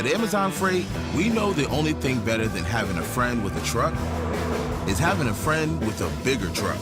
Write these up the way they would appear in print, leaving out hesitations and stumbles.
At Amazon Freight, we know the only thing better than having a friend with a truck is having a friend with a bigger truck.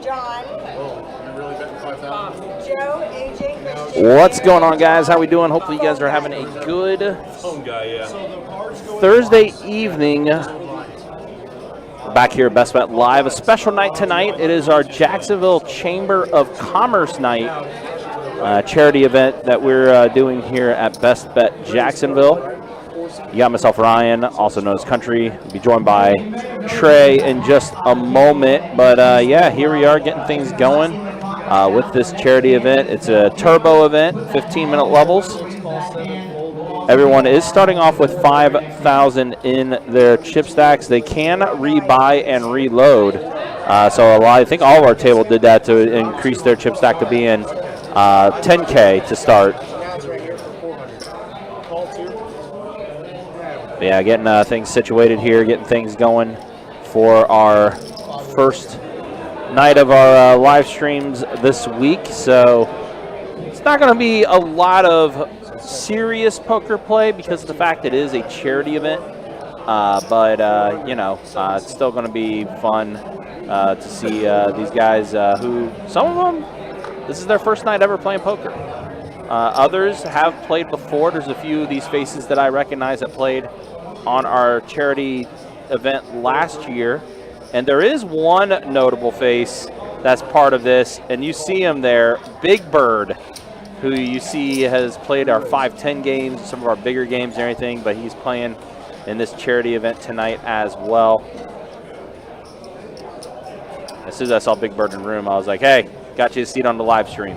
John. Joe, AJ, Christian. What's going on, guys? How we doing? Hopefully you guys are having a good Thursday evening. We're back here at Best Bet Live. A special night tonight. It is our Jacksonville Chamber of Commerce night, charity event that we're doing here at Best Bet Jacksonville. You got myself, Ryan, also known as Country. We'll be joined by Trey in just a moment. But yeah, here we are getting things going with this charity event. It's a turbo event, 15-minute levels. Everyone is starting off with 5,000 in their chip stacks. They can rebuy and reload. So I think all of our table did that to increase their chip stack to being 10K to start. Yeah, getting things situated here, getting things going for our first night of our live streams this week. So it's not going to be a lot of serious poker play because of the fact it is a charity event. But you know, it's still going to be fun to see these guys who, some of them, this is their first night ever playing poker. Others have played before. There's a few of these faces that I recognize that played on our charity event last year. And there is one notable face that's part of this, and you see him there, Big Bird, who you see has played our 5-10 games, some of our bigger games and everything, but he's playing in this charity event tonight as well. As soon as I saw Big Bird in the room, I was like, hey, got you a seat on the live stream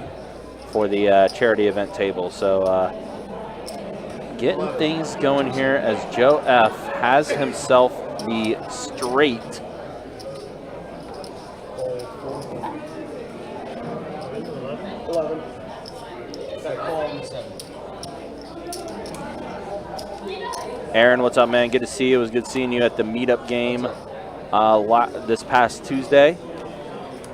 for the charity event table. So getting things going here as Joe F has himself the straight. Aaron, what's up, man? Good to see you. It was good seeing you at the meetup game this past Tuesday.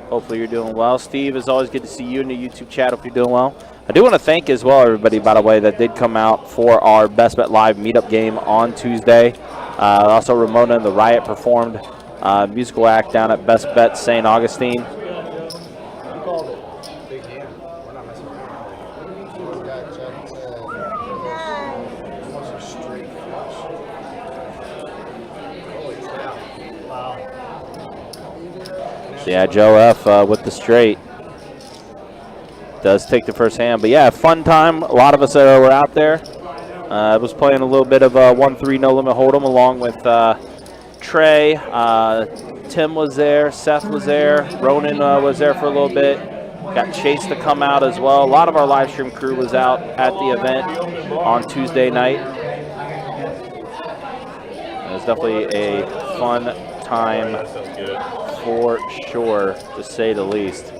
Hopefully you're doing well. Steve, it's always good to see you in the YouTube chat. Hope you're doing well. I do want to thank as well everybody, by the way, that did come out for our Best Bet Live meetup game on Tuesday. Also, Ramona and the Riot performed musical act down at Best Bet St. Augustine. Yeah, Joe F with the straight does take the first hand. But yeah, fun time. A lot of us that were out there. I was playing a little bit of 1-3 no limit hold'em along with Trey. Tim was there. Seth was there. Ronan was there for a little bit. Got Chase to come out as well. A lot of our live stream crew was out at the event on Tuesday night. It was definitely a fun time for sure, to say the least.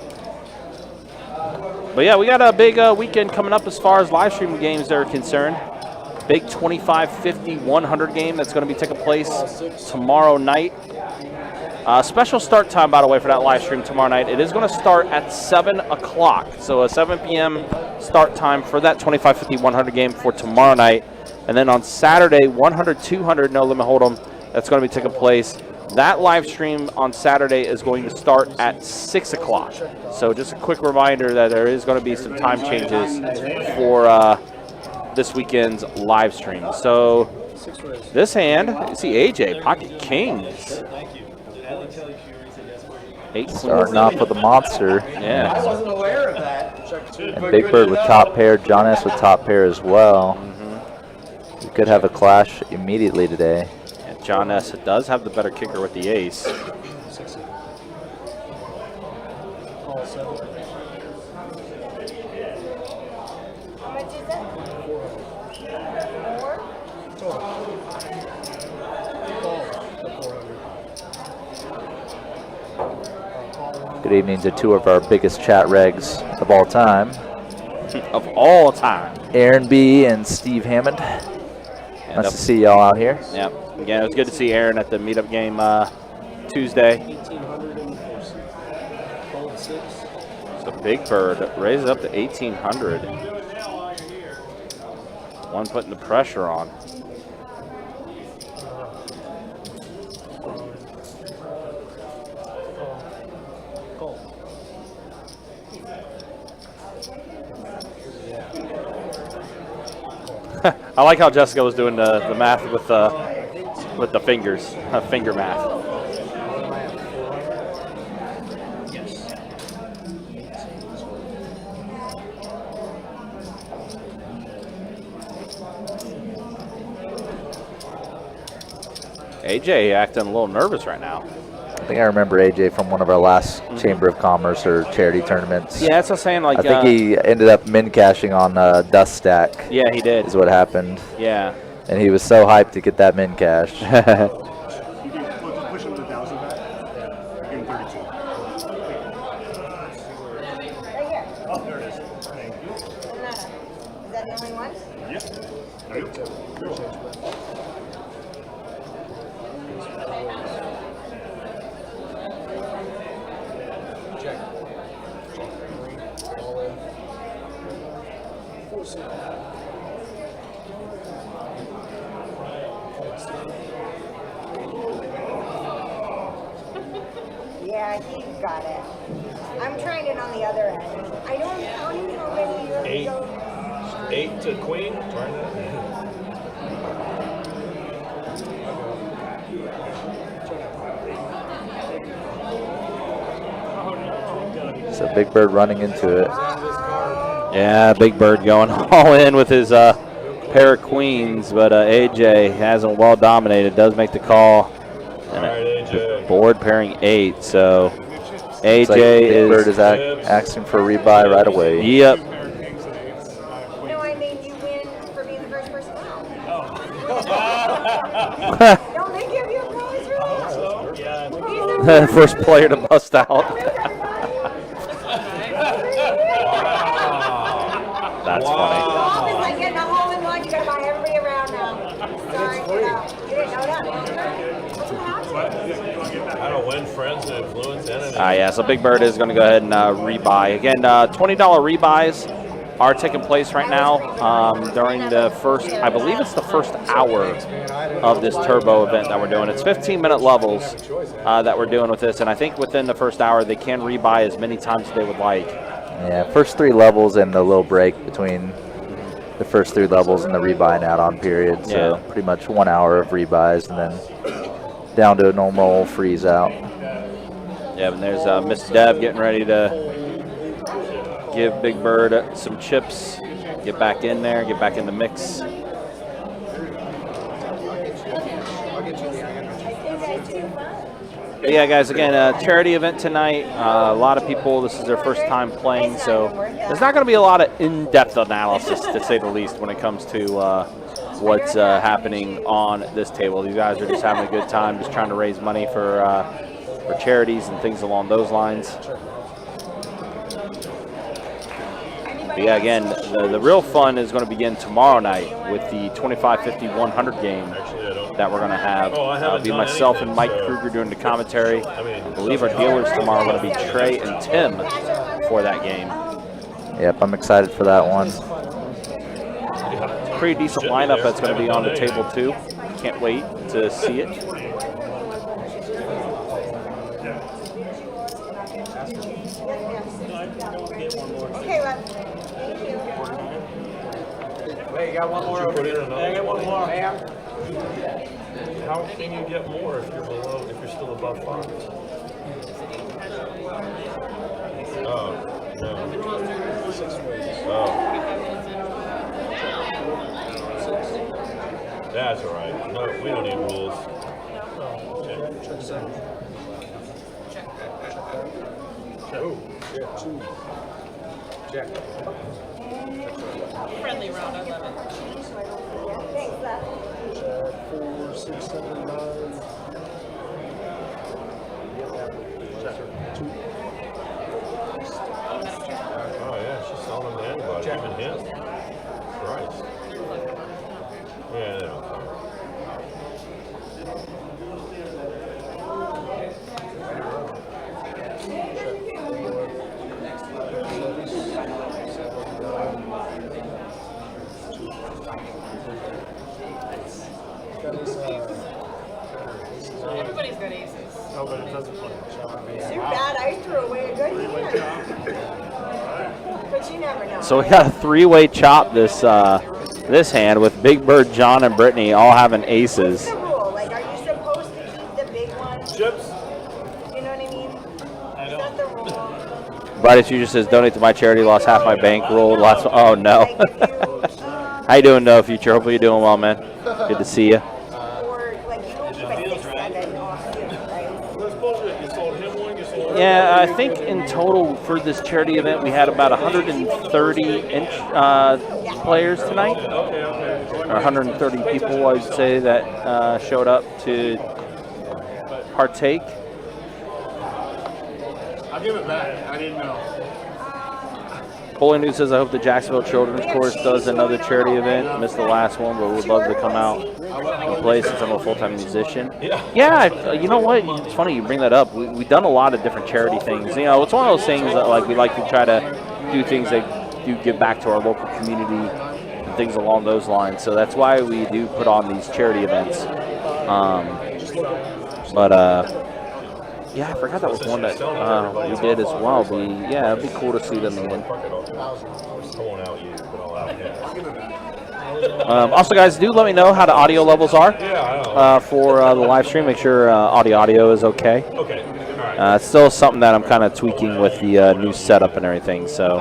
But yeah, we got a big weekend coming up as far as live stream games are concerned. Big 25, 50, 100 game that's going to be taking place tomorrow night. Special start time, by the way, for that live stream tomorrow night. It is going to start at 7 o'clock. So a 7 p.m. start time for that 25, 50, 100 game for tomorrow night. And then on Saturday, 100, 200 no limit hold'em that's going to be taking place. That live stream on Saturday is going to start at 6 o'clock. So just a quick reminder that there is going to be some time changes for this weekend's live stream. So this hand, you see AJ, pocket kings. 8 starting off with the monster. Yeah. I wasn't aware of that. And Big Bird with top pair, John S with top pair as well. We could have a clash immediately today. John S. does have the better kicker with the ace. How much is it? 4? Good evening to two of our biggest chat regs of all time. Of all time. Aaron B. and Steve Hammond. Nice to see y'all out here. Yeah. Again, it was good to see Aaron at the meetup game Tuesday. So Big Bird raises up to 1,800. One putting the pressure on. I like how Jessica was doing the math with the fingers, finger math. AJ acting a little nervous right now. I think I remember AJ from one of our last Chamber of Commerce or charity tournaments. Yeah, that's what I'm saying. Like, I think he ended up min cashing on Dust Stack. Yeah, he did. Is what happened. Yeah. And he was so hyped to get that min cash. You can push him to 1,000 back. Yeah. You can 32. Right here. Oh, there it is. Thank you. Is that the only one? Yep. There you go. Yeah, he got it. I'm trying it on the other end. I don't know how many years Eight. ago. 8 to queen. Try that. So Big Bird running into it. Yeah, Big Bird going all in with his pair of queens, but AJ hasn't well dominated. Does make the call. And All right, AJ. board pairing 8, so AJ It's like Big Bird is. is asking for a rebuy right away. Yep. No, I mean you win for being the first person out. Don't they give you a prize for that? First player to bust out. That's funny. Golf is like getting a hole in one. You gotta buy everybody around now. Sorry, you didn't know that. That's what happens. How to win friends and influence enemies. Yeah, so Big Bird is going to go ahead and rebuy. Again, $20 rebuys are taking place right now during the first, I believe it's the first hour of this turbo event that we're doing. It's 15-minute levels that we're doing with this, and I think within the first hour they can rebuy as many times as they would like. Yeah, first 3 levels and a little break between the first 3 levels and the rebuy and add-on period. So Yeah. pretty much 1 hour of rebuys and then down to a normal freeze out. Yeah, and there's Miss Dev getting ready to give Big Bird some chips, get back in there, get back in the mix. But yeah, guys, again, a charity event tonight. A lot of people, this is their first time playing, so there's not going to be a lot of in-depth analysis, to say the least, when it comes to what's happening on this table. These guys are just having a good time, just trying to raise money for charities and things along those lines. But yeah, again, the real fun is going to begin tomorrow night with the 25, 50, 100 game that we're going to have. It'll be myself and Mike Kruger doing the commentary. I believe our dealers tomorrow are going to be Trey and Tim for that game. Yep, I'm excited for that one. Pretty decent lineup that's going to be on the table too. Can't wait to see it. Okay, love. Thank you. Hey, you got one more. Put in another. I got one more. How can you get more if you're below, if you're still above 5? Oh, no. Oh. That's all right. No, we don't need rules. Friendly round, I love it. Thanks, love. 4, 6, 7, 9. Oh, yeah, she's selling them the antibody. Even him. Christ. Yeah, they don't care. Everybody's got aces. Oh, but it doesn't look. Too bad I threw away a good hand. But you never know. So we got a 3-way chop this this hand with Big Bird, John, and Brittany all having aces. What's the rule? Like, are you supposed to keep the big ones? Chips. You know what I mean? Is that the rule? Brightest Future says, donate to my charity, lost half my bankroll. Oh, no. Like, if you, How you doing, No Future? Hopefully you're doing well, man. Good to see you. or like you don't keep a 6-7 off too, right? You sold him one, you sold her Yeah, I think in total for this charity event, we had about 130 players tonight. Or 130 people, I'd say, that showed up to partake. I'll give it back. I didn't know. Bowling News says, I hope the Jacksonville Children's Course does another charity event. Missed the last one, but would love to come out and play since I'm a full-time musician. Yeah, you know what? It's funny you bring that up. We've done a lot of different charity things. You know, it's one of those things that like we like to try to do things that do give back to our local community and things along those lines. So that's why we do put on these charity events. Yeah, I forgot that was one that we did as well. Yeah, it'd be cool to see them again. Also, guys, do let me know how the audio levels are for the live stream. Make sure audio is okay. Okay. All right. It's still something that I'm kind of tweaking with the new setup and everything. So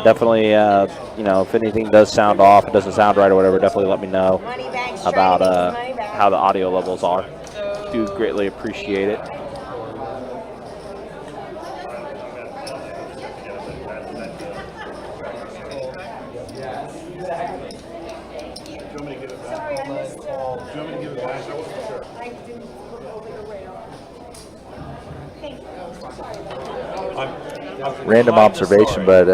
definitely, you know, if anything does sound off, it doesn't sound right or whatever, definitely let me know Money bank's about trying to get his money back. how the audio levels are. Do greatly appreciate it. Sorry, I missed. Do you want me to give it back? I wasn't sure. I didn't look over the radar. Thank you. Sorry. Random observation, but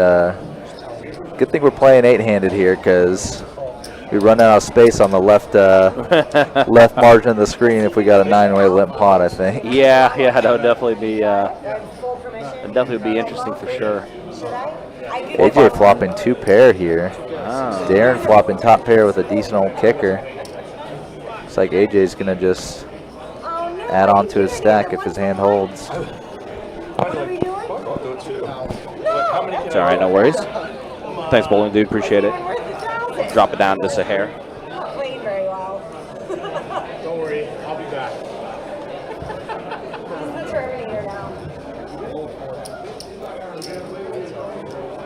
good thing we're playing 8-handed here because we run out of space on the left left margin of the screen if we got a 9-way limp pot, I think. Yeah, that would definitely be Full permission. it'd definitely be interesting for sure. Should I? I do AJ flopping 2 pair here. Oh. Darren flopping top pair with a decent old kicker. Looks like AJ's going to just Oh, no, add I on didn't to his do stack anything. if his hand holds. What are we doing? I'll do it too. It's all right, no worries. Thanks, Bowling Dude. Appreciate it. Worth 1,000. Drop it down just a hair. Not playing very well. Don't worry. I'll be back. He's the Terminator now.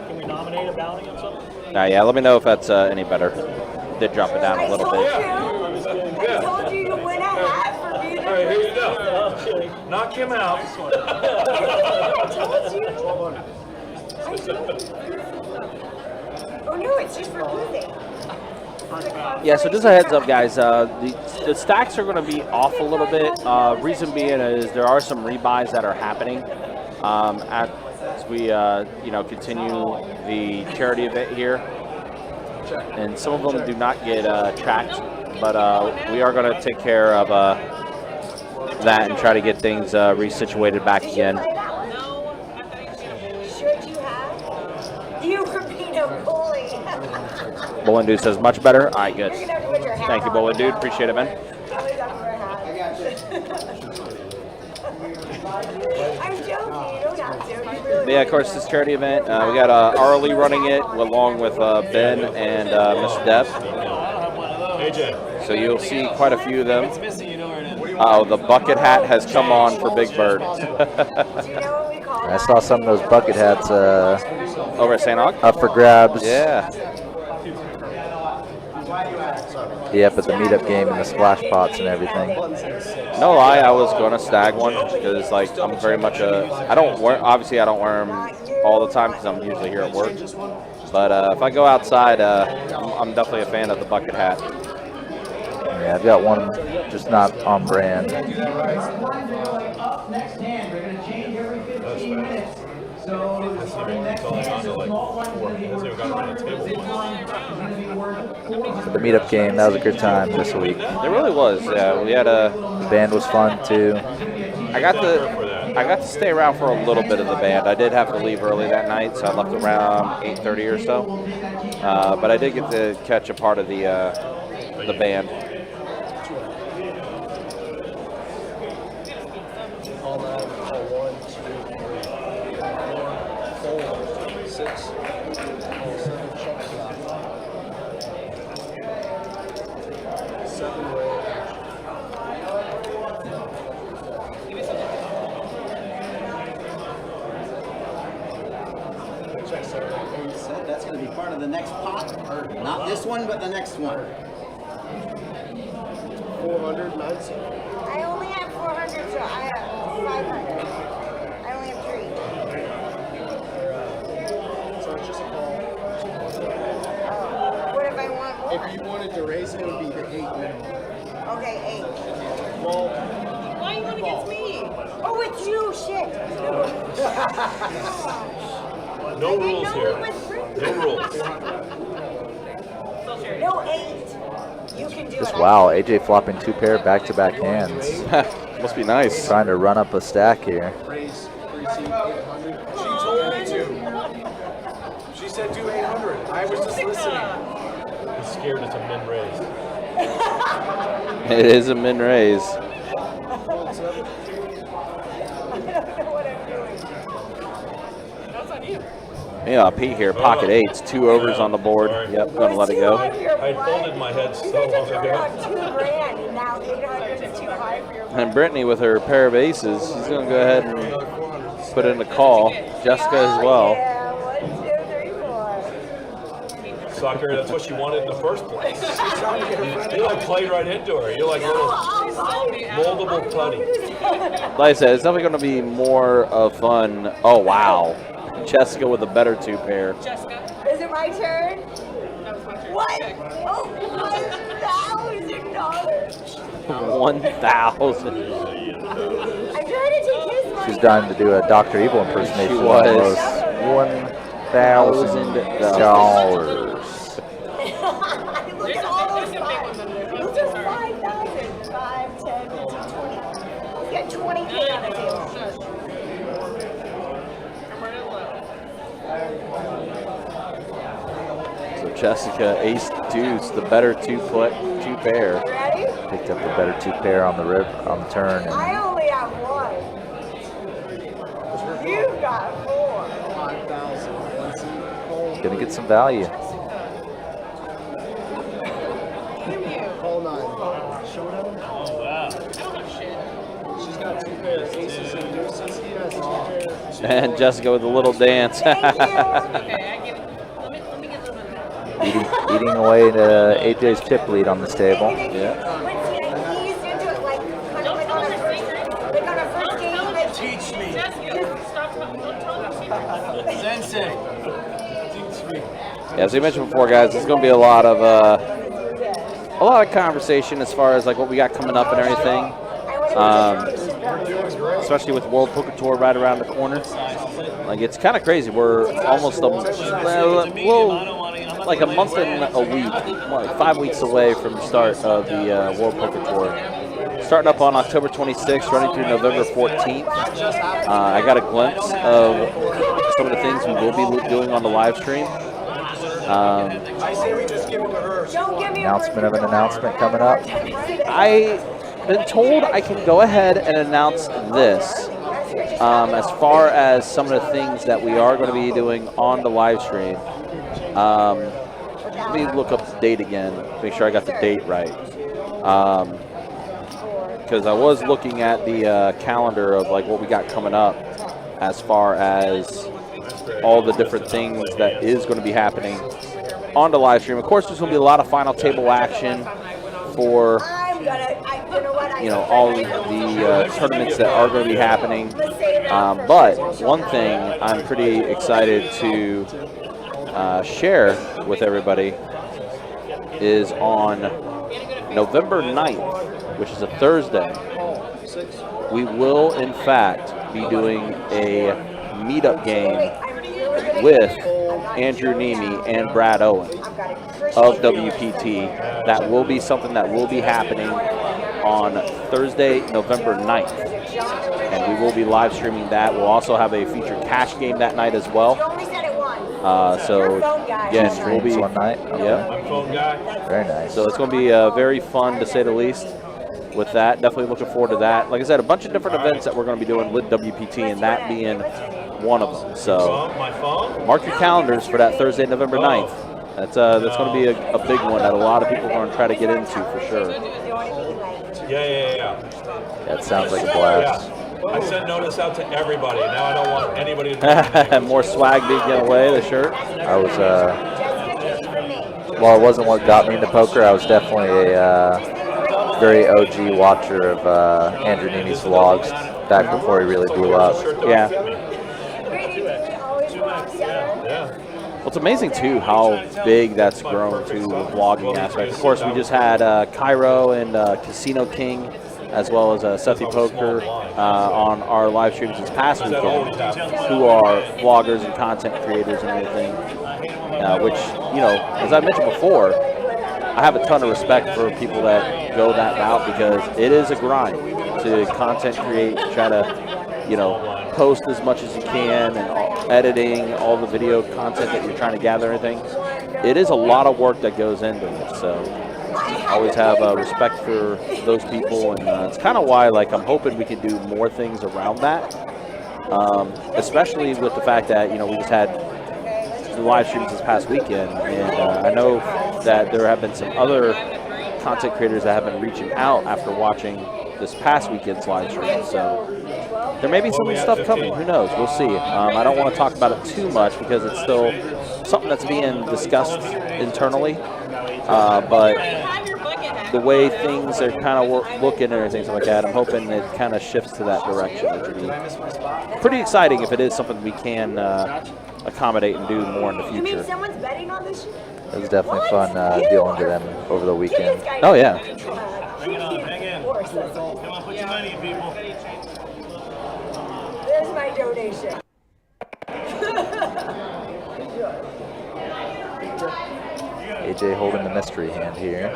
Can we nominate a bounty on something? Yeah, let me know if that's any better. Did drop it down a little bit. I told you to win a hat for being All right, here you go. Knock him out. I told you. Oh no, it's just for losing. Yeah, so just a heads up, guys. The stacks are going to be off a little bit. Reason being is there are some rebuys that are happening as we continue the charity event here, and some of them do not get tracked, but we are going to take care of that and try to get things resituated back again. Should you have? You were being a bully. Bowling Dude says much better. All right, good. You're gonna have to put your hat Thank you, on. Bowling Dude. Appreciate it, man. Always have to wear a hat. I'm joking. You don't have to. You really Yeah, of course, this charity event. We got Arlie running it along with Ben and Mr. Depp. AJ. So you'll see quite a few of them. Oh, the bucket hat has come on for Big Bird. Do you know what we call I saw some of those bucket hats Over at St. Aug? up for grabs. Yeah. Yep, at the meetup game and the splash pots and everything. No lie, I was going to stag one because, like, I'm very much I don't wear them all the time because I'm usually here at work. But if I go outside, I'm definitely a fan of the bucket hat. Yeah, I've got one just not on brand. The meetup game, that was a good time this week. It really was. Yeah, we had The band was fun too. I got to stay around for a little bit of the band. I did have to leave early that night, so I left around 8:30 or so. But I did get to catch a part of the band. That's going to be part of the next pot, or not this one, but the next one. 400, nice. I only have 400, so I have 500. I only have 3. So it's just a call. What if I want more? If you wanted to raise it, it would be the 8 minimum. Okay, 8. Well, Why are you going against me? Oh, it's you, shit. No rules here. No rules. No 8. You can do Just it. wow, AJ flopping 2 pair back-to-back hands. Must be nice. Trying to run up a stack here. raise pre-seed 800. She told me to. She said do 800. I was just listening. He's scared it's a min raise. It is a min raise. I don't know what I'm doing. That's on you. Yeah, Pete here, pocket 8s, 2 overs on the board. Yep, gonna let it go. I folded my head so You guys long have ago. around $2,000, and now 800 is too high for your And Brittany with her pair of aces, she's gonna go ahead and put in a call. Jessica as well. Yeah, 1, 2, 3, 4. Sucker, that's what she wanted in the first place. You like played right into her. You're like little moldable putty. Like I said, it's definitely gonna be more of fun. Oh, wow. Jessica with a better 2 pair. Is it my turn? What? Oh, $1,000. 1,000. I'm trying to take his money. She's dying to do a Dr. Evil impersonation. She was. Almost $1,000. Look at all those 5s. Those are 5,000. 5, 10, 15, 20. He's got 20K on the table. So Jessica, ace deuce, the better 2 pair. You ready? Picked up the better 2 pair on the turn. And I only have 1. You've got 4. 5,000. Let's see. gonna get some value. Call 9. Showdown? Oh, wow. She's got 2 pairs. Aces and deuces. He has 2 pairs. And Jessica with a little dance. Eating away to AJ's chip lead on this table. Yeah. He's into it like on a first game. Teach me. Sensei. Teach me. Yeah, as we mentioned before, guys, there's going to be a lot of conversation as far as like what we got coming up and everything. Especially with World Poker Tour right around the corner. Like, it's kind of crazy. We're almost like a month and a week, like 5 weeks away from the start of the World Poker Tour. Starting up on October 26th, running through November 14th. I got a glimpse of some of the things we will be doing on the live stream. I say we just give it to her. Announcement of an announcement coming up. I've been told I can go ahead and announce this. As far as some of the things that we are going to be doing on the live stream. Let me look up the date again, make sure I got the date right. Because I was looking at the calendar of like what we got coming up as far as all the different things that is going to be happening on the live stream. Of course, there's going to be a lot of final table action for all the tournaments that are going to be happening. But one thing I'm pretty excited to share with everybody is on November 9th, which is a Thursday, we will in fact be doing a meetup game with Andrew Nemi and Brad Owen of WPT. That will be something that will be happening on Thursday, November 9th. And we will be live streaming that. We'll also have a featured cash game that night as well. So again, we'll be one night. Yeah. I'm phone guy. Very nice. So it's going to be very fun to say the least. With that, definitely looking forward to that. Like I said, a bunch of different events that we're going to be doing with WPT, and that being one of them. So My phone? mark your calendars for that Thursday, November 9th. That's going to be a big one that a lot of people are going to try to get into for sure. Yeah. That sounds like a blast. Yeah. I sent notice out to everybody. Now I don't want anybody to More swag being given away, the shirt. I was, while it wasn't what got me into poker, I was definitely a very OG watcher of Andrew Nini's vlogs back before he really blew up. Yeah. Well, it's amazing, too, how big that's grown, too, the vlogging aspect. Of course, we just had Cairo and Casino King, as well as Sethi Poker on our live streams this past weekend, who are vloggers and content creators and everything, which, you know, as I mentioned before, I have a ton of respect for people that go that route because it is a grind to content create, try to, you know, post as much as you can and editing all the video content that you're trying to gather and everything. It is a lot of work that goes into it, so I always have respect for those people, and it's kind of why, like, I'm hoping we can do more things around that, especially with the fact that, you know, we just had the live streams this past weekend, and I know that there have been some other content creators that have been reaching out after watching this past weekend's live stream, so there may be some stuff coming. Who knows? We'll see. I don't want to talk about it too much because it's still something that's being discussed internally, but the way things are kind of looking and everything like that, I'm hoping it kind of shifts to that direction, which would be pretty exciting if it is something we can accommodate and do more in the future. You mean someone's betting on this shit? It was definitely fun dealing to them over the weekend. Oh, yeah. Bring it on, hang in. Come on, put your money in, people. There's my donation. AJ holding the mystery hand here.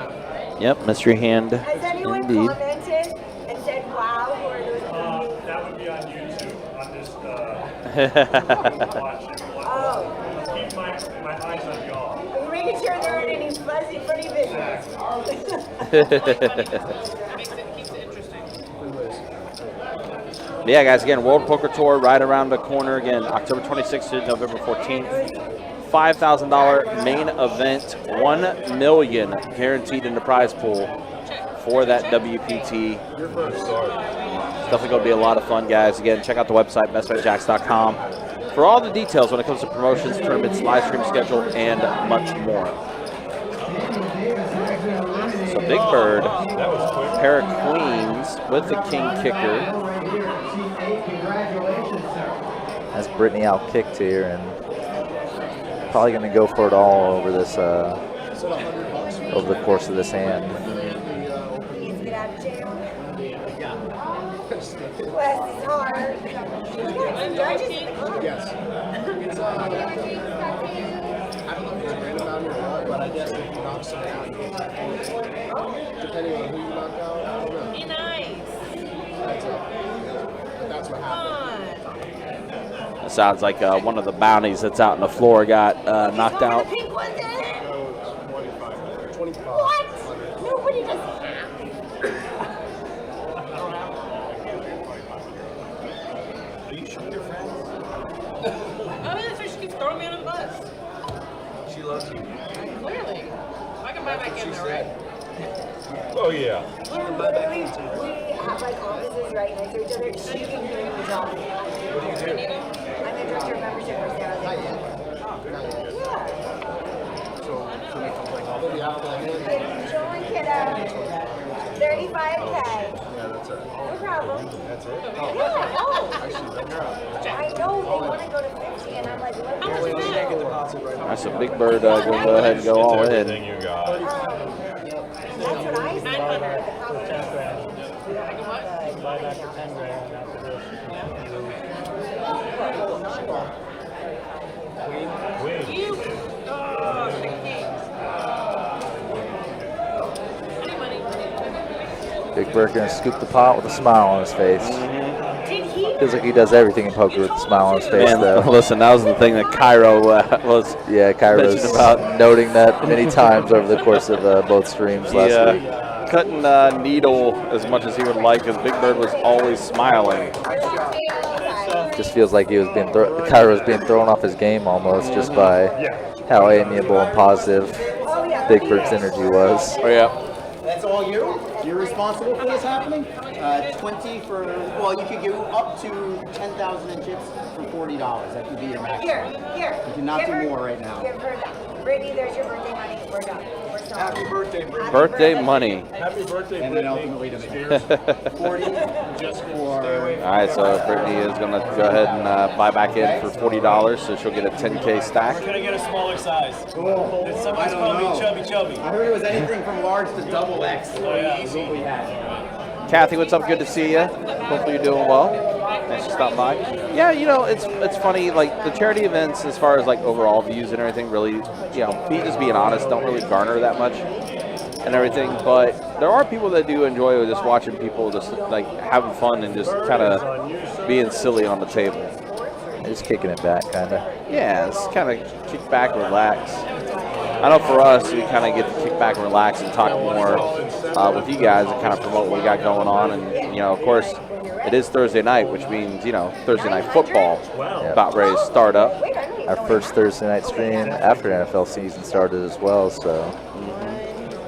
Yep, mystery hand Has anyone indeed. commented and said, wow, who are those? That would be on YouTube. I'm just watching. Oh, Keep my eyes on y'all. are you making sure there aren't any fuzzy, funny business? Yeah, guys, again, World Poker Tour right around the corner. Again, October 26th to November 14th. $5,000 main event, $1 million guaranteed in the prize pool for that WPT. It's definitely going to be a lot of fun, guys. Again, check out the website, bestbetjacks.com, for all the details when it comes to promotions, tournaments, live stream schedule, and much more. So Big Bird, pair of queens with the king kicker. As Brittany out kicked here and probably going to go for it all over this over the course of this hand. Please get out of jail. Wes is hard. Judges in the club. Yes. It's, I don't know if it's random out here or what, but I guess if you knock someone out, you get that. Depending on who you knock out, I don't know. Be nice. That's what happened. It sounds like one of the bounties that's out on the floor got knocked out. The pink ones in? 25. What? Nobody does that. Are you sure your friends? Oh, that's why she keeps throwing me under the bus. She loves you. Clearly. I can buy my camera, right? Oh, yeah. Literally, we have like offices right next to each other. She can hear me talking. What do you do? I'm the director of membership for Sarah. Not yet. Yeah. So, can we come like maybe after the hand? Join kiddo. 35K. Yeah, that's it. No problem. That's it? Yeah, oh. Actually, that's I know they want to go to 50, and I'm like, look, How much is that? deposit right now. That's a Big Bird going to go ahead and go all in. Everything you got. that's what I said. But the problem is, we don't have the Buy back for 10 grand after this. Queen. You. Oh, the kings. Any money? Big Bird going to scoop the pot with a smile on his face. Did he? Feels like he does everything in poker with a smile on his face, And though. listen, that was the thing that Cairo was. Yeah, Kairo's mentioned about- noting that many times over the course of both streams last week. Couldn't needle as much as he would like, because Big Bird was always smiling. Just feels like he was being Kairo's being thrown off his game almost just by how amiable and positive Big Bird's energy was. Oh, yeah. That's all you? You're responsible for this happening? 20 for, well, you could go up to 10,000 in chips for $40. That could be your max. Here. You cannot do more right now. Give her that. Brittany, there's your birthday money. We're done. We're sorry. Happy birthday, Brittany. Birthday money. Happy birthday, And then ultimately to me. 40 just for... All right, so Brittany is going to go ahead and buy back in for $40, so she'll get a 10K stack. Can I get a smaller size? Cool. Somebody's calling me chubby. I heard it was anything from large to double X. Is what we had. Kathy, what's up? Good to see you. Hopefully you're doing well. Nice to stop by. Yeah, you know, it's funny, like the charity events as far as like overall views and everything really, you know, just being honest, don't really garner that much and everything. But there are people that do enjoy just watching people just like having fun and just kind of being silly on the table. Just kicking it back, kind of. Yeah, it's kind of kick back, relax. I know for us, we kind of get to kick back and relax and talk more with you guys and kind of promote what we got going on. And, you know, of course, it is Thursday night, which means, you know, Thursday night football about ready to start up. Our first Thursday night stream after NFL season started as well, so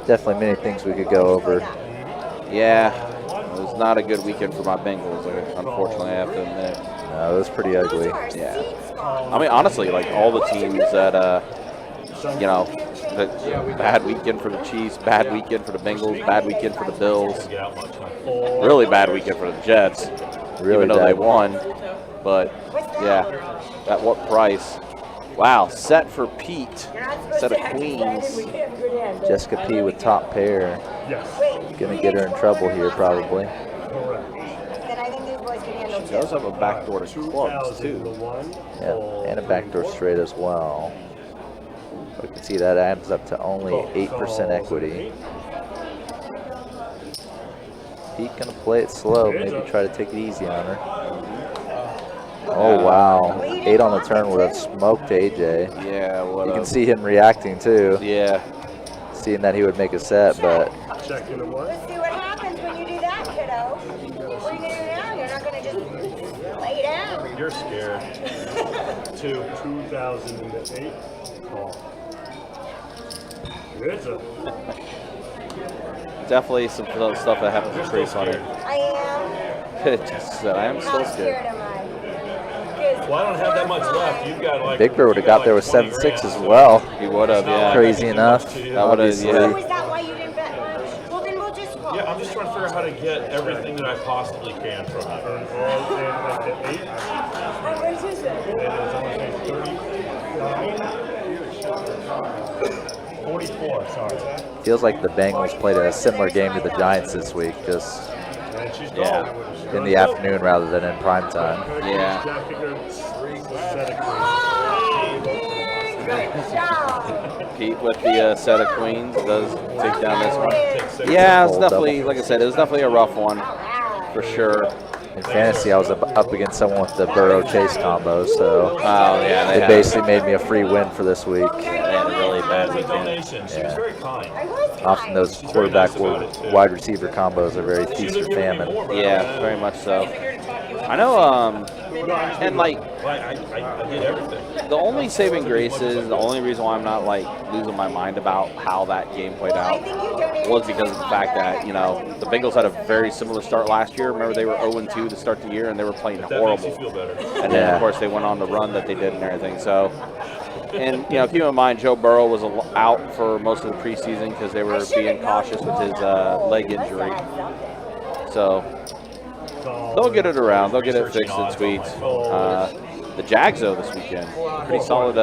definitely many things we could go over. Yeah, it was not a good weekend for my Bengals, unfortunately, I have to admit. No, it was pretty ugly. Yeah. I mean, honestly, like all the teams that, you know, bad weekend for the Chiefs, bad weekend for the Bengals, bad weekend for the Bills, really bad weekend for the Jets, even though they won. But, yeah, at what price? Wow, set for Pete, set of queens. Jessica P with top pair. Gonna get her in trouble here, probably. She does have a backdoor to clubs, too. Yeah, and a backdoor straight as well. We can see that adds up to only 8% equity. Pete gonna play it slow, maybe try to take it easy on her. Oh wow, 8 on the turn would have smoked AJ. Yeah, you can see him reacting too. Yeah. Seeing that he would make a set, but. Let's see what happens when you do that, kiddo. What are you going to do now? You're not going to just lay down. You're scared. 2008 call. Definitely some stuff that happens is pretty funny. I am. Just said, I am still scared. Am I? Well, I don't have that much left. You've got like. Big Bird would have got there with 7-6 as well. He would have, yeah. Crazy enough. That would have, yeah. So is that why you didn't bet much? Well, then we'll just call. Yeah, I'm just trying to figure out how to get everything that I possibly can from it. How much is it? 44, sorry. Feels like the Bengals played a similar game to the Giants this week, just in the afternoon rather than in prime time. Yeah. Pete with the set of queens does take down this one. Yeah, it's definitely, like I said, it was definitely a rough one for sure. In fantasy, I was up against someone with the Burrow Chase combo, so yeah, it basically made me a free win for this week. They had a really bad weekend. Yeah. Often those quarterback wide receiver combos are very feast or famine. Yeah, very much so. I know, and like, I did everything. the only saving grace is, the only reason why I'm not like losing my mind about how that game played out was because of the fact that, you know, the Bengals had a very similar start last year. Remember, they were 0-2 to start the year, and they were playing horrible. And then, of course, they went on the run that they did and everything. So, and, you know, keep in mind, Joe Burrow was out for most of the preseason because they were being cautious with his leg injury. So, they'll get it around. They'll get it fixed and sweet. The Jags, though, this weekend. Pretty solid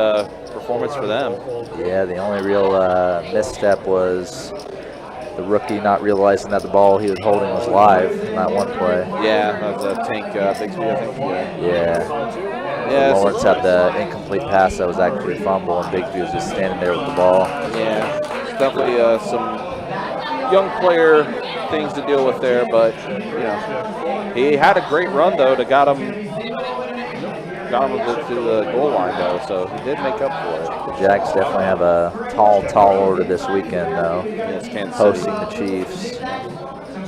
performance for them. Yeah, the only real misstep was the rookie not realizing that the ball he was holding was live in that one play. Yeah, that was Tank Bigsby, I think. Yeah. Lawrence had the incomplete pass that was actually a fumble, and Bigsby was just standing there with the ball. Yeah, it's definitely some young player things to deal with there, but, you know, he had a great run, though, that got him to the goal line, though, so he did make up for it. The Jags definitely have a tall order this weekend, though, Yes, Kansas hosting City. the Chiefs.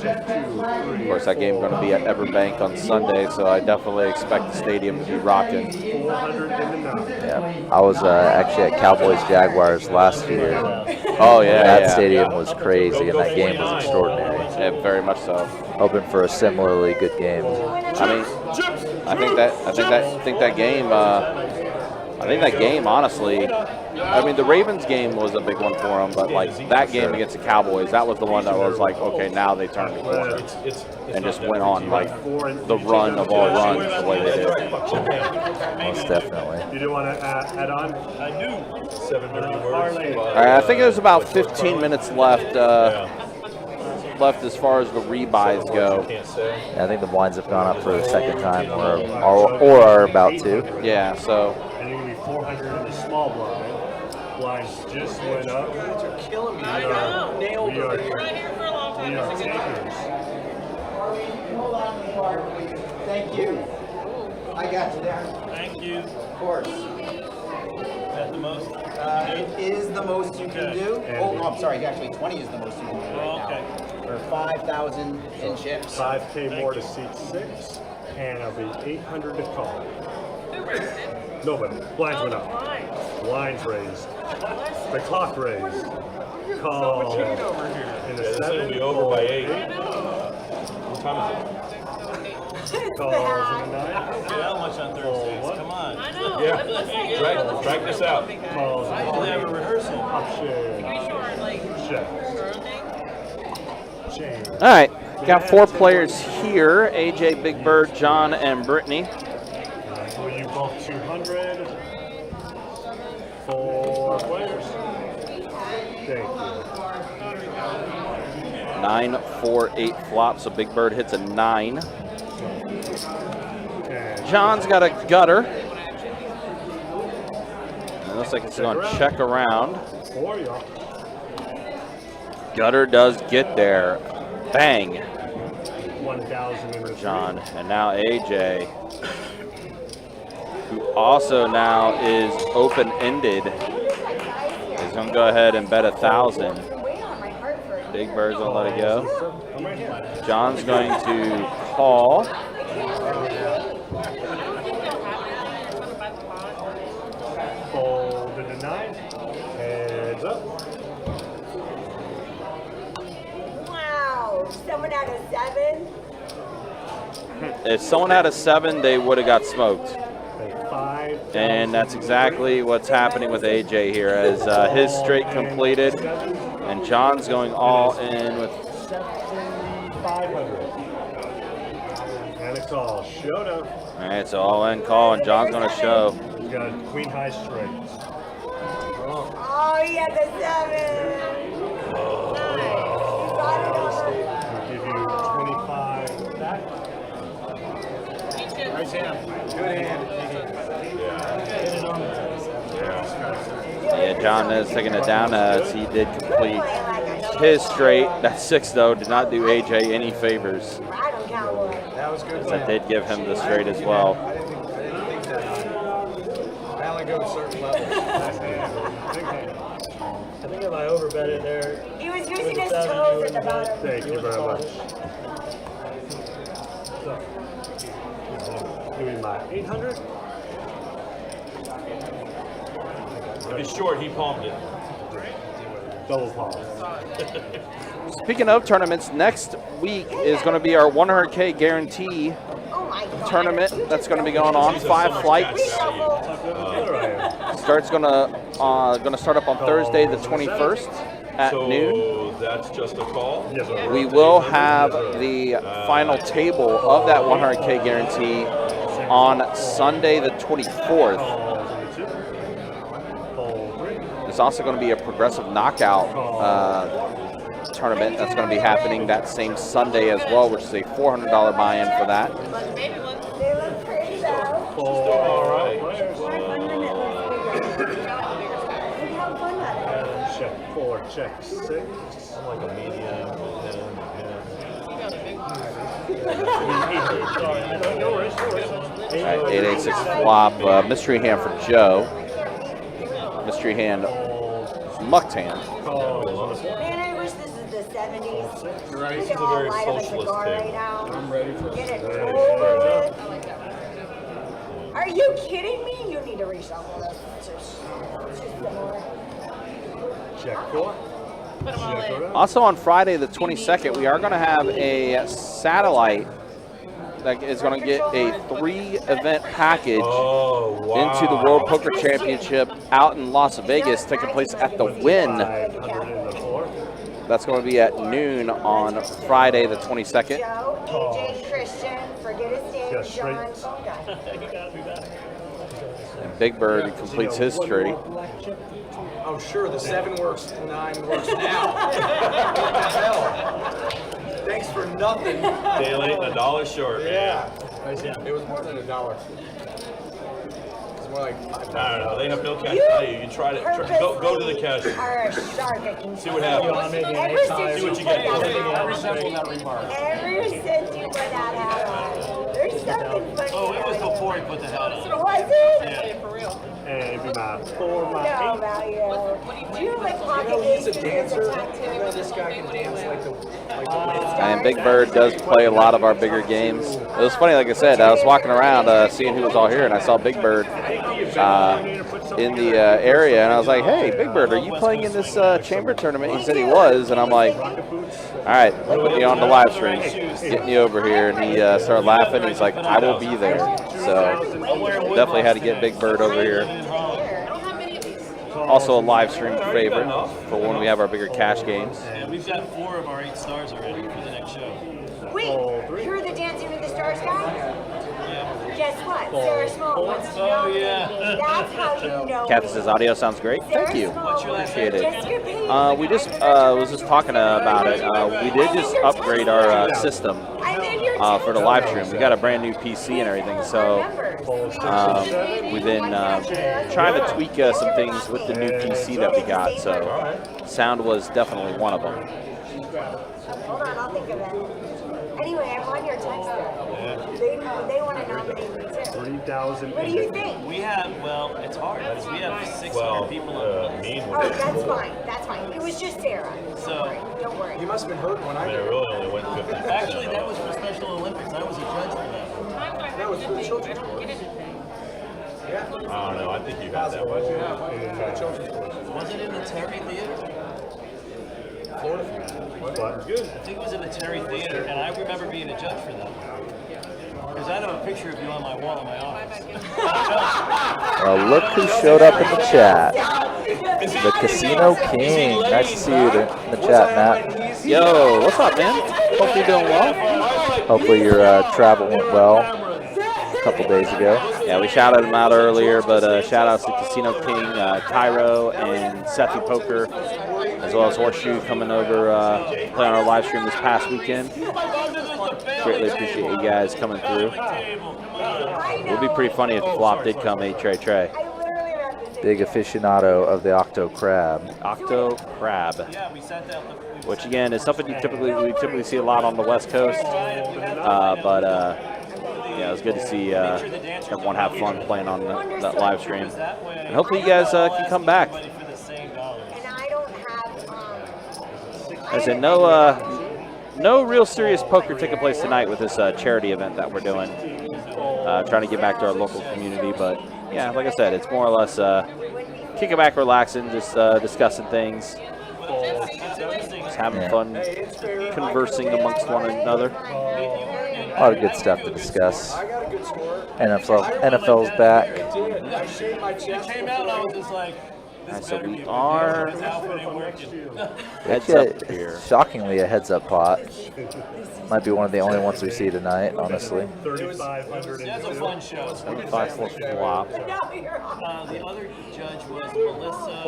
Of course, that game's going to be at Everbank on Sunday, so I definitely expect the stadium to be rocking. Yeah, I was actually at Cowboys-Jaguars last year. Oh, yeah, That stadium was crazy, and that game was extraordinary. Yeah, very much so. Hoping for a similarly good game. I mean, I think that game, honestly, I mean, the Ravens game was a big one for them, but like that game against the Cowboys, that was the one that was like, okay, now they turned the corner and just went on like the run of all runs the way they did. Most definitely. You do want to add on? I do. 7 dirty words. All right, I think there's about 15 minutes left. Left as far as the rebuys go. I think the blinds have gone up for the second time, or are about to. Yeah, so. And you're going to be 400 in the small blind. Blinds just went up. You're killing me. I know. Nailed it. We're not here for a long time. We are takers. Thank you. I got you there. Thank you. Of course. Is that the most? It is the most you can do. Oh, no, I'm sorry. Actually, 20 is the most you can do right Okay. now. For 5,000 in chips. 5K more to seat 6, and it'll be 800 to call. Who raised it? Nobody. Blinds went Oh, up. fine. Blinds raised. The clock raised. Call. Over here. In the This 7 will be over by 8. I know. What time is it? Calls in the 9. How much on Thursdays? What? Come on. I know. Yeah. Let's say Drag this out. Calls I in usually the have a rehearsal. option. Be sure, like, Check. surrounding. Change. All right, got 4 players here: AJ, Big Bird, John, and Brittany. For you both 200. 4 players. Thank you. 9, 4, 8 flops, so Big Bird hits a 9. And John's got a gutter. It looks like it's going to check around. 4 y'all. Gutter does get there. Bang, 1,000 in the John. And now AJ, who also now is open-ended, is going to go ahead and bet 1,000. Big Bird's going to let it go. I'm right here. John's going to call. Fold into 9. Heads up. Wow. Someone had a 7. If someone had a 7, they would have got smoked. Take 5. And that's exactly what's happening with AJ here as his straight completed. And John's going all in with 7,500. And a call. Showdown. all right, so all in call, and John's going to show. He's got a queen high straight. Oh, he had the 7. We'll give you 25 back. Nice hand. Good hand. Yeah, John is taking it down as he did complete his straight. That 6, though, did not do AJ any favors. I don't count one. That was good. That did give him the straight as well. I didn't think that. I only go to certain levels. I think if I overbet it there. He was using his toes at the bottom. Thank you very much. So, give me my 800. If it's short, he palmed it. Double palm. Speaking of tournaments, next week is going to be our 100K guarantee Oh my God. tournament that's going to be going on. 5 flights. Starts going to start up on Thursday the 21st at noon. So that's just a call? Yes, sir. We will have the final table of that 100K guarantee on Sunday the 24th. Calls in the 2. Fold 3. There's also going to be a progressive knockout tournament that's going to be happening that same Sunday as well, which is a $400 buy-in for that. Maybe look. They look pretty though. Fold. All right. Look how fun that is. Check 4, check 6. I'm like a medium. No worries, no worries. All right, 886 flop, mystery hand for Joe. Mystery hand, mucked hand. Calls on the 4. Man, I wish this is the 7. 70s. Right, We she's can a all very light up a socialist cigar table. right now. I'm ready for Get it Ready. over with. Are you kidding me? You need to reshuffle this. It's just similar. check four. Put them all in. Also on Friday the 22nd, we are going to have a satellite that is going to get a 3-event package Oh, wow. into the World Poker Championship out in Las Vegas, taking place at the Wynn. 504. That's going to be at noon on Friday the 22nd. Joe, AJ, Christian, forget his name, Yeah, straight. John, phone guy. And Big Bird completes his tree. Oh, sure, the 7 works, 9 works now. What the hell? Thanks for nothing. Day late and $1 short, man. Yeah. It was more than $1. It's more like $5. I don't know. They have no cash value. You try to go to the cash. Are a shark at you. See what happens. Ever since See you what put you get. that hat Every on, sample that remark. ever since you put that hat on, there's something funny. Oh, it was about before he put the hat on. Was it? Yeah, for real. And it'd be my 4, my No 8. value. Do you like pocket You know, he's a aces as a dancer. You know, tattoo? this guy can dance like the And Big Bird does play a lot of our bigger games. It was funny, like I said, I was walking around seeing who was all here, and I saw Big Bird in the area, and I was like, hey, Big Bird, are you playing in this chamber tournament? He said he was, and I'm like, all right, put me on the live stream, get me over here. And he started laughing. He's like, I will be there. So definitely had to get Big Bird over here. I don't have many of these. Also a live stream favorite for when we have our bigger cash games. And we've got 4 of our 8 stars already for the next show. Wait, you're the Dancing with the Stars guy? Guess what? Sarah Small wants to know, Oh, yeah. baby. That's how you know. Kathy says audio sounds great. Thank you. What's your last Appreciate it. Jessica Page. We just was just talking about it. We did just upgrade our system I'm in your for the live stream. We got a brand new PC and everything, so we've been trying to tweak some things with the new PC that we got. So sound was definitely one of them. Hold on, I'll think of it. Anyway, I'm on your text there. They want to nominate me too. 3,000. What do you think? We have, well, it's hard because we have 600 people on the Mean Oh, one. that's fine. That's fine. It was just Sarah. So- Don't worry. You must have been hurt when I I mean, did it it. really only went 50. Actually, that was for Special Olympics. I was a judge for that. That was for the children's course. I don't know. I think you had that much. For the children's course. Was it in the Terry Theater? Florida. I think it was in the Terry Theater, and I remember being a judge for that. Because I have a picture of you on my wall in my office. Well, look who showed up in the chat. The Casino King. Nice to see you in the chat, Matt. Yo, what's up, man? Hope you're doing well. Hopefully your travel went well a couple days ago. Yeah, we shouted him out earlier, but shout outs to Casino King, Cairo, and Sethi Poker, as well as Horseshoe coming over, playing our live stream this past weekend. Greatly appreciate you guys coming through. It would be pretty funny if the flop did come 8 tray tray. I literally read this. Big aficionado of the Octo Crab. Octo Crab, Yeah, we sent out the. which again is something we typically see a lot on the West Coast. Yeah, it was good to see everyone have fun playing on that live stream. And hopefully you guys can come back. And I don't have. I said no real serious poker taking place tonight with this charity event that we're doing. Trying to get back to our local community, but yeah, like I said, it's more or less kicking back, relaxing, just discussing things, just having fun, conversing amongst one another. A lot of good stuff to discuss. I got a good score. NFL's back. I shaved my chest. Came out and I was just like, Alright, so we are this outfit ain't working. heads Yeah, up here. shockingly, a heads-up pot. Might be one of the only ones we see tonight, honestly. 3,500. That's a fun show. 5 4 flop. Now you're on. The other judge was Melissa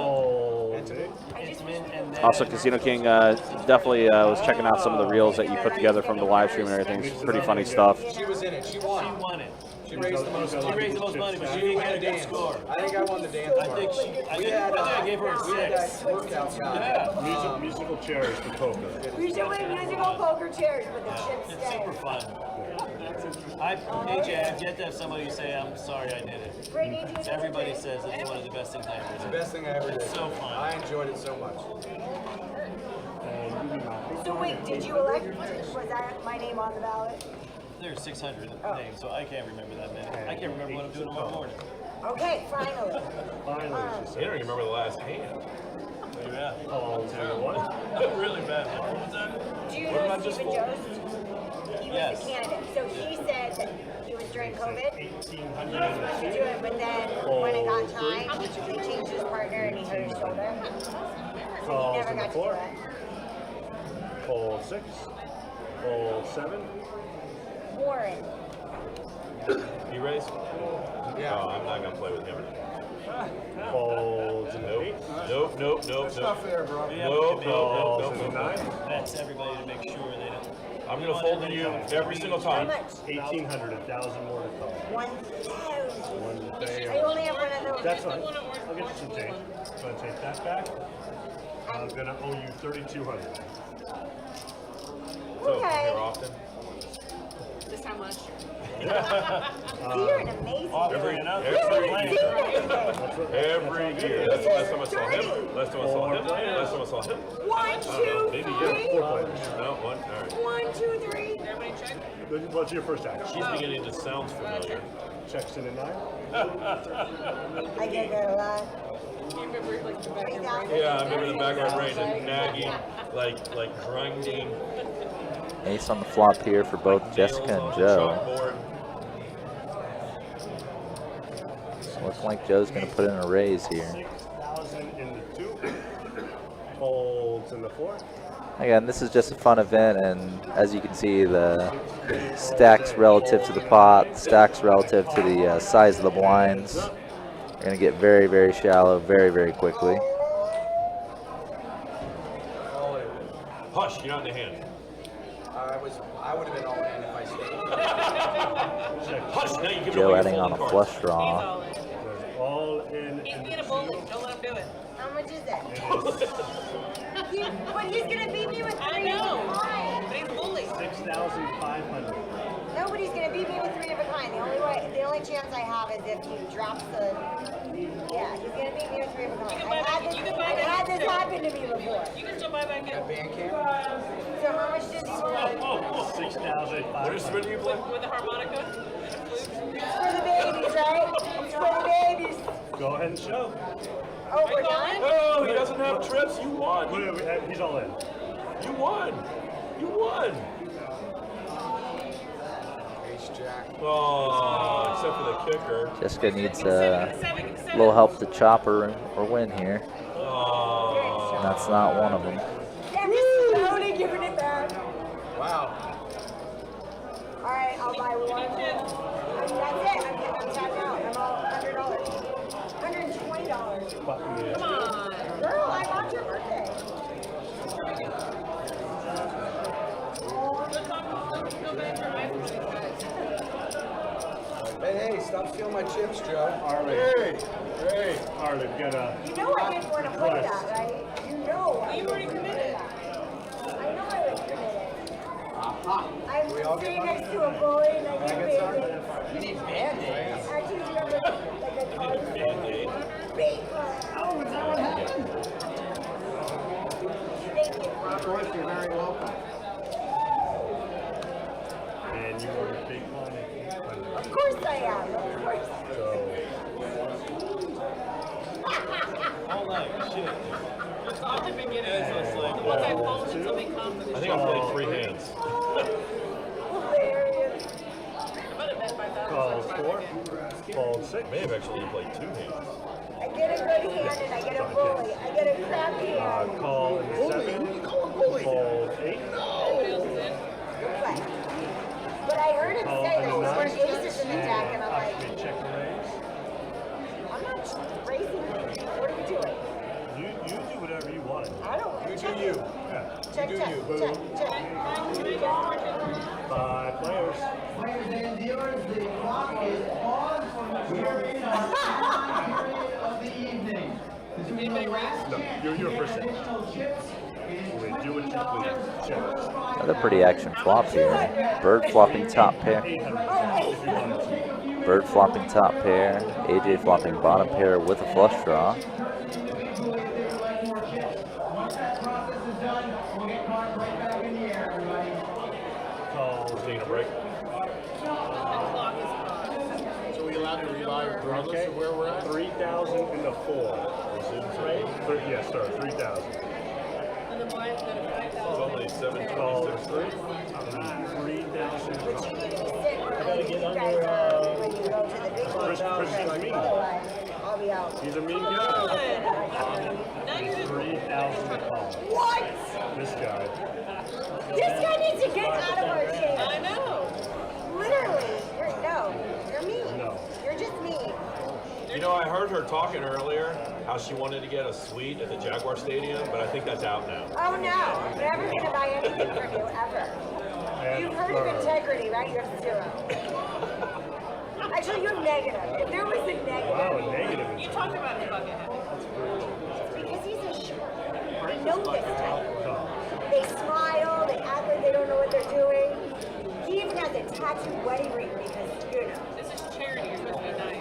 Intamin, and then Also, Casino King definitely was checking out some of the reels that you put together from the live stream and everything. It's pretty funny stuff. She was in it. She she won. won it. She raised the most She money. raised the most money, but she didn't get a good score. I think I won the dance I think part. I gave her a We had 6. that workout guy. Yeah, Musical chairs for poker. We should win musical poker chairs with the chips it's super fun. AJ, I've yet to have somebody say, I'm sorry I did it. Everybody says it's one of the best things I ever did. Best thing I ever did. So fun. I enjoyed it so much. So wait, did you elect? Was that my name on the ballot? There's 600 names, so I can't remember that many. I can't remember what I'm doing in my morning. Okay, finally. You don't remember the last hand. Yeah. Oh, Really bad. What was that? Do you know Stephen Jost? He was Yes. a candidate. So he said that it was during COVID. He was supposed to do it, but then when it got time, he changed his partner and he hurt his shoulder. So he never got to do it. Hole 6. Hole 7. Warren. You raise? Yeah. No, I'm not going to play with him. Folds in the 8. Nope. That's not fair, bro. Nope. That's everybody to make sure they don't. I'm going to fold to you every single How time. much? 1,800, 1,000 more to come. 1,000. I only have one of those. That's fine. I'll get you some change. So I take that back. I'm gonna owe you 3,200. So, Okay. here often. Just how much? You're an amazing Every guy. year. That's Last time I saw him. Last time I saw him. 1, 2, Maybe 3. 4 players. No, one. All right. 1, 2, 3. Everybody check? What's your first action? She's beginning to sound familiar. Checks in at 9. I get that a lot. Do you remember like the back of your brain? Yeah, I remember the back of my brain just nagging, like grinding. Ace on the flop here for both Jessica and Joe. Chalkboard. Looks like Joe's going to put in a raise here. 6,000 in the 2. Folds in the 4. Again, this is just a fun event, and as you can see, the stacks relative to the pot, stacks relative to the size of the blinds are going to get very, very shallow very, very quickly. Hush, you're not in the hand. I would have been all in if I stayed. Hush, now you give Joe away adding your on a folding flush He's draw. all in. All in. He's being a bully. Don't let him do it. How much is that? But he's gonna beat me with 3 I of a know. kind. But he's a bully. 6,500. Nobody's gonna beat me with 3 of a kind. The only chance I have is if he drops the. Yeah, he's gonna beat me with 3 of a kind. You can buy back- you can buy I've back had this too. happen to me before. You can still buy back in. So how much does he want? 6,500. What is what do you play? With the harmonica? It's for the babies, right? It's for the babies. Go ahead and show. Oh, we're done? No, he doesn't have trips. You won. Wait, he's all in. You won. You won. Oh, except for the kicker. Jessica needs a little help to chop or win here. Oh. And that's not one of them. Yeah, just slowly giving it back. Wow. All right, I'll buy one. That's it. I'm tapped out. I'm all $100. $120. Come on. Girl, I bought your birthday. Hey, stop stealing my chips, Joe. Hey. Arlie, get a. You know I didn't want to play that, right? You know. You already committed. I know I was committed. I'm sitting next to a bully and I get band-aids. You need band-aids. Actually, you have like a card. Big card. Oh, is that what happened? Thank you. Of course, you're very welcome. And you were a big one. Of course I am. Of course. All night, shit. That's all I've been getting. That's what's like. Once I fold it, something confident. I think I played 3 hands. Hilarious. I'm gonna bet 5,000. Call 4. Fold 6. May have actually played 2 hands. I get a good hand and I get a bully. I get a crappy hand. Call in the 7. Fold 8. But I heard him say that there were aces in the deck and I'm like, Check and raise. I'm not racing. What are we doing? You do whatever you want. I don't. You do check you. it. Check, check, check, check. 5 players. Ladies and viewers, the clock is on. We are in our final period of the evening. This will be the last chance You're to your get first set. additional chips. Wait, do what you please. Check. Another pretty action flop here. Bird flopping top pair. 800 if you wanted to. Bird flopping top pair. AJ flopping bottom pair with a flush draw. Once that process is done, we'll get card right back Call. Taking a break. So we allowed to rebuy regardless of where we're at? 3,000 in the 4. Yes, sir. 3,000. And the blind that are It's 5,000. only 726. Call. 3,000. But you need to be sick when gotta you get guys under, when you go to the big one. Chris is mean. Otherwise, I'll be out. He's a mean guy. Now you're just 3,000 to call. What? This guy. This guy needs to get out of our chair. I know. Literally. You're mean. No. You're just mean. You know, I heard her talking earlier how she wanted to get a suite at the Jaguar Stadium, but I think that's out now. Oh no, I'm never gonna buy anything from you ever. You've heard of integrity, right? You have 0. Actually, you have negative. If there was a negative, Wow, a negative. You talked about his bucket hat. because he's a shark. I know this type. They smile, they act like they don't know what they're doing. He even has a tattooed wedding ring because, This is charity. You're supposed to be nice.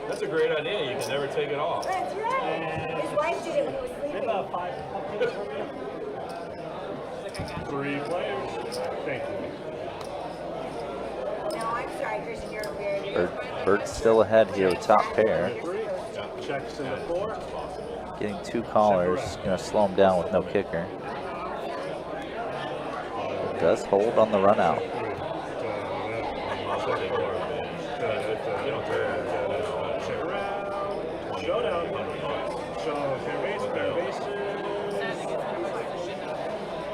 That's a great idea. You can never take it off. That's right. His wife did it when he was sleeping. About 5 puppies for me. 3 players. Thank you. No, I'm sorry, Christian, you're very Bert's still ahead here with top pair. Checks in the 4. Getting 2 callers. Going to slow him down with no kicker. Does hold on the run out. Showdown. So, fair base.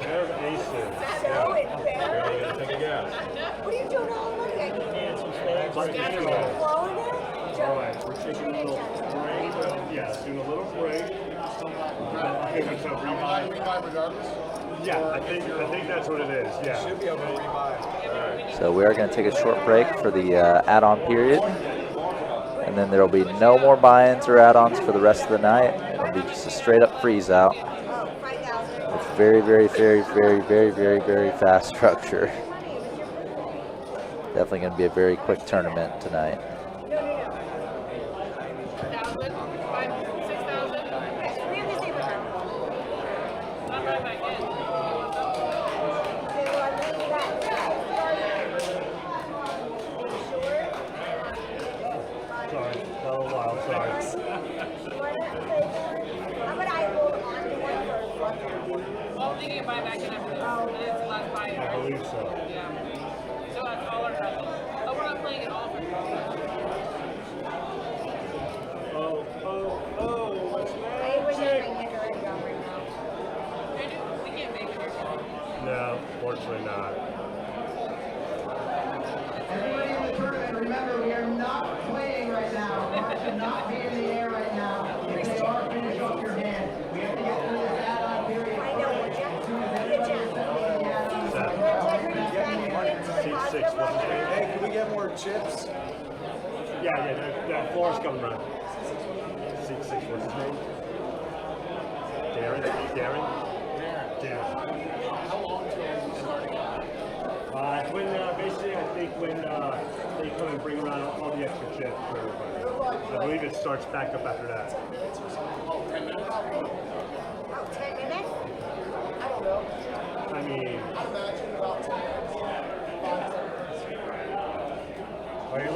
Pair of aces. So embarrassing. Take a guess. What are you doing all morning? I can't flowing it? All right, we're taking a little break. Yes, doing a little break. I think it's a rebuy. Rebuy regardless? Yeah, I think that's what it is. Yeah. Should be able to rebuy. So we are going to take a short break for the add-on period. And then there will be no more buy-ins or add-ons for the rest of the night. It'll be just a straight-up freeze-out. With very, very, very, very, very, very, very fast structure. Definitely going to be a very quick tournament tonight. 1,000, 6,000. I'm right back in. Sorry, a little while. Sorry. How about I hold on to one for Well, I'm thinking of buying back in after this. And it's the last buy-in, I right? believe so. Yeah. So that's all or nothing. Oh, we're not playing at all for What's I wish I had my Hickory job right now. We can't make it here. No, fortunately not. Everybody in the tournament, remember, we are not playing right now. Cards should not be in the air right now. If they are, finish off your hand. We have to get through this add-on period. I know, would you? Good job. Seat 6, what's his name? Hey, can we get more chips? Yeah, Floor's coming around. Seat 6, what's his name? Darren? How long till we start again? When basically, I think when they come and bring around all the extra chips for everybody. I believe it starts back up after that. 10 minutes? Oh, 10 minutes? I don't know. I mean, I'd imagine about 10 minutes. 5, 10 minutes. are you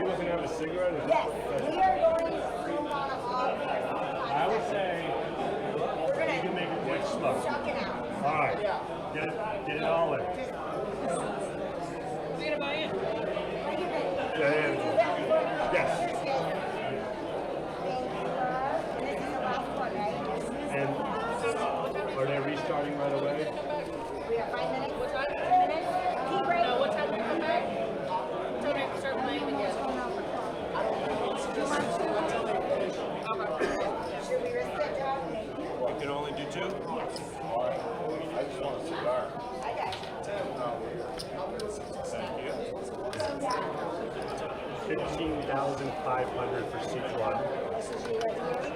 looking to have a cigarette? Yes, we are going soon on a hog. I would say We're you can make a quick smoke. suck it out. All right, get it all in. We're gonna buy in. Yes. This is the last one, right? And are they restarting right away? We have 5 minutes. What time? 10 minutes. Tea break. No, what time do we come back? So we have to start playing again. Should we risk it, John? You can only do 2? I just want a cigar. I got you. 15,500 for seat 1. This is you right here.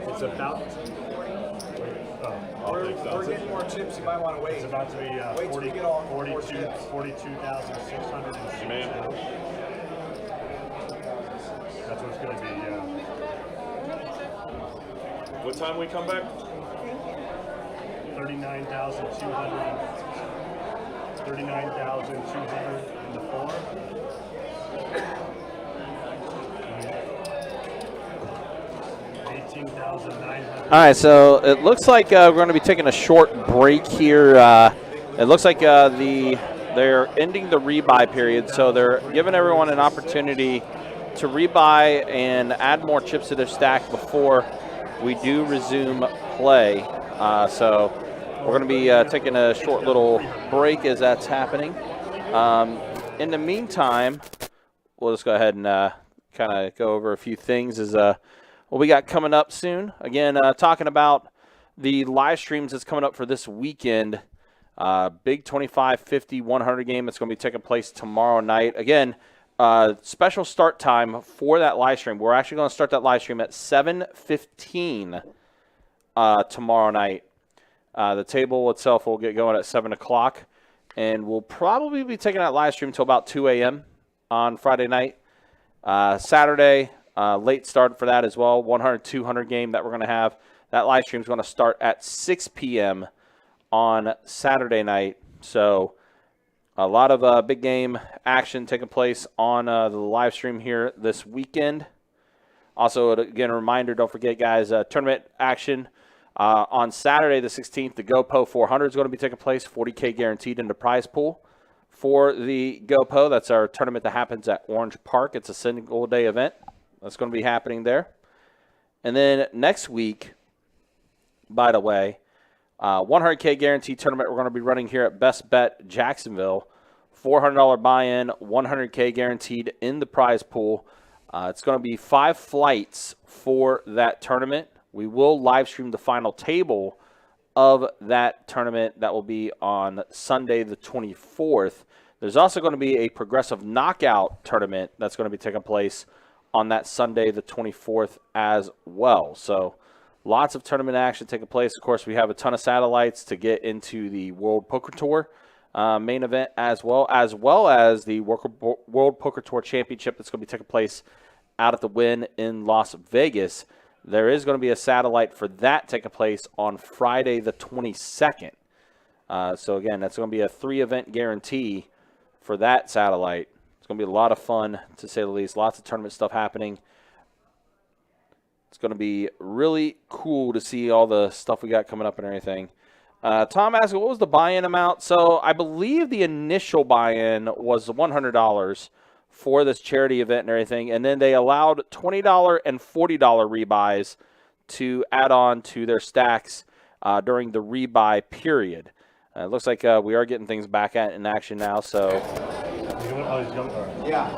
It's about. We're getting more chips. You might want to wait. It's about to be Wait till we get all more 42,660. Ma'am. That's what it's going to be. Yeah. what time we come back? 39,200. 39,204. All right, so it looks like we're going to be taking a short break here. It looks like they're ending the rebuy period, so they're giving everyone an opportunity to rebuy and add more chips to their stack before we do resume play. So we're going to be taking a short little break as that's happening. In the meantime, we'll just go ahead and kind of go over a few things as what we got coming up soon. Again, talking about the live streams that's coming up for this weekend. Big 25, 50, 100 game that's going to be taking place tomorrow night. Again, special start time for that live stream. We're actually going to start that live stream at 7:15 tomorrow night. The table itself will get going at 7 o'clock, and we'll probably be taking that live stream until about 2 a.m. on Friday night. Saturday, late start for that as well, 100, 200 game that we're going to have. That live stream is going to start at 6 p.m. on Saturday night. So a lot of big game action taking place on the live stream here this weekend. Also, again, a reminder, don't forget, guys, tournament action on Saturday the 16th. The GoPo 400 is going to be taking place, 40K guaranteed in the prize pool for the GoPo. That's our tournament that happens at Orange Park. It's a single-day event. That's going to be happening there. And then next week, by the way, 100K guaranteed tournament we're going to be running here at Best Bet Jacksonville. $400 buy-in, 100K guaranteed in the prize pool. It's going to be 5 flights for that tournament. We will live stream the final table of that tournament. That will be on Sunday the 24th. There's also going to be a progressive knockout tournament that's going to be taking place on that Sunday the 24th as well. So lots of tournament action taking place. Of course, we have a ton of satellites to get into the World Poker Tour main event as well as the World Poker Tour Championship that's going to be taking place out at the Wynn in Las Vegas. There is going to be a satellite for that taking place on Friday the 22nd. So, again, that's going to be a 3-event guarantee for that satellite. It's going to be a lot of fun, to say the least. Lots of tournament stuff happening. It's going to be really cool to see all the stuff we got coming up and everything. Tom asked, what was the buy-in amount? So I believe the initial buy-in was $100 for this charity event and everything, and then they allowed $20 and $40 rebuys to add on to their stacks during the rebuy period. It looks like we are getting things back in action now. So, yeah.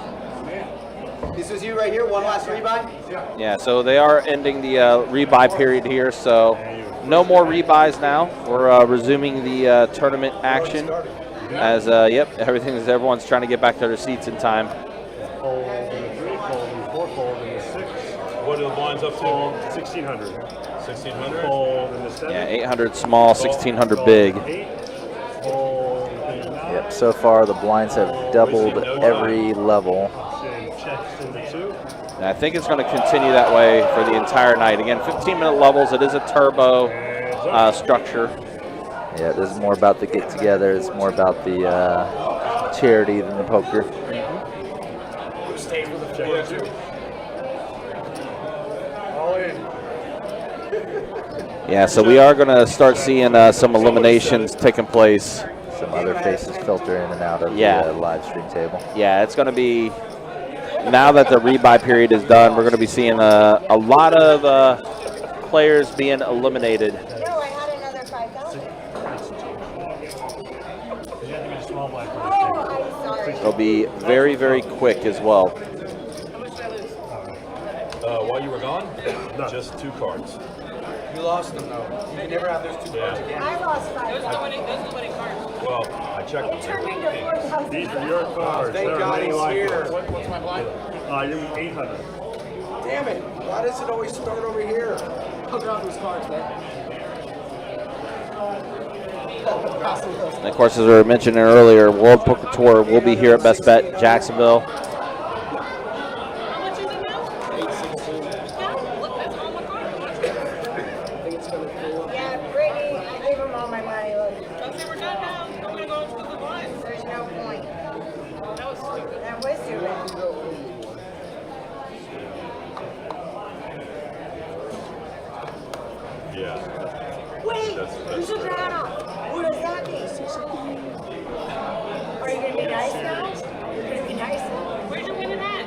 This is you right here. One last rebuy. Yeah. So they are ending the rebuy period here. So no more rebuys now. We're resuming the tournament action. As everyone's trying to get back to their seats in time. Fold and the 3, fold and 4, fold and the 6. What are the blinds up to? 1,600. 1,600? Fold and the 7. Yeah, 800 small, 1,600 big. 8. Fold and the 9. Yep, so far the blinds have doubled every level. Checks in the 2. And I think it's going to continue that way for the entire night. Again, 15-minute levels. It is a turbo structure. Yeah, this is more about the get-together. It's more about the charity than the poker. Yeah, so we are going to start seeing some eliminations taking place. Some other faces filter in and out of the live stream table. Yeah, it's going to be, now that the rebuy period is done, we're going to be seeing a lot of players being eliminated. No, I had another 5,000. Oh, I'm sorry. It'll be very, very quick as well. While you were gone, just 2 cards. You lost them though. You can never have those 2 cards again. I lost 5,000. There's so many cards. Well, I checked It turned into 4,000. These are your cards. Thank There are God many he's like here. this. What's my blind? You're 800. Damn it. Why does it always start over here? I'll grab those cards, man. And of course, as we were mentioning earlier, World Poker Tour will be here at Best Bet Jacksonville. How much is it now? 816. Yeah, look, that's all my cards. Yeah, Brittany, I gave him all my money. Look, Okay, we're done now. I'm gonna go to the line. there's no point. That was stupid. That was stupid. Yeah. Wait, That's you took your hat off. What does that mean? Are you gonna be nice now? You're gonna be nice now? Where's your winning hat?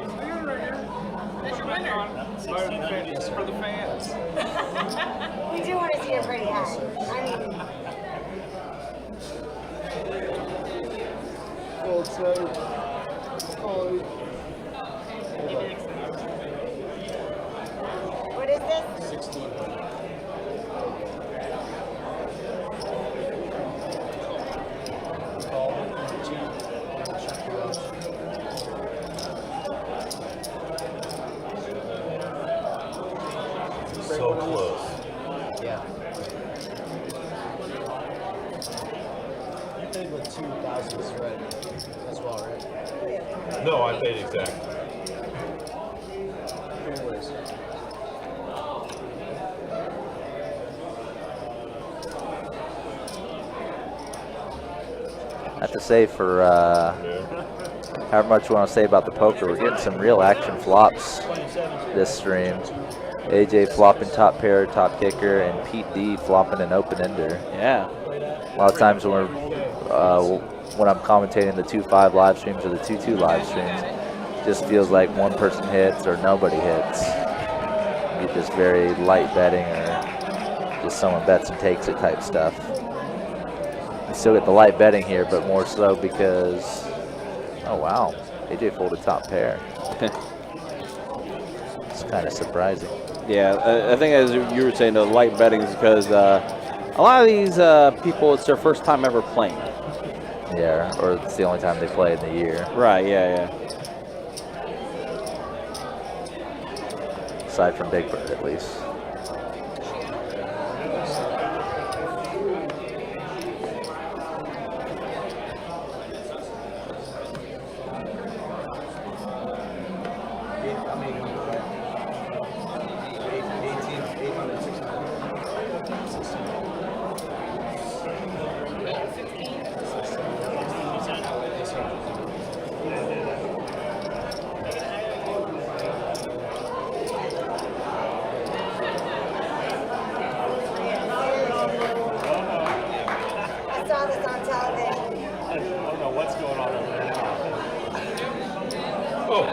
That's your winner. It's for the fans. We do want to see a pretty hat. I mean, Well, it's what is this? 16. So close. Yeah. You paid with 2,000 right as well, right? No, I paid exactly. Anyways. I have to say for however much you want to say about the poker, we're getting some real action flops this stream. AJ flopping top pair, top kicker, and Pete D flopping an open ender. Yeah. A lot of times when when I'm commentating the 2-5 live streams or the 2-2 live streams, it just feels like one person hits or nobody hits. You get just very light betting or just someone bets and takes it type stuff. You still get the light betting here, but more so because, oh wow, AJ folded top pair. It's kind of surprising. Yeah, I think as you were saying, the light betting is because a lot of these people, it's their first time ever playing. Yeah, or it's the only time they play in the year. Right, yeah. Aside from Big Bird, at least. I saw this on television. I don't know what's going on over there. Oh,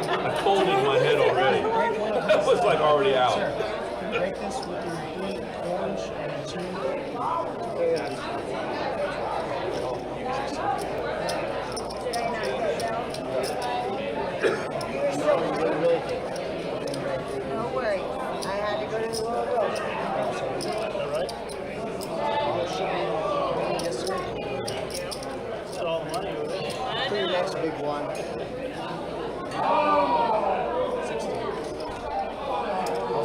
I folded my head already. That was like already out. Break this with your orange and 2. Did I not get down? No worries. I had to go to the logo. Yes, sir. That's all the money over there. For your next big one.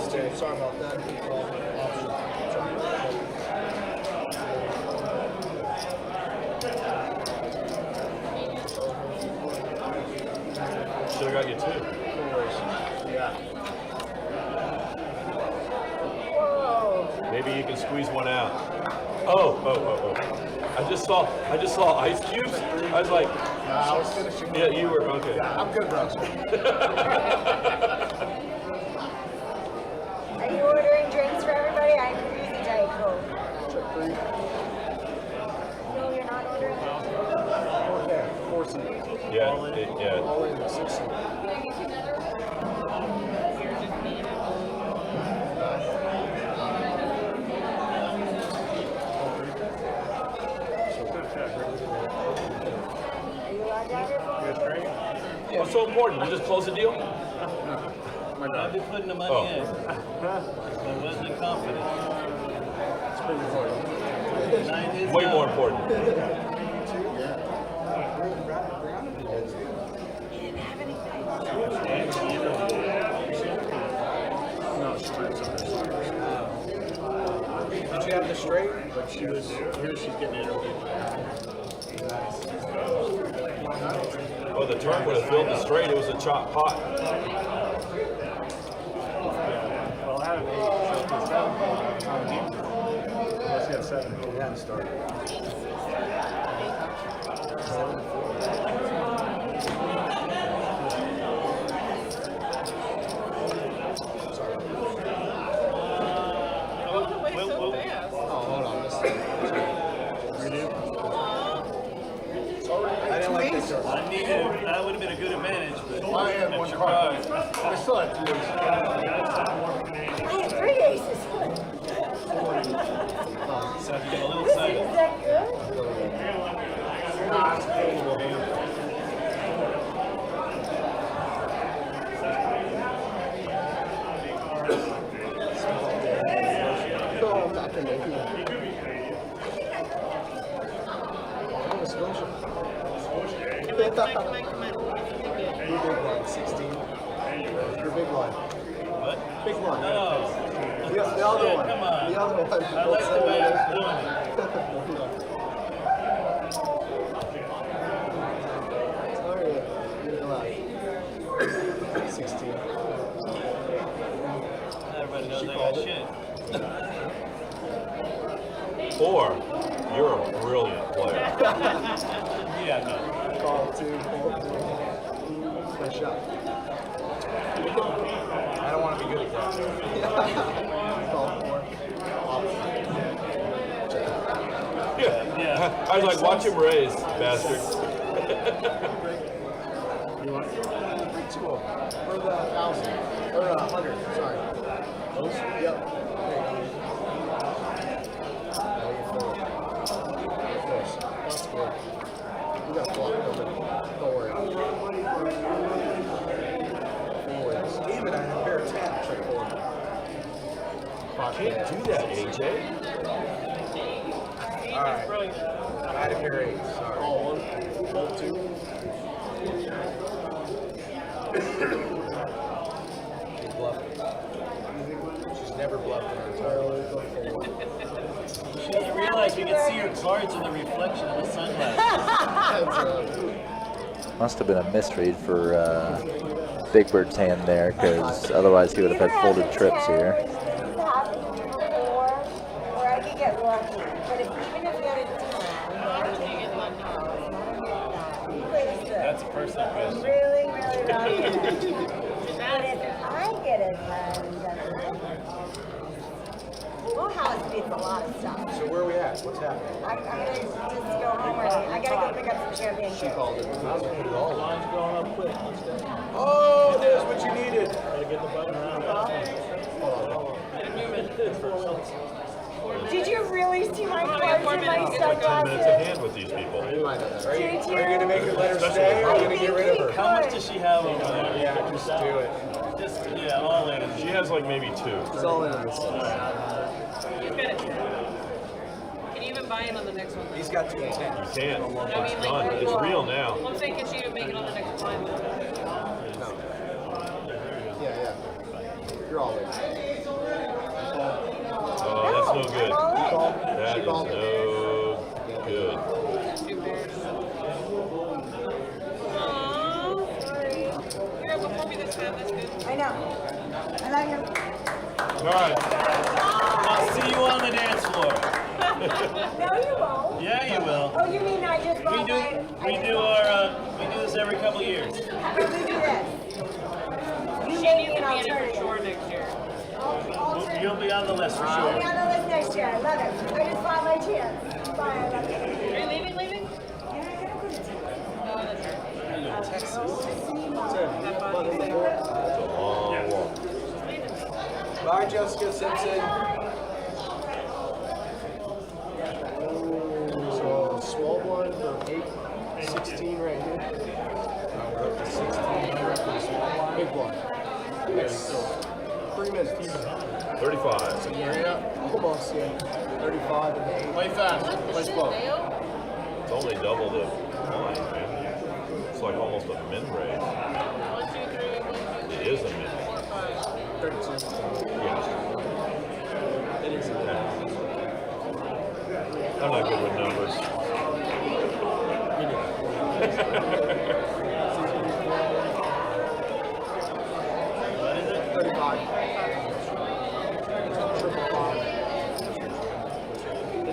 16. Sorry about that. Should have got you two. Yeah. Whoa. Maybe you can squeeze one out. Oh. I just saw ice cubes. I was like, I was finishing. yeah, you were okay. I'm good, bro. Are you ordering drinks for everybody? I could use a Diet Coke. No, you're not ordering. Okay, 4 seats. Yeah. All in 6 seats. What's so important? You just close the deal? I've been putting the money in. I wasn't confident. It's pretty important. Nine is Way out. more important. No, she might have Did she have the straight? But she was here. She's getting interviewed. Oh, the turn would have filled the straight. It was a chop pot. Well, I have an 8, so it's 7. to start. That would have been a good advantage, but I had I'm one surprised. card. I still had 2 aces. I had 3 aces. So if you get a little Is excited. that good? No, I'm not going to make it. Nova Scotia. Your big blind, 16. Your big blind. What? Big blind. No. The other one. Come on. The other one. I like the way it's doing it. Sorry, you're allowed. 16. Everybody knows I got shit. Or you're a brilliant player. Yeah, no. Call 2, 4, 3. Nice shot. I don't want to be good at that. Call 4. Yeah. I was like, watch him raise, bastard. You want 3, 2 of them. For the 1,000. Or 100, sorry. Those? Yep. There you go. Now you're full. Of course. That's good. You got blocked over. Don't worry. Forwards. Damn it, I had a pair of 10. Check forward. Can't do that, AJ. Alright. I had a pair of 8. Sorry. Call 1. Call 2. She's bluffing. She's never bluffed in her entire life. She doesn't realize we can see her cards in the reflection of the sunglasses. Must have been a misread for Big Bird's hand there, because otherwise he would have had folded trips here. Or I could get lucky. But even if you had a 10, That's a personal question. really lucky. But if I get a 10, Full House beats a lot of stuff. So where are we at? What's happening? I'm gonna just go home early. I gotta go pick up some champagne. She called it. Line's going up quick. Oh, there's what you needed. Gotta get the button around. Did you really see my cards in my 10 minutes sunglasses? ahead with these people. You might have that. Are you Did you? going to make her let her Especially stay or are you going to I get rid of her? How much does she have over there? Yeah, just do it. Just, yeah, all in. She has like maybe 2. It's all in on this side. You've got it. Can you even buy it on the next one? He's got 2 and 10. You can't. I mean, It's like, done. It's real now. I'm saying, can she even make it on the next one? No. Yeah. You're all in. Oh, that's no good. I'm all in. That She is called. no good. Too bad. Aww. You're able to pull me this time, that's good. I know. I like him. All right. I'll see you on the dance floor. No, you won't. Yeah, you will. Oh, you mean I just bought We do this every couple years. How about we do this? You She made needs me to an be in it for alternative. sure next year. You'll be on the list for I'll sure. be on the list next year. I love it. I just bought my chance. Bye, I love it. Are you leaving? Yeah, I gotta go to Texas. Oh, that's right. Texas. Have fun. It's a long walk. Bye, Jessica Simpson. So small blind for 8, 16 right here. Now we're up to 16 here for the small blind. Big blind. Next 3 minutes. 35. So yeah, almost, yeah. 35 and 8. Play fast. Play slow. It's only double the line, man. It's like almost a min raise. 1, 2, 3, 1, 2, 3, It is a min. 4, 5. 32. Yeah. It is a I'm not good with numbers. What is it? 35.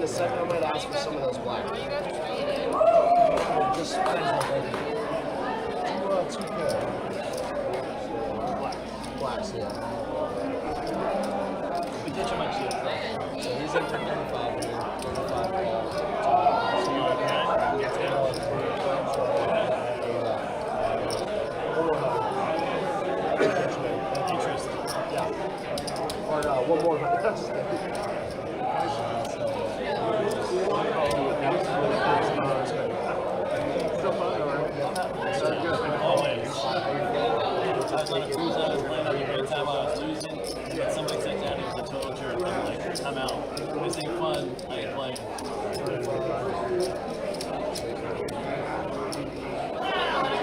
in a second, I might ask for some of those black. Just depends on baby. Well, it's okay. Blacks, yeah. We ditch him at you. So he's in for 35 and then 35 Interesting. Yeah. Or one more. Always. I was on a cruise, I was playing on the great time I was losing, but somebody sat down, he was a total jerk. I'm like, I'm out. This ain't fun, I ain't playing.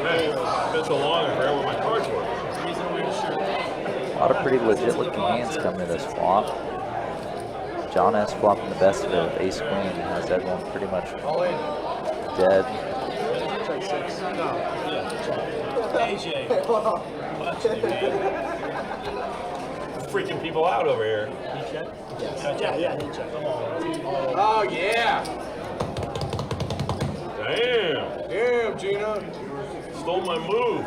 Hey, it's been so long, I forgot what my cards were. The reason we wear a shirt. A lot of pretty legit looking hands coming to this flop. John S. flopping the best of it with ace queen, has everyone pretty much dead. Check 6. No. AJ, watch me, man. Freaking people out over here. He check? Yes. Yeah, he check. Come on. Oh, yeah. Damn. Damn, Gina. Stole my move.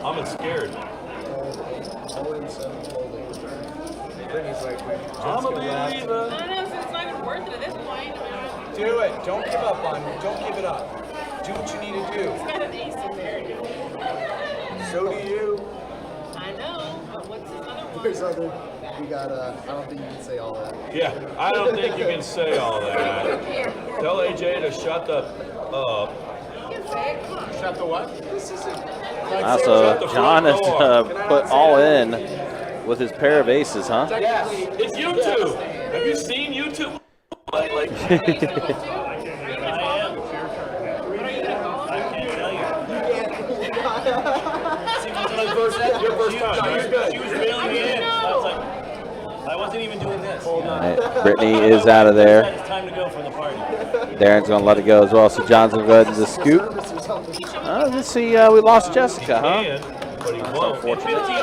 I'm scared. I'm a believer. I don't know, so it's not even worth it at this point. Do it. Don't give up on it. Don't give it up. Do what you need to do. He's got an ace in there. So do you. I know, but what's his other one? There's other. We got, I don't think you can say all that. Yeah, I don't think you can say all that. Tell AJ to shut the up. You can say it, come on. Shut the what? This isn't. So John has put all in with his pair of aces, huh? Yes. It's YouTube. Have you seen YouTube? Like, I am. What are you gonna call I him? can't tell you. your first time. She was reeling me in. I was like, I wasn't even doing this. All right, Brittany is out of there. It's time to go from the party. Darren's going to let it go as well, so John's going to go ahead and just scoop. Let's see, we lost Jessica, huh? But he won't. 15 minutes you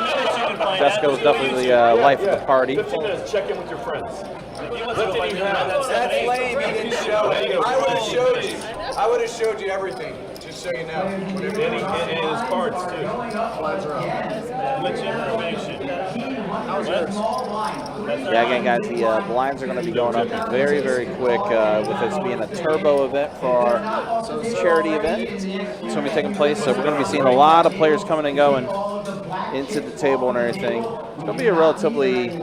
can find Jessica was definitely the life of the party. 15 minutes, check in with your friends. That's That's lame. You didn't show it. I would have showed you. I would have showed you everything. Just so you know. And his cards, too. Much information. Yeah, again, guys, the blinds are going to be going up very, very quick with this being a turbo event for our charity event. It's going to be taking place, so we're going to be seeing a lot of players coming and going into the table and everything. It's going to be a relatively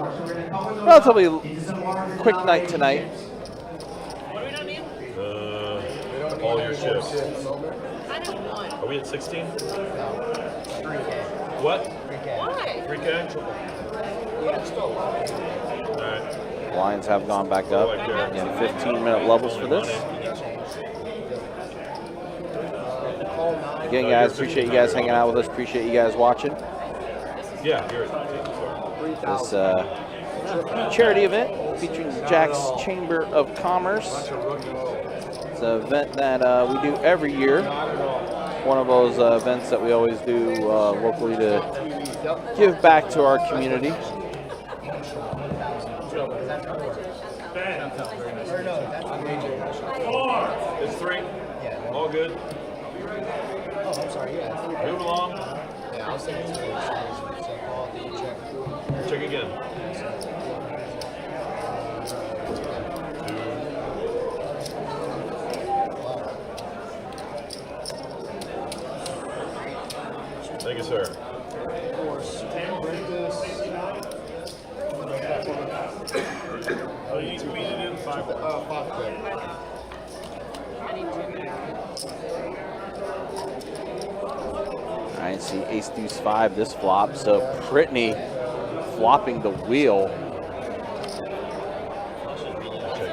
quick night tonight. What do we not need? All your chips. I know one. Are we at 16? What? Why? 3K? All right. Blinds have gone back up. Again, 15-minute levels for this. Again, guys, appreciate you guys hanging out with us. Appreciate you guys watching. Yeah, you're This charity event featuring Jack's Chamber of Commerce. It's an event that we do every year. One of those events that we always do locally to give back to our community. It's 3. All good. Oh, I'm sorry. Yeah. Move along. Yeah, I was thinking it's 4. So call the check. Check again. Thank you, sir. Of course. Break this. Oh, you need me to do 5. 5 quick. I see ace deuce 5 this flop, so Brittany flopping the wheel.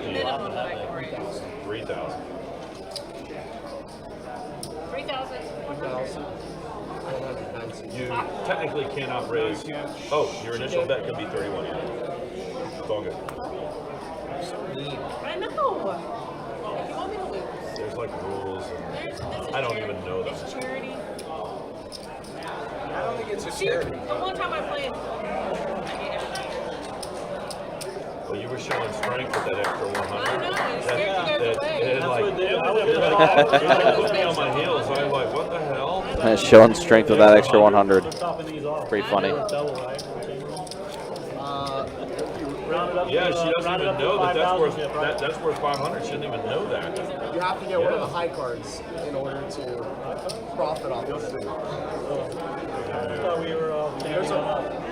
Minimum that I can raise. 3,000. 3,000. You technically cannot raise. Oh, your initial bet could be 31. It's all good. I know. If you want me to lose. There's like rules, and This is I don't charity. even know them. It's charity. I don't think it's a See, charity. the one time I played, I Well, you were showing strength with that extra 100. I know, it scared you guys away. It That's like, what they- it put me on my heels. I was like, what the hell? Showing strength with that extra 100. We're topping these off. Pretty funny. Double, right? Round it up Yeah, to, she doesn't round it even up to know that that's 5,000 worth chip, right? that's worth 500. She didn't even know that. You have to get one of the high cards in order to profit off this thing. I thought we were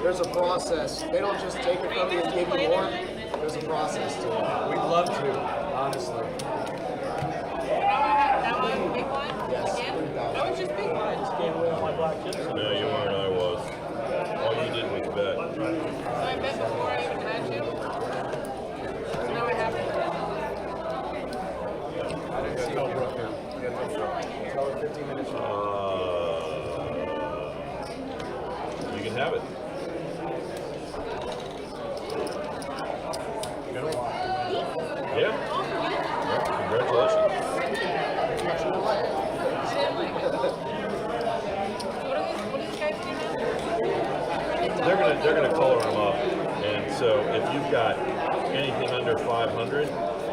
There's a process. They don't just take it from you and give you more. There's a process to it. We'd love to, honestly. That one, big one? Yes, Again? 3,000. That was just big one. gave away all my black chips. No, you weren't. I was. All you did was bet. So I bet before I even had you. So now I have to. I didn't see how Brooke now. Tell her 15 minutes. You can have it. Yeah. Congratulations. What do these guys do now? They're gonna color them up, and so if you've got anything under 500,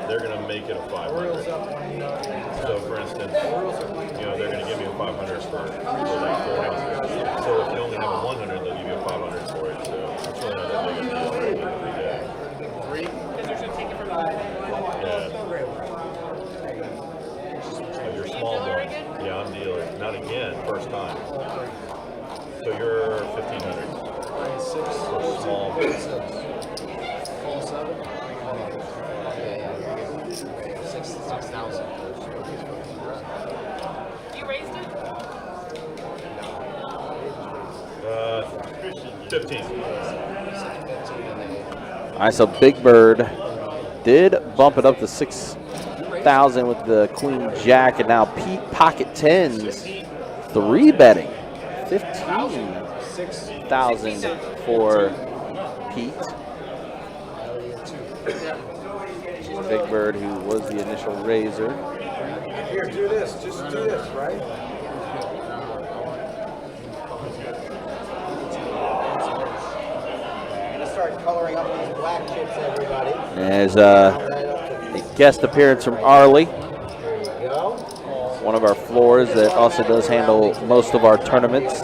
they're gonna make it a 500. So for instance, they're gonna give you a 500 for like 4 ounces. So if you only have a 100, they'll give you a 500 for it. So it's really not that big a deal. Yeah. Because they're just taking from If you're small one, yeah, I'm dealer. Not again, first time. So you're 1,500. For small. Full 7? Yeah. 6,000. You raised it? 15. All right, so Big Bird did bump it up to 6,000 with the Queen Jack, and now Pete pocket tens, 3 betting, 15,000 for Pete. Big Bird, who was the initial raiser. Here, do this. Just do this, right? I'm gonna start coloring up these black chips, everybody. There's a guest appearance from Arlie, one of our floors that also does handle most of our tournaments.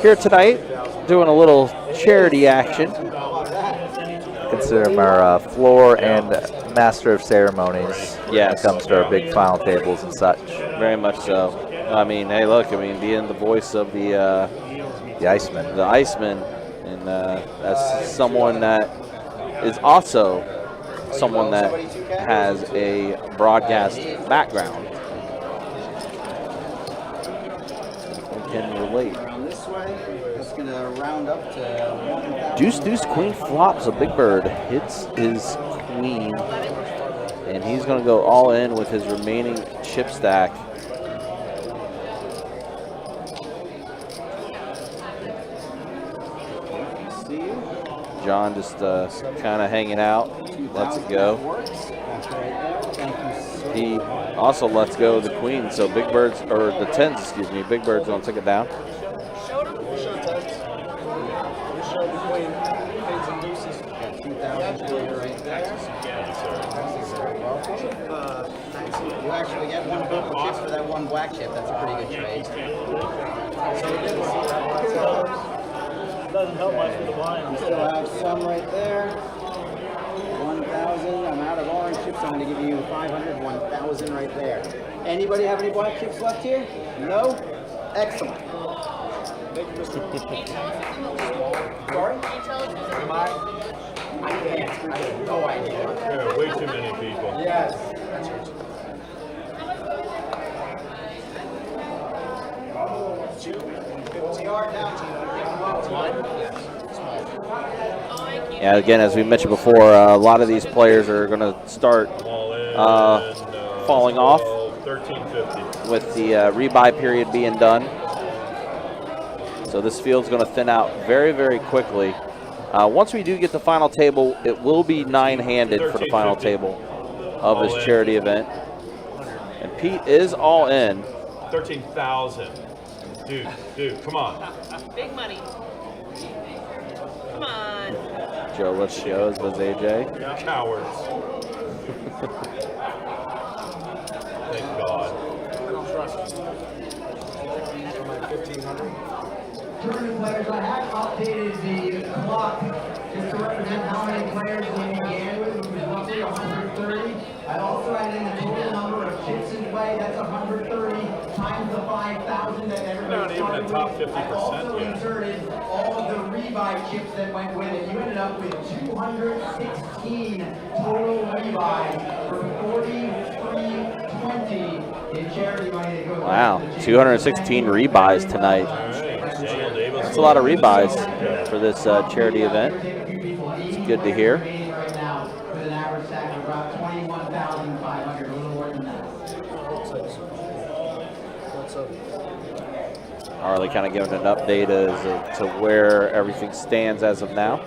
Here tonight, doing a little charity action. Consider him our floor and master of ceremonies when Yes. it comes to our big final tables and such. Very much so. I mean, hey, look, being the voice of the Iceman. And that's someone that is also someone that has a broadcast background. We can relate. Around this way, it's gonna round up to 1,000. Deuce Queen flops. A Big Bird hits his queen, and he's going to go all in with his remaining chip stack. See you. John just kind of hanging out, lets it go. That's right there. Thank you so He also lets go the queen, so Big Bird's, or the tens, excuse me, Big Bird's going to take it down. Show tens. You show the queen. Queens and deuces. 2,000 for you right there. You actually get one purple chip for that one black chip. That's a pretty good trade. Doesn't help much with the blind. Still have some right there. 1,000. I'm out of orange chips. I'm going to give you 500. 1,000 right there. Anybody have any black chips left here? No? Excellent. Sorry? I can't. I have no idea. Yeah, way too many people. Yes. Yeah, again, as we mentioned before, a lot of these players are going to start falling off 1350 with the rebuy period being done. So this field's going to thin out very, very quickly. Once we do get the final table, it will be 9-handed for the final table of this charity event. And Pete is all in. 13,000. Dude, come on. Big money. Come on. Joe Let's Shows was AJ. Cowards. Thank God. I don't trust him. Like 1,500. Tournament players, I have updated the clock just to represent how many players we began with, which was roughly 130. I also added in the total number of chips in play. That's 130 times the 5,000 that everybody Not even started the top with. 50% I also yet. inserted all of the rebuy chips that went with it. You ended up with 216 total rebuys for 43.20 in charity money that goes Wow, back to the 216 rebuys tonight. Daniel Davis. That's a lot of rebuys for this charity event. It's good to hear. Right now, with an average stack of about 21,500, a little more than that. Harley kind of giving an update as to where everything stands as of now.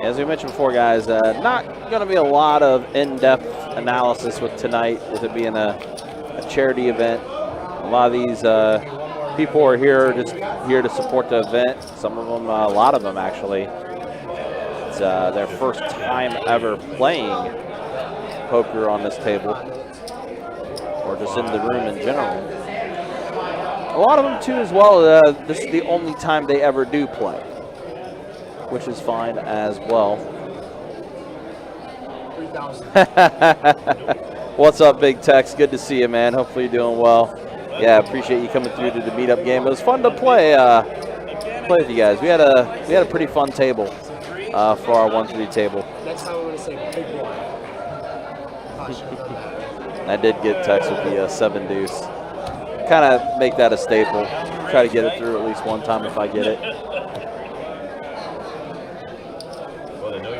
As we mentioned before, guys, not going to be a lot of in-depth analysis with tonight, with it being a charity event. A lot of these people are here just here to support the event. Some of them, a lot of them actually, it's their first time ever playing poker on this table, or just in the room in general. A lot of them too as well, this is the only time they ever do play, which is fine as well. What's up, Big Tex? Good to see you, man. Hopefully you're doing well. Yeah, appreciate you coming through to the meetup game. It was fun to play with you guys. We had a pretty fun table for our 1-3 table. Next time I'm going to say big one. I did get Tex with the 7 deuce. Kind of make that a staple. Try to get it through at least one time if I get it.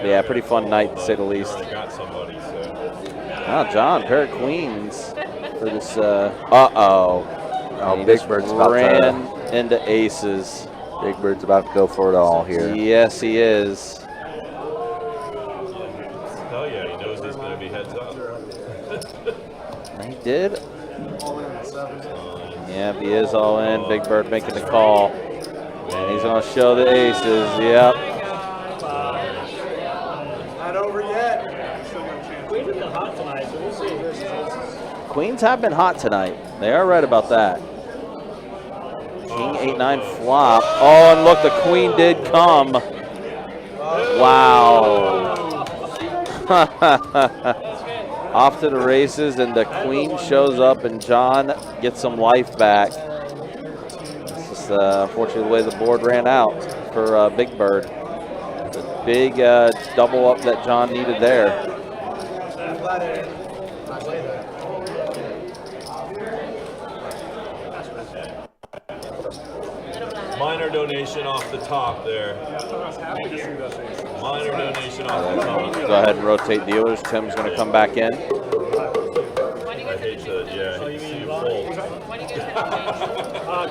Yeah, pretty fun night to say the least. Oh, John, pair of queens for this. Oh, Big Bird's about ran into aces. Big Bird's about to go for it all here. Yes, he is. Oh yeah, he knows he's going to be heads up. He did. Yeah, he is all in. Big Bird making the call. And he's going to show the aces. Yep. Not over yet. Queen's been hot tonight, so we'll see. Queens have been hot tonight. They are right about that. King 8-9 flop. Oh, and look, the queen did come. Wow. Off to the races, and the queen shows up, and John gets some life back. It's just unfortunately the way the board ran out for Big Bird. The big double up that John needed there. Minor donation off the top there. Minor donation off the top. Go ahead and rotate dealers. Tim's going to come back in. I hate that, yeah. I see you fold.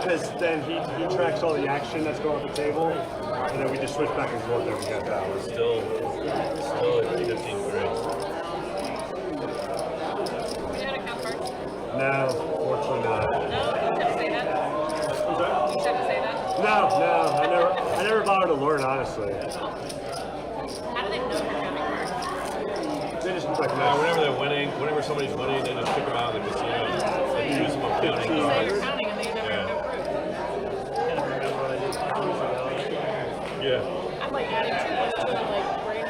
Because then he tracks all the action that's going on the table, and then we just switch back and forth every half hour. Still at 15-3. No, fortunately not. No, I never bothered to learn, honestly. How do they know you're counting cards? They just look like Whenever they're winning, whenever somebody's winning, they just pick them out of the casino. They use them up counting You say cards. you're counting and then you never go through. Yeah. I'm like adding 2 plus 2 and like brain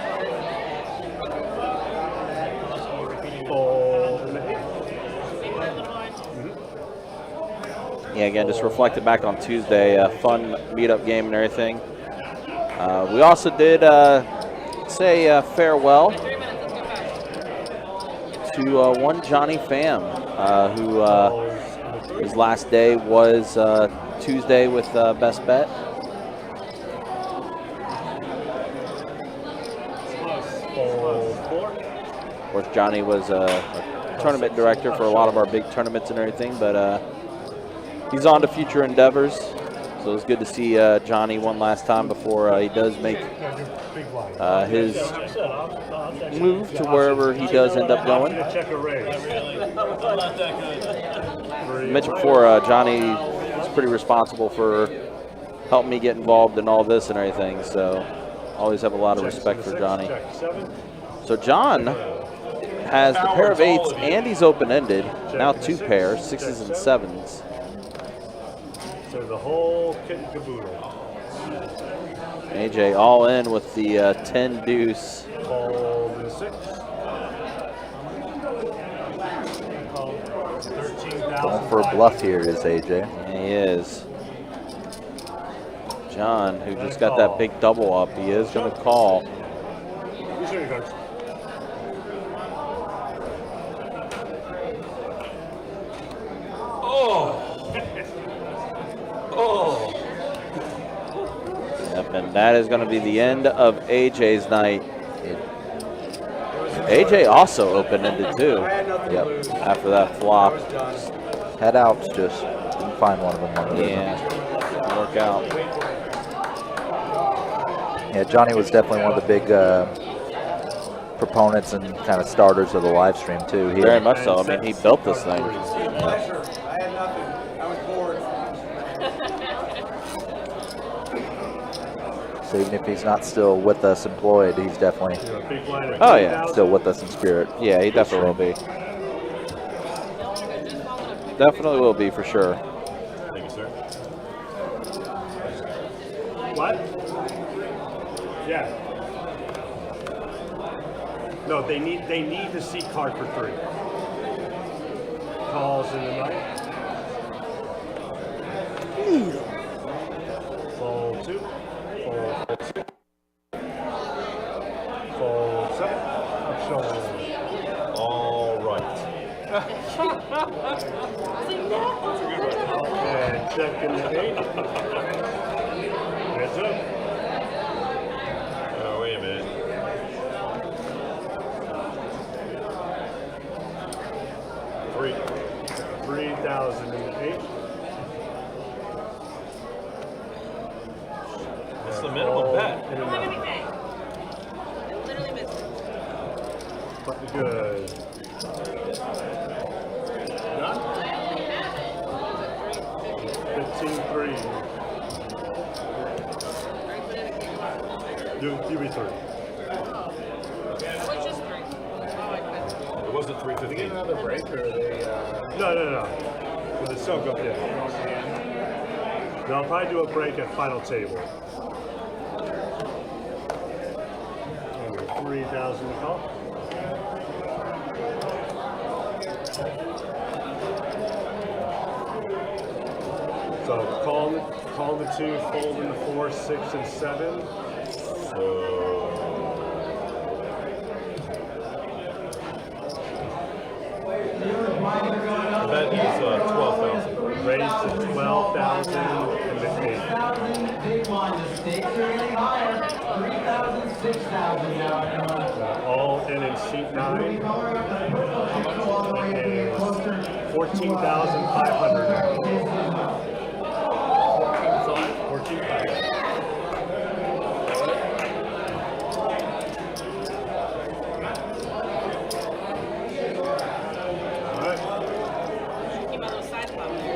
Yeah, again, just reflected back on Tuesday. Fun meetup game and everything. We also did say farewell to one Johnny Pham, who his last day was Tuesday with Best Bet. Of course, Johnny was a tournament director for a lot of our big tournaments and everything, but he's on to future endeavors. So it's good to see Johnny one last time before he does make his move to wherever he does end up going. Check a raise. I mentioned before, Johnny is pretty responsible for helping me get involved in all this and everything. So always have a lot of respect for Johnny. So John has the pair of 8s and he's open-ended. Now 2 pairs, 6s and 7s. So the whole kit and caboodle. AJ all in with the 10 deuce. Call the 6. Going for a bluff here is AJ. He is. John, who just got that big double up, he is going to call. Yep, and that is going to be the end of AJ's night. AJ also open-ended too. Yep. After that flop. Head outs, just didn't find one of them. Yeah, work out. Yeah, Johnny was definitely one of the big proponents and kind of starters of the live stream too. Very much so. I mean, he built this thing. I had nothing. I was bored. So even if he's not still with us employed, he's definitely Oh yeah, still with us in spirit. Yeah, he definitely will be. Definitely will be for sure. Thank you, sir. What? Yeah. No, they need the C card for 3. Calls in the night. Fold 2. Fold 2. Fold 7. Upshot. All right. And check in the 8. Heads up. Oh, wait a minute. Three. 3,000 in the 8. That's the minimum bet. In the Look at 9. me pay. I literally missed it. Fucking good. Done? 15-3. Do be 3. Which is 3. It wasn't 315. Another break, or they? No. Well, it's so good. Yeah. No, I'll probably do a break at final table. 3,000 to call. So call the 2, fold in the 4, 6, and 7. That is 12,000. Raised to 12,000 and the 8. Big one. The stakes are getting higher. 3,000, 6,000 now. All in seat 9. And 14,500. 14,500.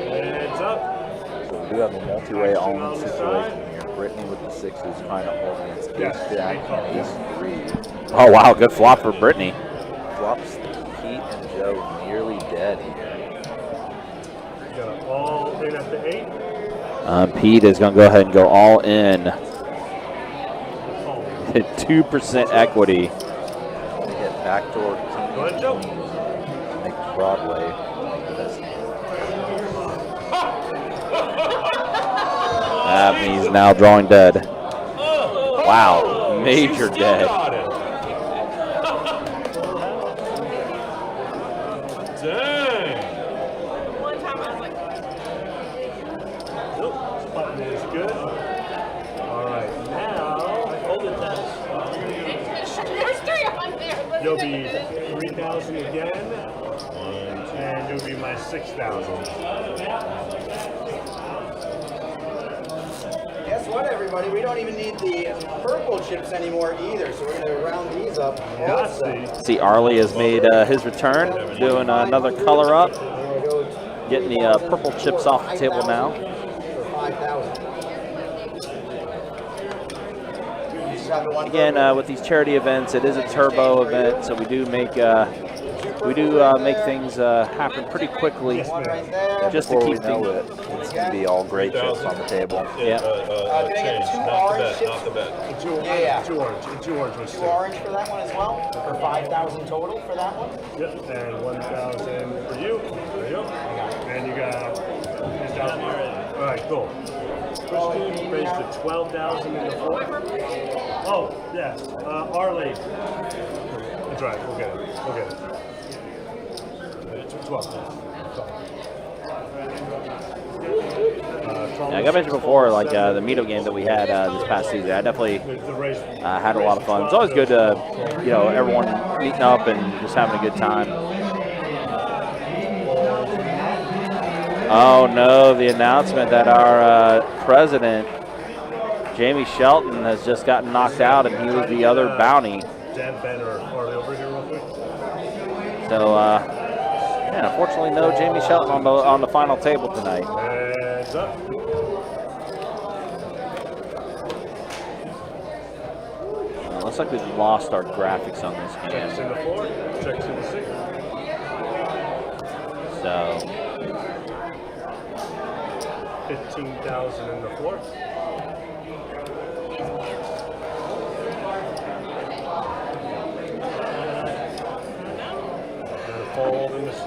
Heads up. So we do have a multi-way all-in situation here. Brittany with the 6s trying to hold against Ace-Jack and Ace-3. Oh wow, good flop for Brittany. Drops Pete and Joe nearly dead here. Got it all in at the 8. Pete is going to go ahead and go all in. 2% equity. Hit backdoor Go ahead, Joe. Make Broadway. That means now drawing dead. Wow, major dead. Dang. One time I was like, Nope. Button is good. All right, now there's 3 on there. you'll be 3,000 again. And you'll be my 6,000. Guess what, everybody? We don't even need the purple chips anymore either, so we're going to round these up. Also. See, Arlie has made his return, doing another color up, getting the purple chips off the table now. For 5,000. Again, with these charity events, it is a turbo event, so we do make things happen pretty quickly, just to keep things. It's going to be all great chips on the table. Yeah. Can I get 2 orange chips? Not the bet. Two orange. Two orange was 2 orange for that one as well? For 5,000 total for that one? Yep, and 1,000 for you. There you go. And you got 10,000. All right, cool. Christian raised to 12,000 in the floor. Oh, yeah. Arlie. That's right. We'll get it. 12,000. Like I mentioned before, like the Mito game that we had this past season, I definitely had a lot of fun. It's always good to, everyone meeting up and just having a good time. Oh no, the announcement that our president, Jamie Shelton, has just gotten knocked out, and he was the other bounty. Dan, Ben, or Arlie over here real quick. So, yeah, unfortunately, no Jamie Shelton on the final table tonight. Heads up. Looks like we've lost our graphics on this game. Checks in the 4, checks in the 6. So 15,000 in the 4. And a fold in the 6.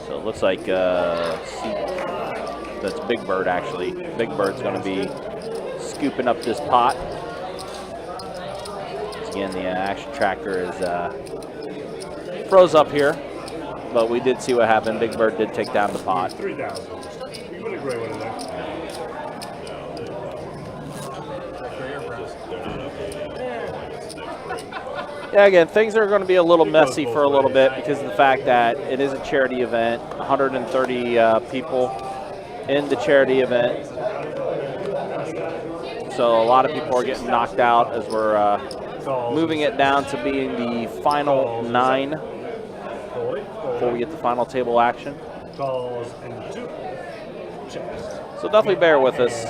So it looks like that's Big Bird actually. Big Bird's going to be scooping up this pot. Again, the action tracker is froze up here, but we did see what happened. Big Bird did take down the pot. 3,000. You put a gray one in there. Yeah, again, things are going to be a little messy for a little bit because of the fact that it is a charity event. 130 people in the charity event. So a lot of people are getting knocked out as we're moving it down to being the final 9 before we get the final table action. Calls and 2 checks. So definitely bear with us.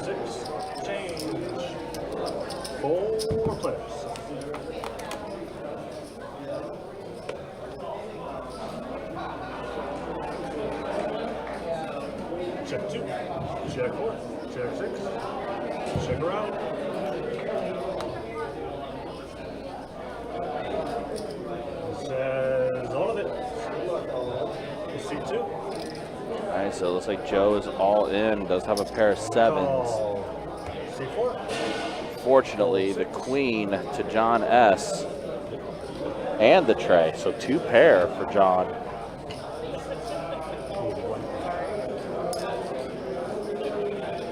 6 change. 4 players. Check 2. Check 4. Check 6. Check around. It says all of it. C2. All right, so it looks like Joe is all in. Does have a pair of 7s. C4. Fortunately, the queen to John S. and the tray. So 2 pair for John.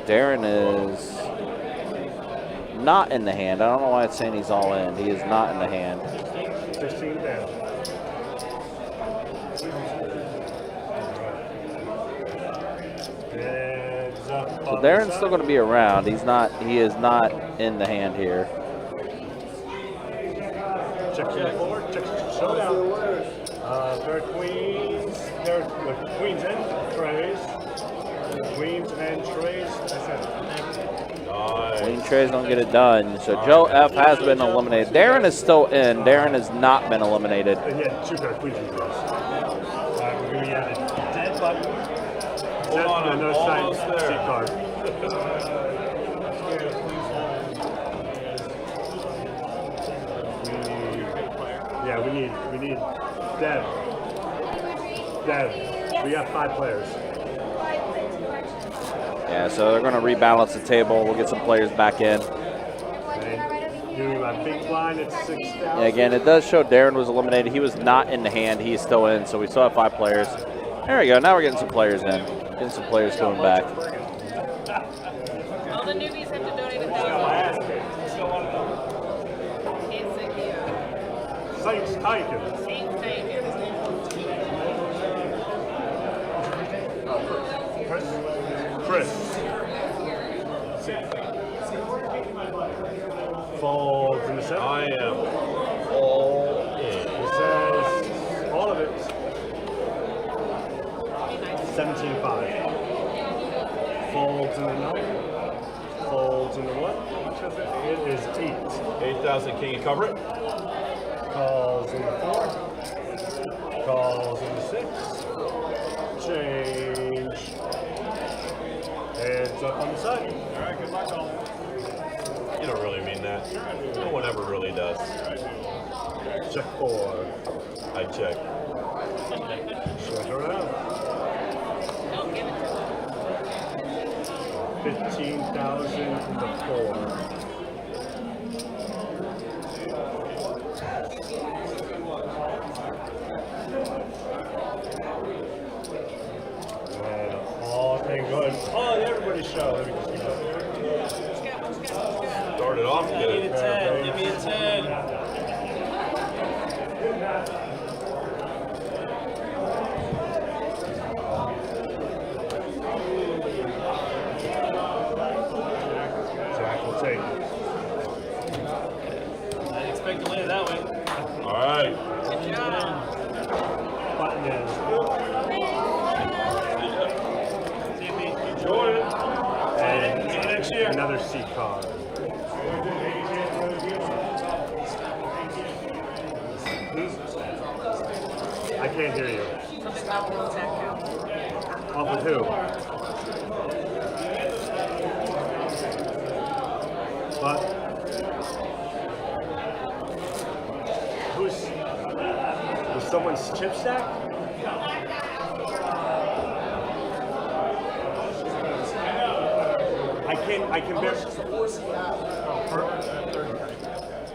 Darren is not in the hand. I don't know why it's saying he's all in. He is not in the hand. 16 down. So Darren's still going to be around. He is not in the hand here. Check to the 4. Check to showdown. There are queens. There are queens and trays. Queens and trays. Nice. Queen trays don't get it done. So Joe F has been eliminated. Darren is still in. Darren has not been eliminated. And he had 2 pair of queens and trays. We're going to get a dead button. Hold on, no sign C card. We need Dev. We got 5 players. Yeah, so they're going to rebalance the table. We'll get some players back in. Doing my big blind at 6,000. Yeah, again, it does show Darren was eliminated. He was not in the hand. He is still in, so we still have 5 players. There we go. Now we're getting some players in. Getting some players coming back. All the newbies have to donate $1,000. Can't say here. Taiken. Chris. Folds in the center. I am all in. It says all of it. 17.5. Folds in the 9. Folds in the 1. It is 8. 8,000. Can you cover it? Calls in the 4. Calls in the 6. Change. Heads up on the side. All right, good luck, all. You don't really mean that. No one ever really does. Check 4. I check. Shut her out. Don't give it to them. 15,000 in the 4. And all thing good. Oh, everybody's show. Let me just keep up. Started off I need a good. 10. Give me a 10. Jack will take it. I didn't expect to land that way. All right. Good job. Button is. See you, Pete. Enjoy it. And See you next year. another C card. I can't hear you. Something about Will's account. Off with who? But was someone's chip stack? I can bear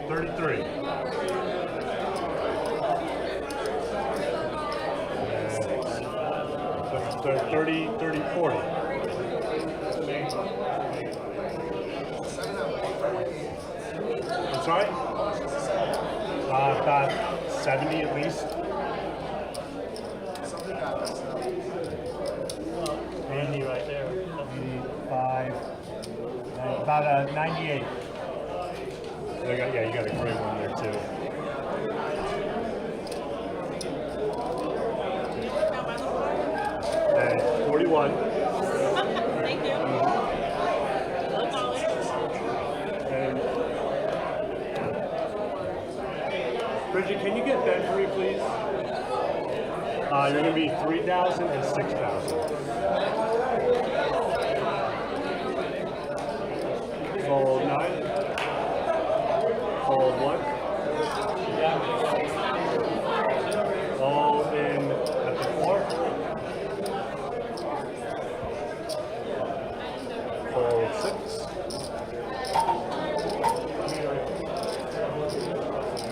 33. 30, 40. I'm sorry? About 70 at least. Randy right there. 5, about 98. Yeah, you got a great one there too. And 41. Thank you. And Bridget, can you get Ben for me, please? You're going to be 3,000 and 6,000. Fold 9. Fold 1. All in at the 4. Fold 6.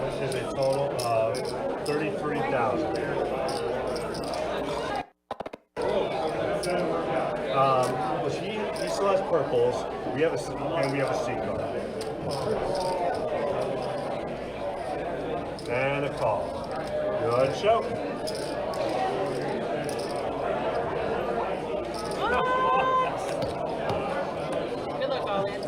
Which is a total of 33,000. He still has purples. We have a C card. And a call. Good show. Good luck, all in.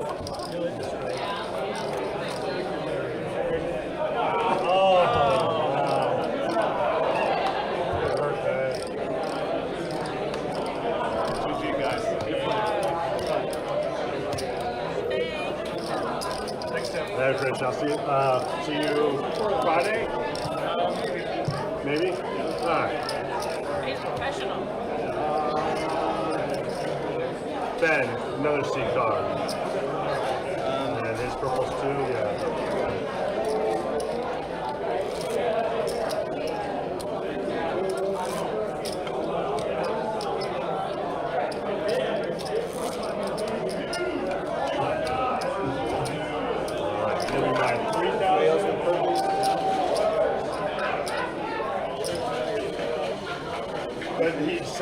Merry Christmas. I'll see you Friday? Maybe? All right. He's professional. Ben, another C card. And his purples too, yeah.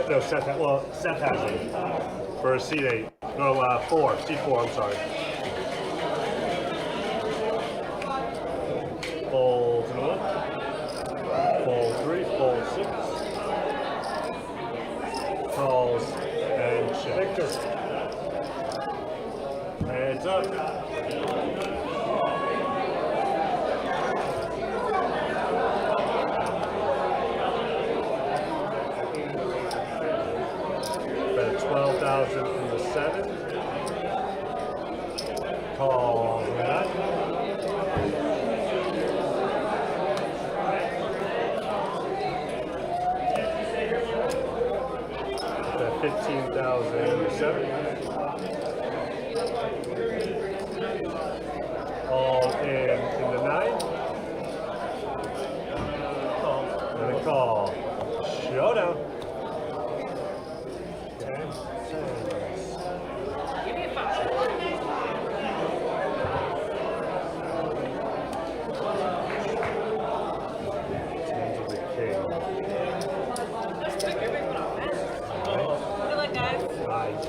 No, Seth has it for a C8. No, C4, I'm sorry. Folds in the 1. Fold 6. Calls and checks. Heads up. Bet 12,000 from the 7. Call that. Bet 15,000 from the 7. All in the 9. And a call. Showdown. 10 cents. Give me a 5. Tens of the king. That's quick. You're big one off, man. Good luck, guys. Nice.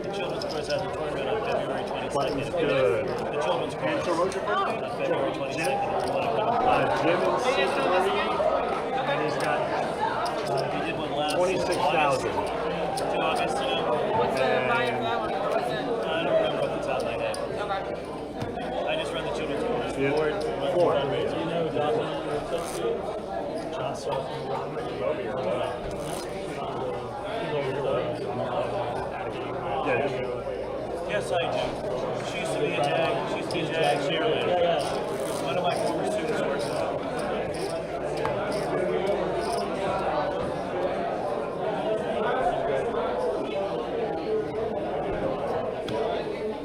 The children's course has a tournament on February 22nd. Button's good. The children's course So what's your first name? on February 22nd. If you want to come Jim and So you guys know this again? and he's got we did one last 26,000. August, 2 August, you know. What's the buy-in for that one? What's it? I don't remember off the top of my head. Okay. I just run the children's course. Yeah. Board, run the Four. fundraiser. Do you know Yes, I do. She used to be a Jag. She used to be a Jag cheerleader. One of my former students works on it.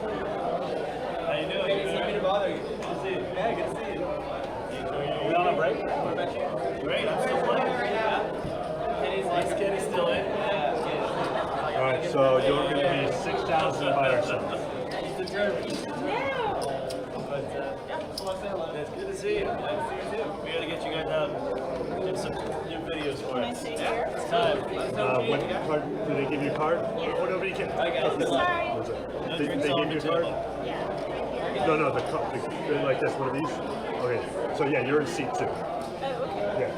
How you doing? Sorry to bother you. Good to see you. Yeah, good to see you. Are we on a break? What about you? Great, I'm still playing. Yeah. Kenny's still in? Yeah. All right, so you're going to be 6,000 by yourself. He's determined. It's good to see you. Nice to see you too. We gotta get you guys out and some new videos for us. Yeah, it's time. What card? Did they give you a card? Yeah. Oh, nobody can. I got it. Sorry. What's it? No They drinks give on you a card? Matilda. Yeah. No, the cup. They're like this. One of these. Okay. So yeah, you're in seat 2. Oh, okay.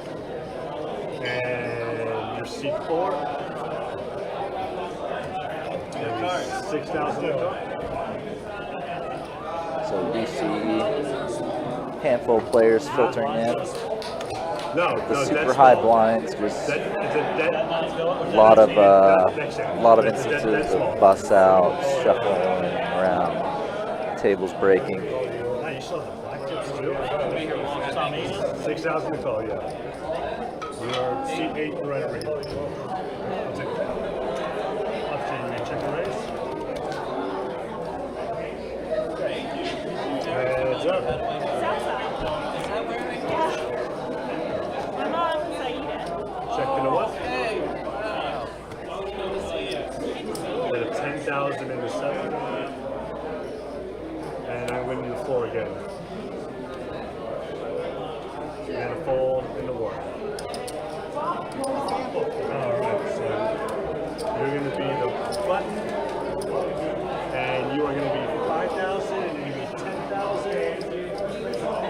Yeah. And you're seat 4. Good cards. 6,000 a card. So we see handful of players filtering in. No, The no, super that's high small. blinds, just That, is it dead? a lot of That's instances small. of busts out, shuffling around, tables breaking. Now you still have the black tips too. 6,000 to call, yeah. You're seat 8 right over here. I'll take it. Option, you check the race. Heads up. My mom, Saida. Check to the what? Hey, wow. Good to see you. Then a 10,000 in the 7. And I win the 4 again. And a fold in the 1. Alright, so you're going to be the button. And you are going to be 5,000 and you're going to be 10,000.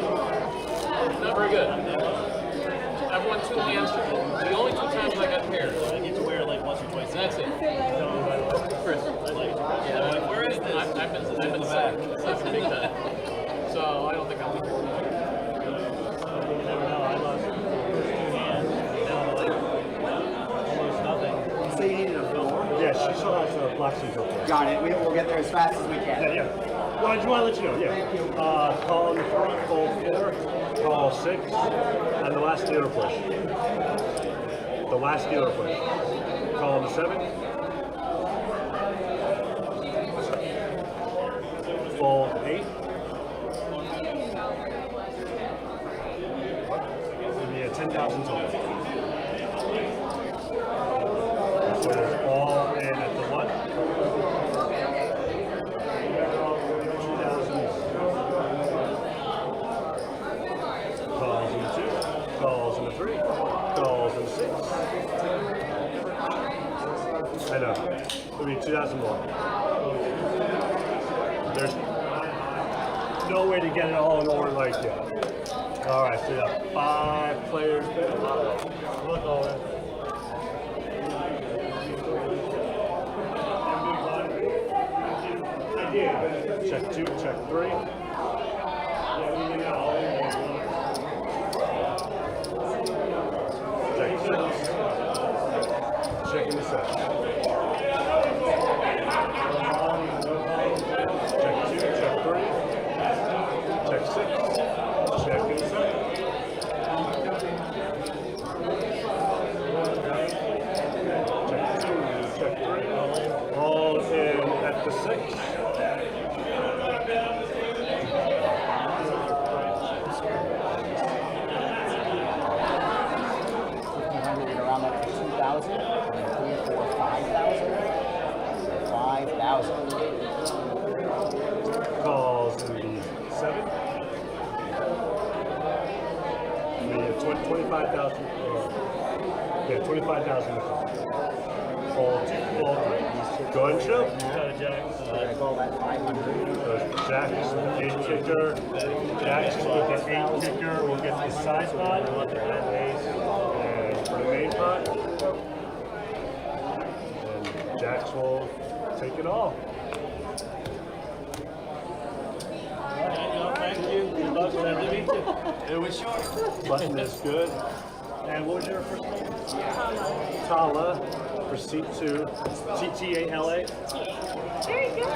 Not very good. I've won 2 hands. The only 2 times I got paired. I get to wear it like once or twice. That's it. Chris. Yeah, like, where is this? I've been back. That's big time. So I don't think I'll be here. You never know. I lost the first 2 hands. Down to like almost nothing. You say you needed a 4? Yeah, she still has a black suit up there. Got it. We'll get there as fast as we can. Yeah. Well, I just want to let you know, yeah. Call on the 3, fold 4, call 6, and the last dealer push. The last dealer push. Call on the 7. Fold 8. Yeah, 10,000 total. So there's all in at the 1. 2,000. Calls in the 2. Calls in the 3. Calls in the 6. I know. It'll be 2,000 more. There's no way to get it all in order like that. All right, so you got 5 players. Look over. Check 2, check 3. Check 6. Checking the set. Check 2, check 3. Check 6. Checking the set. Check 2, check 3. All in at the 6. Around up to 2,000, and 3, 4, 5,000. 5,000. Calls in the 7. We have 25,000. Yeah, 25,000 to call. All 2. Go ahead and show. We're going to call that 500. Jack's the 8 kicker. Jack's with the 8 kicker. We'll get the side pot and ace. And for the main pot. And Jack's will take it all. Thank you. Good luck. Glad to meet you. It was short. Button is good. And what was your first name? Tala for seat 2. T-A-L-A. Very good.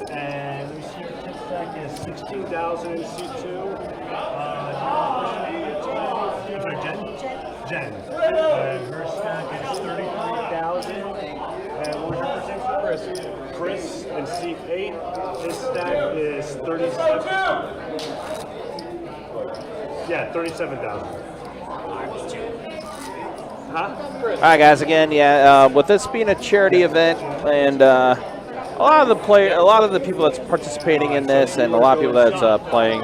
And let me see your tip stack is 16,000 in seat 2. Sorry, Jen. And her stack is 33,000. And what was your first name? Chris in seat 8. His stack is 37. Yeah, 37,000. Huh? All right, guys. Again, with this being a charity event, and a lot of the people that's participating in this, and a lot of people that's playing,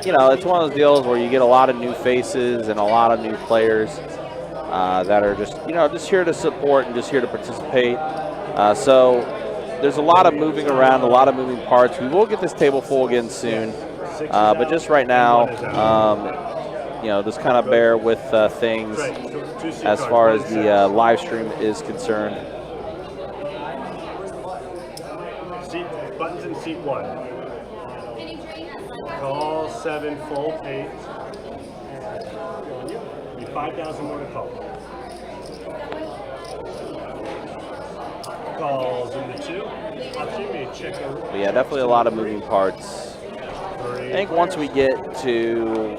it's one of those deals where you get a lot of new faces and a lot of new players that are just here to support and just here to participate. So there's a lot of moving around, a lot of moving parts. We will get this table full again soon, but just right now, just kind of bear with things as far as the live stream is concerned. Buttons in seat 1. Call 7, fold 8. Be 5,000 more to call. Calls in the 2. Option may check over. But yeah, definitely a lot of moving parts. I think once we get to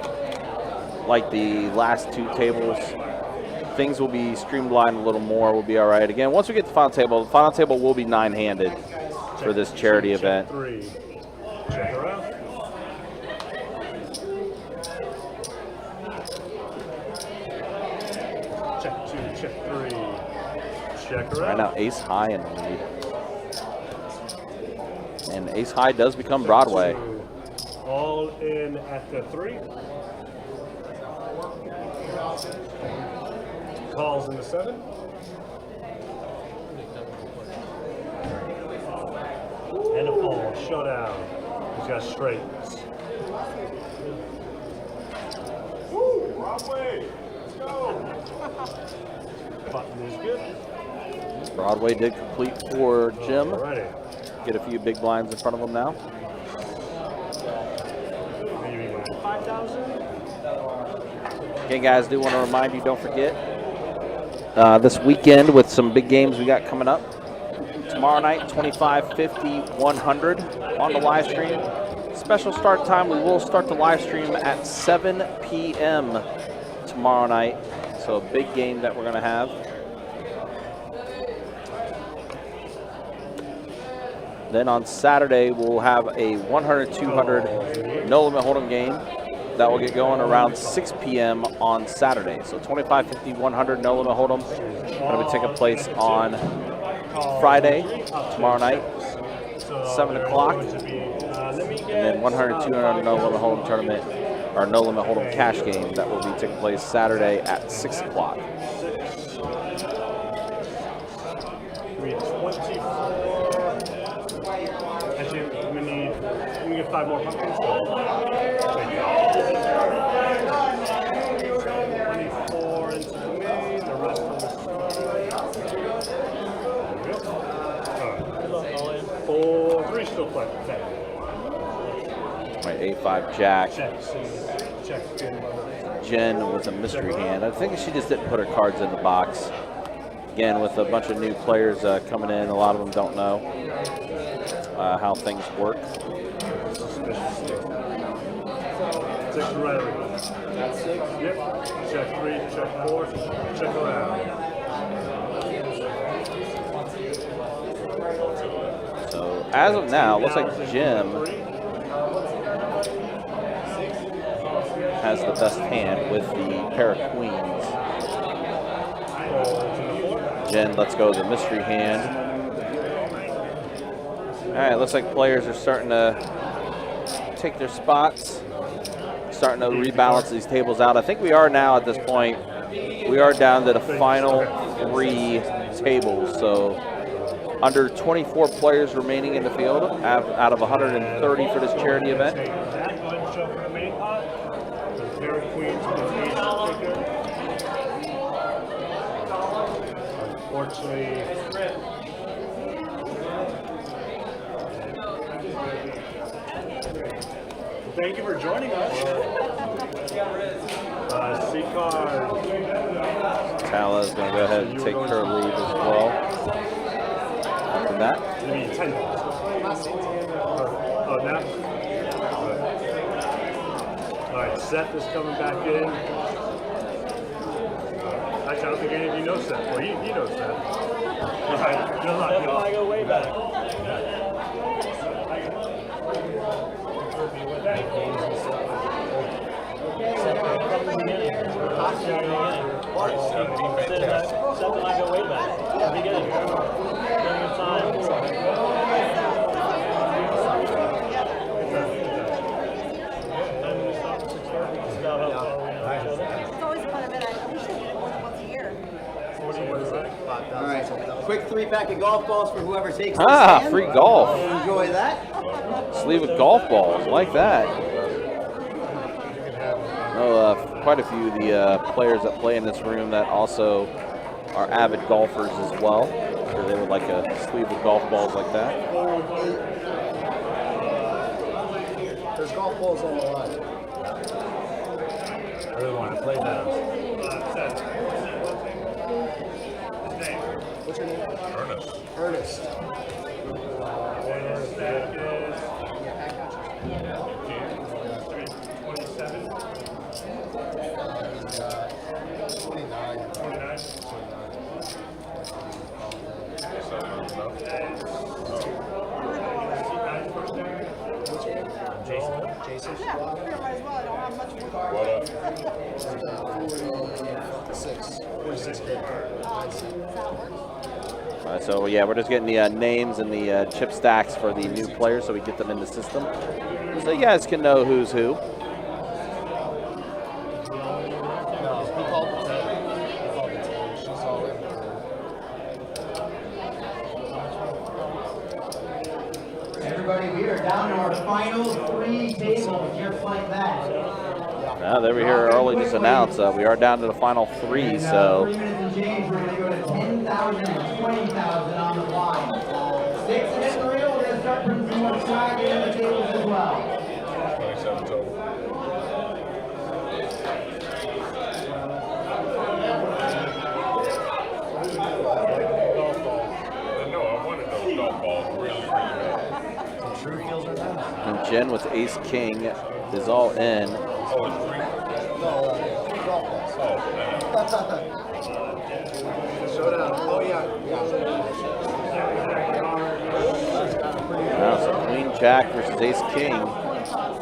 like the last 2 tables, things will be streamlined a little more. We'll be all right. Again, once we get to the final table will be 9-handed for this charity event. 3. Check her out. Check 2, check 3. Check her Right out. now, ace high in the lead. And ace high does become Broadway. All in at the 3. Calls in the 7. And a fold. Showdown. He's got straights. Woo! Broadway! Let's go! Button is good. Broadway did complete for Jim. Alrighty. Get a few big blinds in front of him now. Maybe 5,000. Okay, guys, do want to remind you, don't forget, this weekend with some big games we got coming up. Tomorrow night, 25, 50, 100 on the live stream. Special start time, we will start the live stream at 7 p.m. tomorrow night. So a big game that we're going to have. Then on Saturday, we'll have a 100, 200 no limit hold'em game that will get going around 6 p.m. on Saturday. So 25, 50, 100 no limit hold'em going to be taking place on Friday, tomorrow night, 7 o'clock. And then 100, 200 no limit hold'em tournament, or no limit hold'em cash game that will be taking place Saturday at 6 o'clock. Actually, we get 5 more pumpkins. 24 into the main, the rest on the side. All right. 4, 3 still play. Okay. My 8-5 jack. Check. Jen with a mystery hand. I think she just didn't put her cards in the box. Again, with a bunch of new players coming in, a lot of them don't know how things work. 6 right. That's 6? Yep. Check 3, check 4, check around. So as of now, it looks like Jim has the best hand with the pair of queens. Jen lets go of the mystery hand. All right, looks like players are starting to take their spots, starting to rebalance these tables out. I think we are now at this point, we are down to the final 3 tables. So under 24 players remaining in the field out of 130 for this charity event. Unfortunately, thank you for joining us. C-card. Tala is going to go ahead and take her lead as well. From that. You mean 10 dollars? Oh, now? All right, Seth is coming back in. Actually, I don't think any of you know Seth. Well, he knows Seth. All right, good luck, y'all. I go way back. Seth and I go way back. Beginning. It's always a fun event. I wish I did it more than once a year. All right, quick 3-pack of golf balls for whoever takes this Ah, hand. free golf. Enjoy that. Sleeve of golf balls, like that. Oh, quite a few of the players that play in this room that also are avid golfers as well. So they would like a sleeve of golf balls like that. There's golf balls on the line. I really want to play those. What's your name? Ernest. Ernest. Jason? Yeah, might as well. I don't have much more. What up? 46 bit. All right, so yeah, we're just getting the names and the chip stacks for the new players so we get them in the system. So you guys can know who's who. No, he called the team. She's all in. Everybody, we are down to our final 3 tables, just like that. Now, there we hear early just announced we are down to the final 3, so 3 minutes and change, we're going to go to 10,000 and 20,000 on the line. 6 and in the reel, we're going to start putting some more swag in the tables as well. 27 total. No, I wanted those golf balls really, really bad. True feels are done. and Jen with Ace King is all in. Oh, it's 3? No, golf balls. Showdown. Oh, yeah. Now, so Queen Jack versus Ace King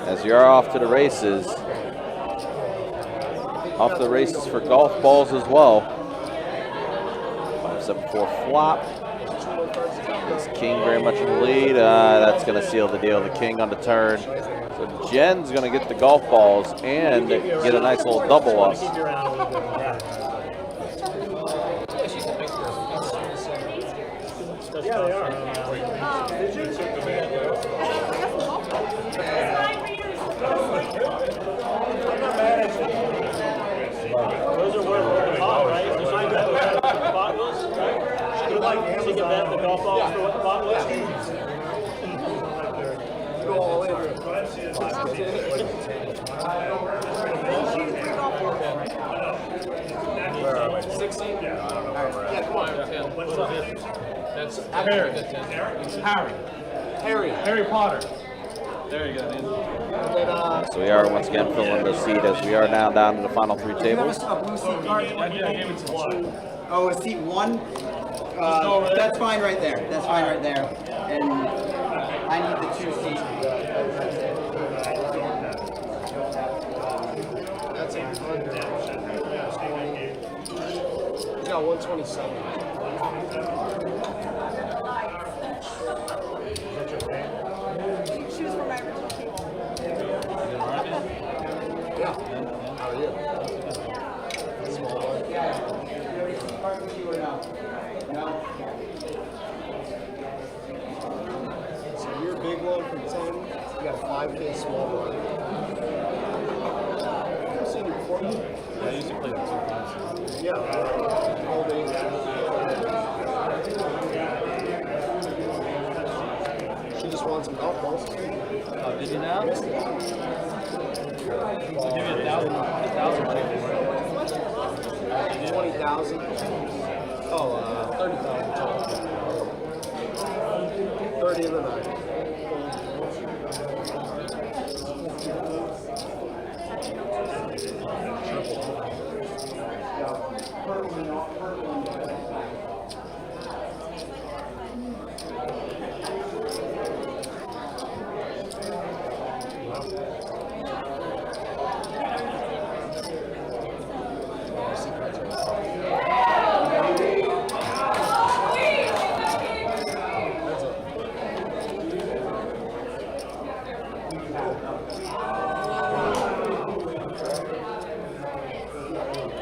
as you're off to the races. Off to the races for golf balls as well. 5-7-4 flop. Ace King very much in the lead. That's going to seal the deal. The King on the turn. So Jen's going to get the golf balls and get a nice little double up. Yeah, they are. Did you? Took the man. I'm not mad at you. Those are worth the pot, right? So she can bet what the pot was, right? She can bet the golf balls for what the pot was. Go all in. Where are we? 16? Yeah, I don't know where we're at. Yeah, come on. What's up? That's Harry Potter. There you go, dude. So we are once again filling the seat as we are now down to the final 3 tables. A blue seat card? I gave it to one. Oh, a seat 1? That's fine right there. That's fine right there. And I need the 2 seats. That's 800. He's got 127. Choose from my original table. Yeah. How are you? Small one. So your big one for 10, you got a 5K small one. I've seen you before. Yeah, I used to play with 2 times. Yeah. All day. She just won some golf balls. Oh, did you now? Missed it. I'll give you 1,000 chickens. 20,000. Oh, 30,000 total. 30 in the night.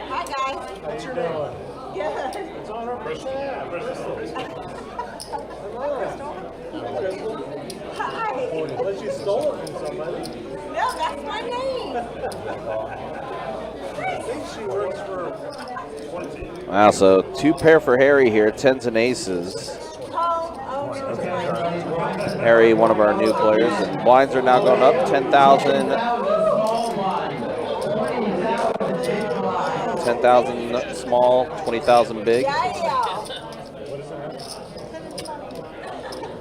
Hi guys. What's your name? Good. It's on her birthday. Yeah, birthday. Hi. Unless you stole it from somebody. No, that's my name. I think she works for 20. Wow, so 2 pair for Harry here, 10s and aces. Harry, one of our new players, and blinds are now going up 10,000. 10,000 small, 20,000 big.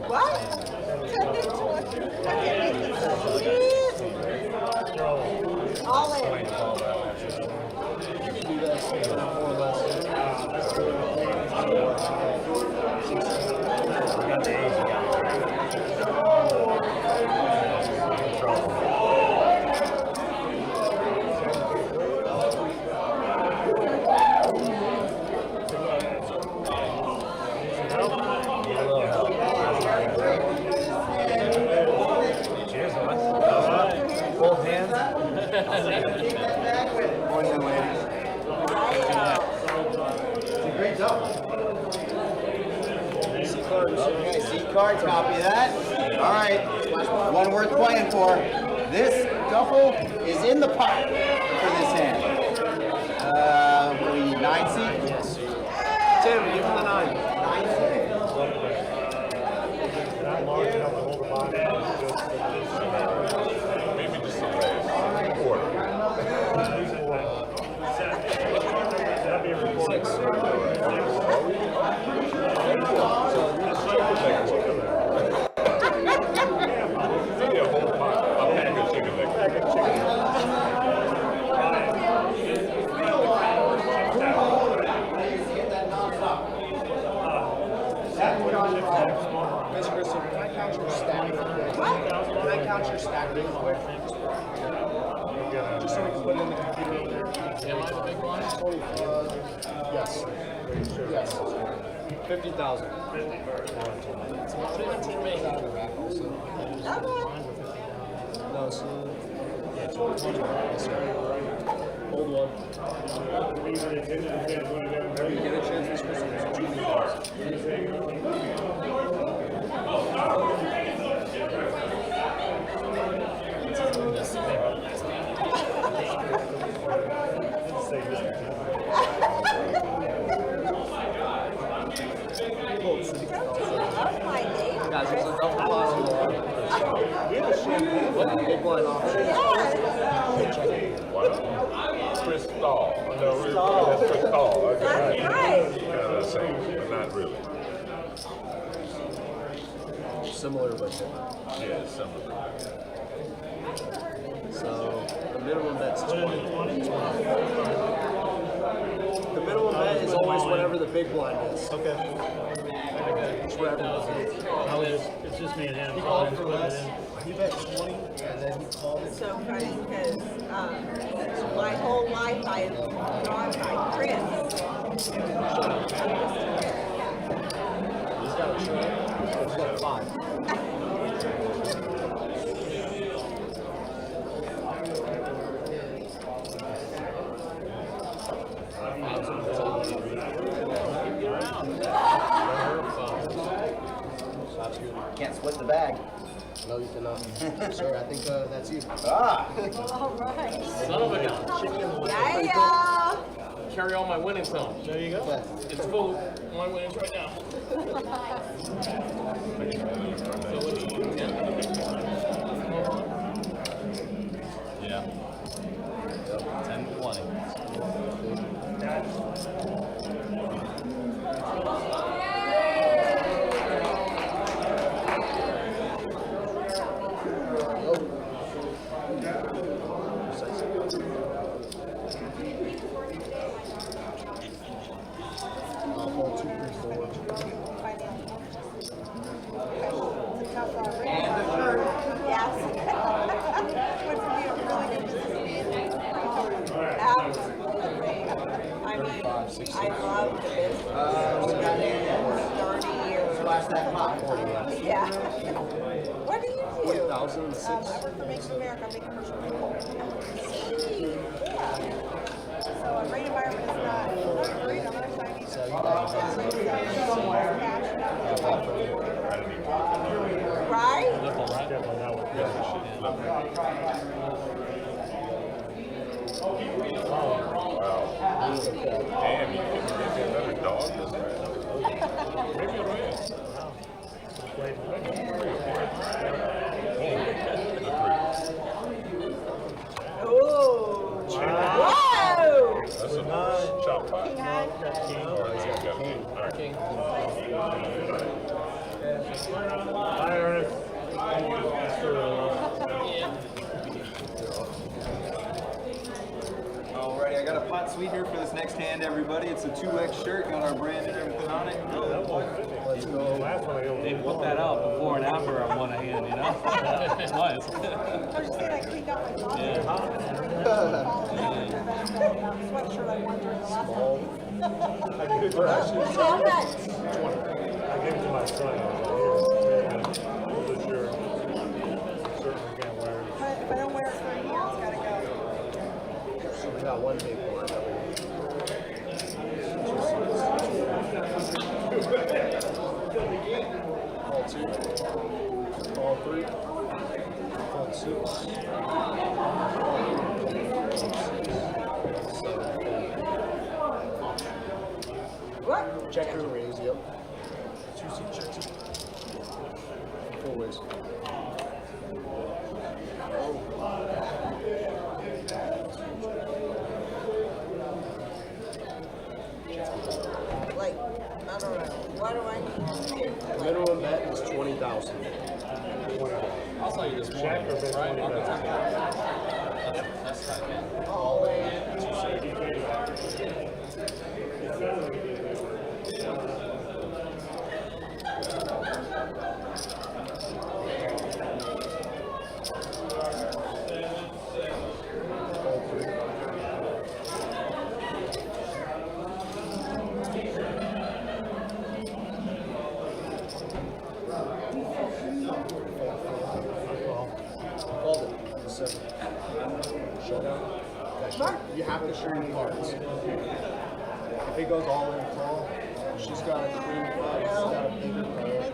What? All in. Both hands. Boys and ladies. It's a great double. Okay, seat cards, copy that. All right, one worth playing for. This double is in the pot for this hand. What do we need, 9 seat? Yes. Tim, give him the 9. 9 seat. Not large enough to hold the body. Maybe just a quarter. That'd be a report. 6. Maybe a whole pot, a pack of chicken leg. Mr. Grissom, can I count your stack real quick? Can I count your stack real quick? Just so we can put it in the computer over there. Am I the big one? 25. Yes. Yes. 50,000. No, so. Hold one. Get a chance, Mr. Grissom. Guys, there's a double bottle. We have a champagne with a big one option. Crystal. No, that's Crystal. Okay. That's right. Yeah, the same, but not really. Similar but different. Yeah, similar. So the minimum bet's 20. The minimum bet is always whatever the big blind is. Okay. It's whatever. It's just me and him. He called for less. He bet 20 and then he called it. So funny because my whole life I've gone by Chris. He's got a tray. He's got 5. Can't split the bag. No, you cannot. Sir, I think that's you. Ah! All right. Son of a gun. Yeah. Carry all my winnings home. There you go. It's full of my winnings right now. So what do you get? Yeah. 10-20. Yes. Good for you. Really good business. Absolutely. I mean, I love the business. 30 years. Splash that pot. Yeah. What do you do? 2006. I work for Make America, make commercial people. Yeah. So a great environment is not great on our side either. So you guys Right? Definitely not what Damn, you can get me another dog this way. Maybe you'll win. Ooh. Whoa! That's a chop pot. King high? Hi, Ernest. Alrighty, I got a pot sweetener for this next hand, everybody. It's a 2X shirt, got our brand and everything on it. Let's go. Last one I go. They put that out before and after on one hand, you know? Nice. I was just saying I cleaned out my closet. Yeah. Sweatshirt I wore during the last one. I give it to my son. Sure. Certainly can't wear it. If I don't wear it for a year, it's gotta go. So we got one big one. Call 2. Call 3. Call 6. What? Check your raise, yep. 2 check. 4 ways. Like, I don't know. What do I need to do? Minimum bet is 20,000. I'll tell you this morning, right? That's tight, man. All in. Called it. 7. Showdown. You have to share your cards. If it goes all in call, she's got a queen flag, she's got a bigger player.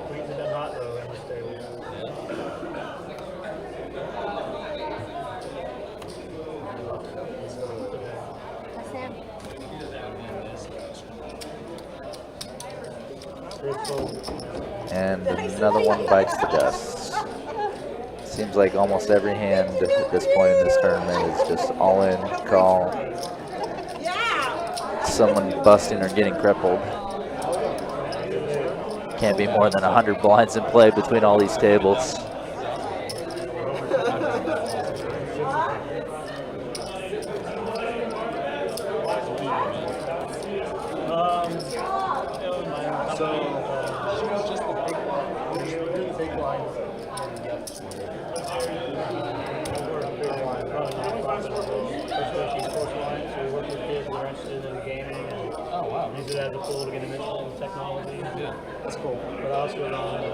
Queens have been hot though in this day. And another one bites the dust. Seems like almost every hand at this point in this tournament is just all in, call. Someone busting or getting crippled. Can't be more than 100 blinds in play between all these tables. Use it as a tool to get initial in technology. Yeah, that's cool. But I also was on you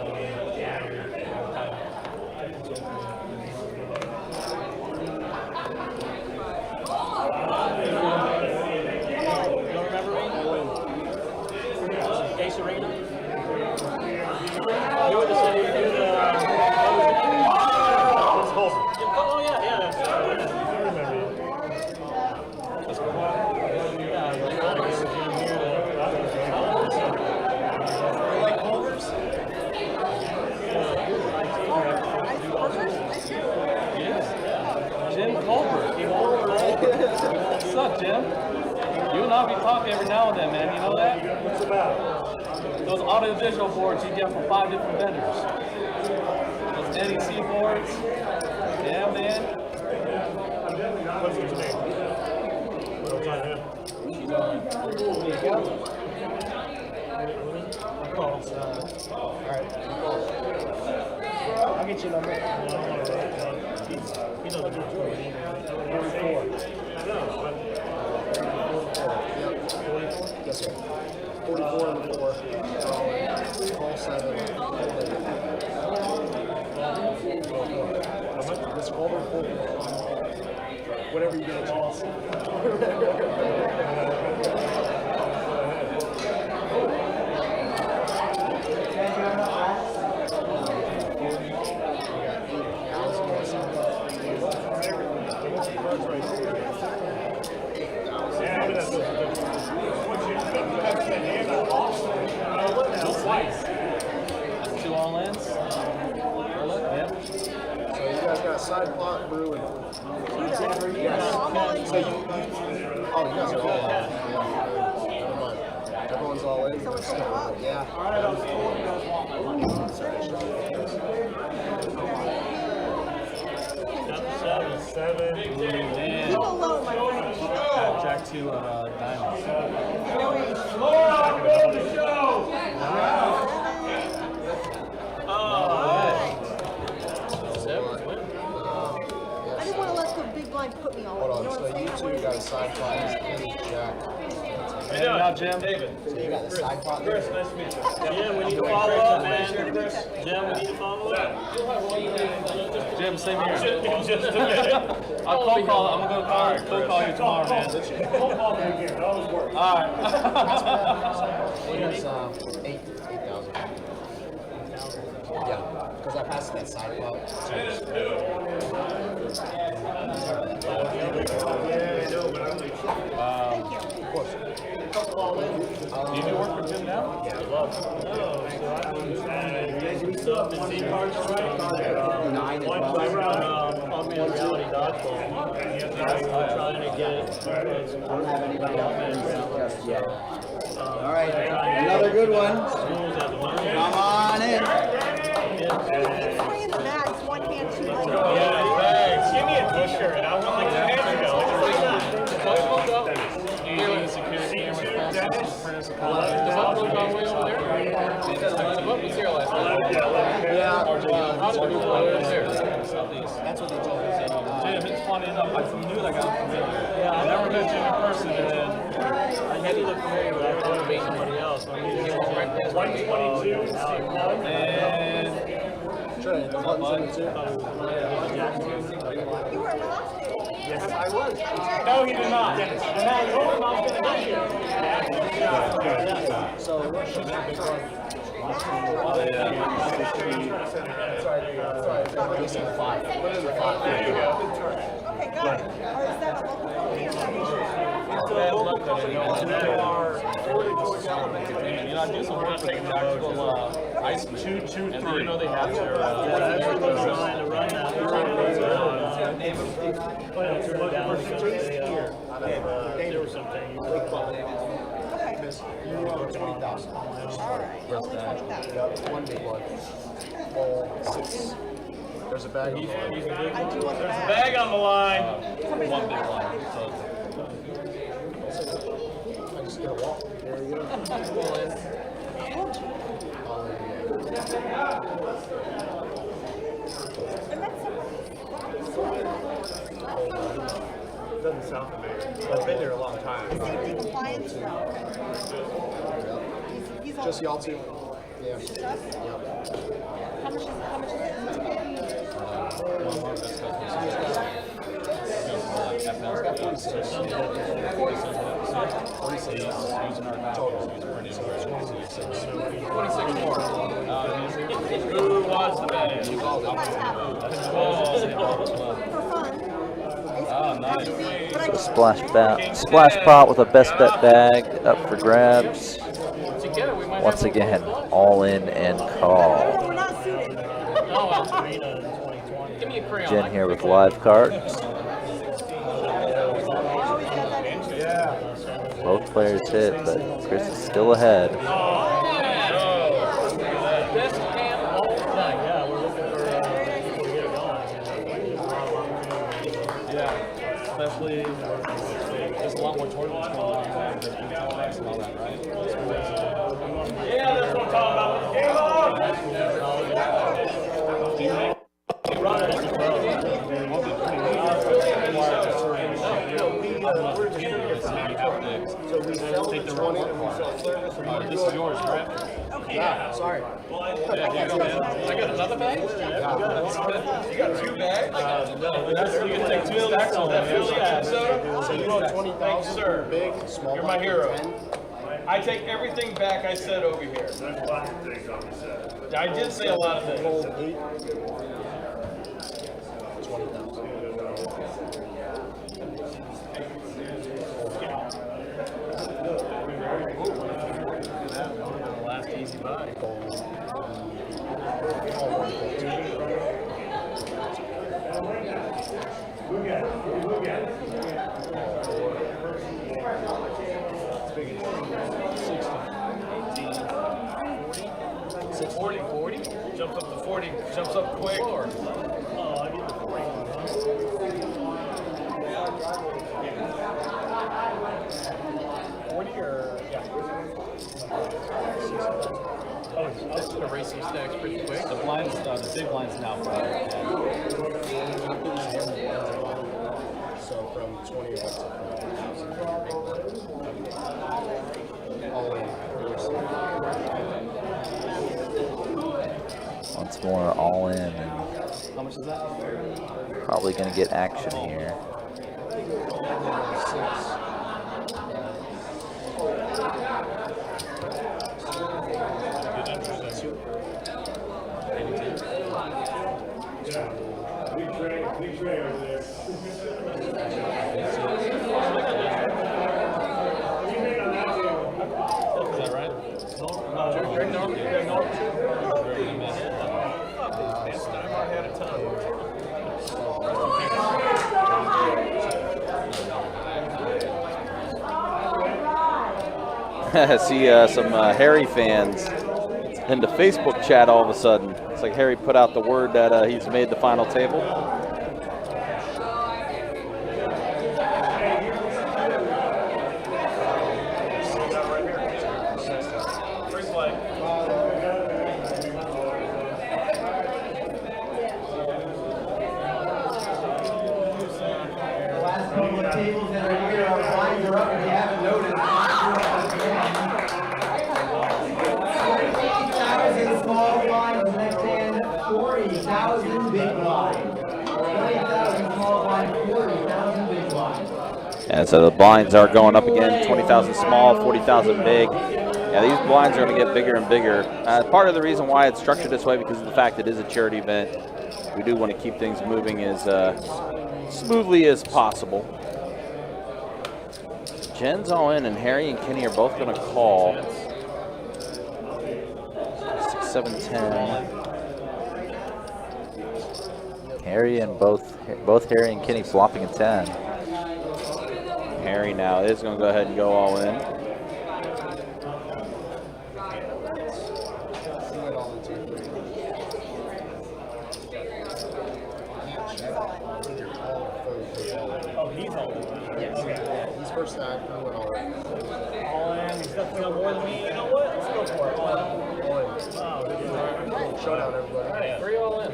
don't remember me? Ace Arena? You were the city. Oh, yeah, yeah. I remember you. That's cool. Jim Colbert. What's up, Jim? You and I be talking every now and then, man. You know that? What's about? Those audio-digital boards you get from 5 different vendors. Those NEC boards. Yeah, man. What's his name? What's on him? Alright. I'll get you a number. He doesn't do 44. Yes, sir. 44 and 4. Call 7. This call 4. Whatever you get, it's awesome. That's 2 all-ins. Yep. So you guys got side block, brew, and yes. So you oh, you guys are all in. Never mind. Everyone's all in. Yeah. Seven. Jack 2 of diamonds. I didn't want to let the big blind put me on. Hold on. So you two got a side pot and Jack. Hey, now, Jim. David. So you got the side pot. Chris, nice to meet you. Jim, we need to follow up, man. Jim, we need to follow up. Jim, same here. I'll cold call. I'm going to cold call you tomorrow, man. Cold call me again. That always works. All right. Here's 8,000. Yeah, because I passed that side pot. Of course. Do you do work for Jim now? Yeah. Nine as well. Reality dodgeball. I'm trying to get it. I don't have anybody out there just yet. All right, another good one. Come on in. Playing the mats, one hand, 2 legs. Thanks. Give me a t-shirt. I want like 2 hands ago. Security camera, fastest apprentice of college. Does that look all the way over there? What was here last night? Yeah. How did we go over there? That's what they told me. Jim, it's funny enough. I knew that guy was familiar. Yeah, I never met Jim in person, and I had to look familiar, but I thought it was somebody else. 122. and Sure, the buttons in it too. You were in my last day. Yes, I was. No, he did not. And I told him I was going to get here. So, sorry, they said 5. What is it? 5. Okay, got it. Or is that a local company or It's a local company. It's in our Florida, Georgia, elementary. I do some work for the Jacksonville ice cream. 223. And then, you know, they have their Designed to run that. There were some things. You were 20,000. Alright, only 20,000. Yep, one big one. All 6. There's a bag on the line. I do want the bag. Bag on the line. one big line. I just get a walk. There you go. Doesn't sound familiar. I've been there a long time. Safety compliance? He's all. Just y'all two. Yeah. Just us? How much is it? Who wants the bag? Splash pot with a best bet bag up for grabs. Once again, all in and call. Jen here with live cards. Both players hit, but Chris is still ahead. Especially, there's a lot more tournaments going on and all that, right? Yeah, that's what I'm talking about. Game on! So we sell the 20 and we sell service. This is yours, right? Yeah, sorry. I got another bag? You got 2 bags? No, you can take 2 stacks on that. So you want 20,000 sir. big, small. You're my hero. I take everything back I said over here. I did say a lot of things. 20,000. Last easy buy. Jumps up to 40, jumps up quick. Oh, I get the 40 or, yeah. Just gonna raise some stacks pretty quick. The blinds, the big blinds now. So from 20 up to all in. Once more, all in. How much is that? Probably going to get action here. We trade over there. Is that right? I see some Harry fans in the Facebook chat all of a sudden. It's like Harry put out the word that he's made the final table. Tables that are here, our blinds are up if you haven't noticed. 50,000 small blinds, next in 40,000 big blinds. 20,000 small blinds, 40,000 big blinds. And so the blinds are going up again, 20,000 small, 40,000 big. Yeah, these blinds are going to get bigger and bigger. Part of the reason why it's structured this way because of the fact it is a charity event. We do want to keep things moving as smoothly as possible. Jen's all in, and Harry and Kenny are both going to call. 7-10. Harry and both Harry and Kenny flopping a 10. Harry now is going to go ahead and go all in. Oh, he's all in. Yes. He's first stack. He went all in. All in. He's definitely got more than me. You know what? Let's go for it. All in. All in. Showdown, everybody. All right, 3 all in.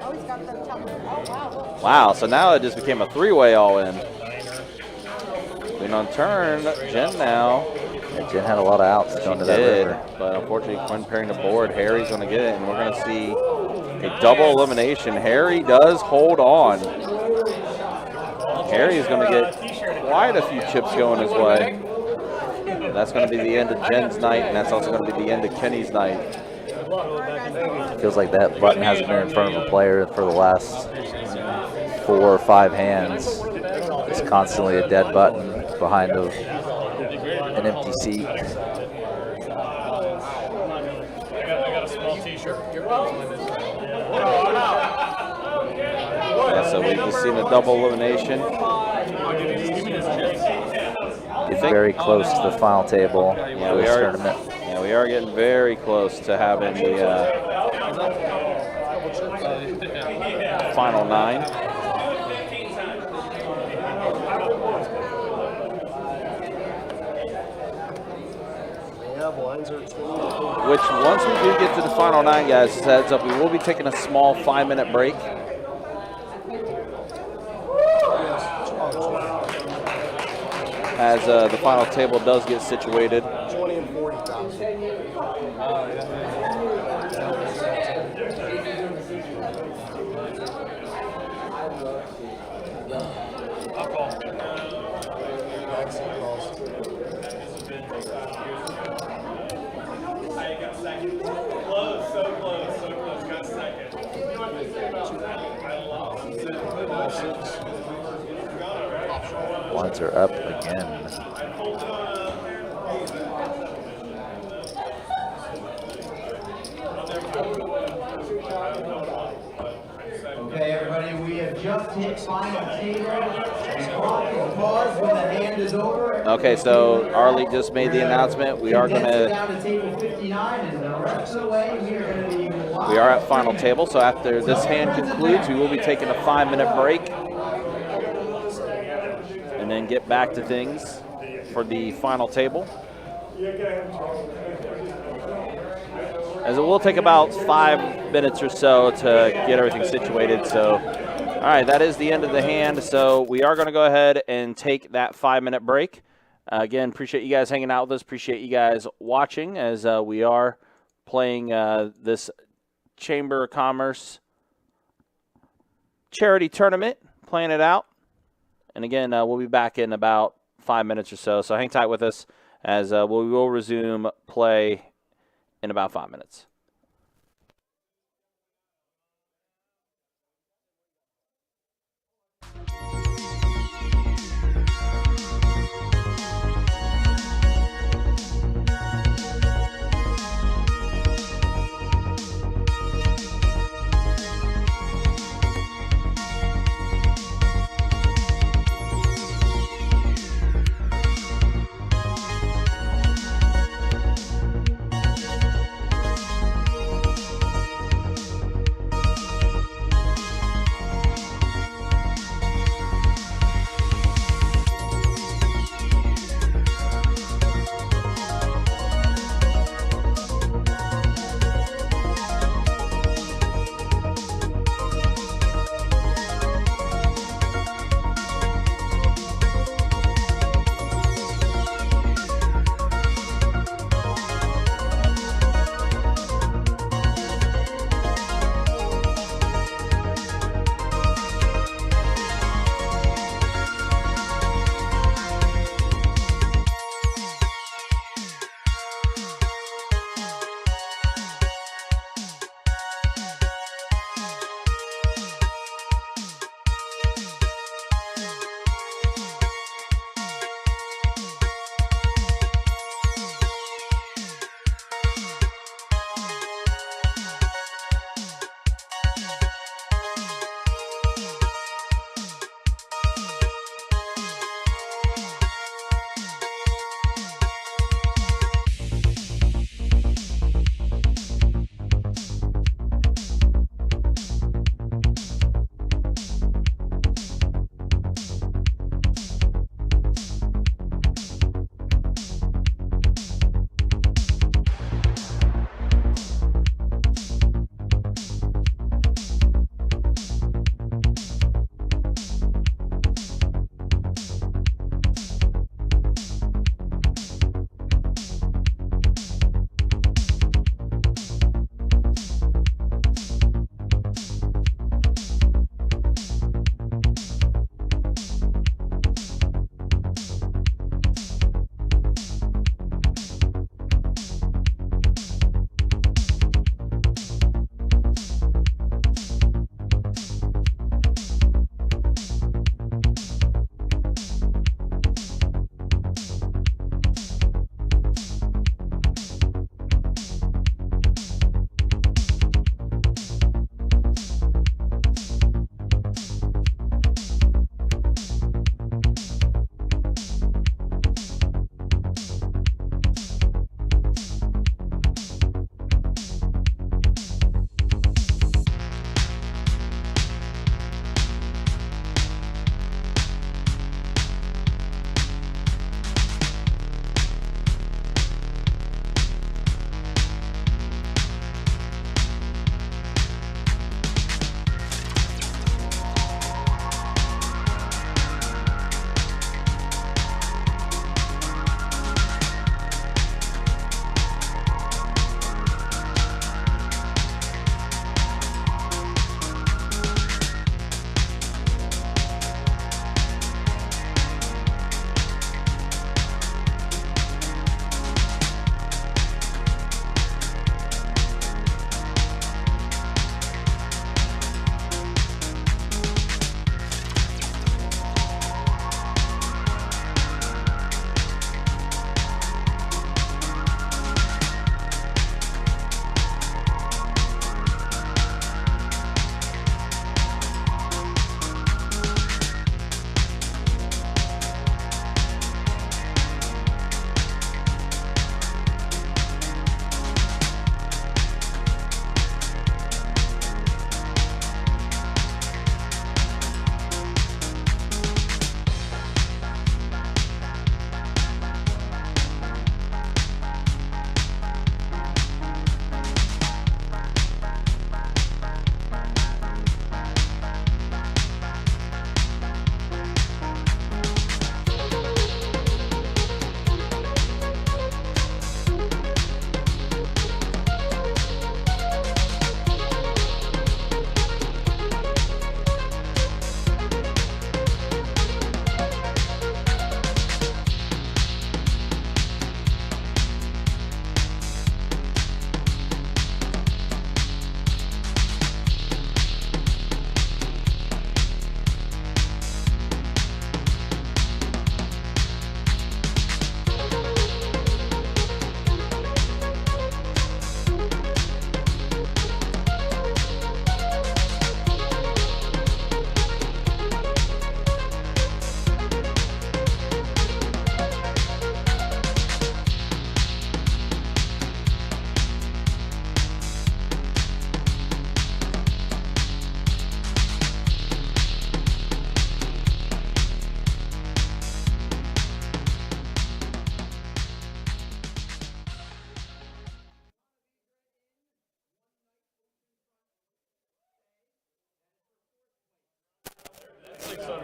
Oh, he's got the chocolate. Oh, wow. Wow, so now it just became a 3-way all in. Queen on turn, Jen now. And Jen had a lot of outs going to that river. But unfortunately, Quinn pairing the board. Harry's going to get it, and we're going to see a double elimination. Harry does hold on. Harry is going to get quite a few chips going his way. That's going to be the end of Jen's night, and that's also going to be the end of Kenny's night. Feels like that button hasn't been in front of a player for the last 4 or 5 hands. It's constantly a dead button behind an empty seat. I got a small t-shirt. You're welcome. Yeah, so we've just seen a double elimination. It's very close to the final table for this tournament. Yeah, we are getting very close to having the final 9. Which, once we do get to the final 9, guys, just heads up, we will be taking a small 5-minute break. As the final table does get situated. 20 and 40,000. Lines are up again. Okay, everybody, we have just hit final table. The clock will pause when the hand is over. Okay, so Arlie just made the announcement. We are going Down to table 59, and the rest of the way, we are going to be we are at final table. So after this hand concludes, we will be taking a 5-minute break, and then get back to things for the final table. As it will take about 5 minutes or so to get everything situated. So, all right, that is the end of the hand. So we are going to go ahead and take that 5-minute break. Again, appreciate you guys hanging out with us. Appreciate you guys watching as we are playing this Chamber of Commerce charity tournament, playing it out. And again, we'll be back in about 5 minutes or so. So hang tight with us as we will resume play in about 5 minutes.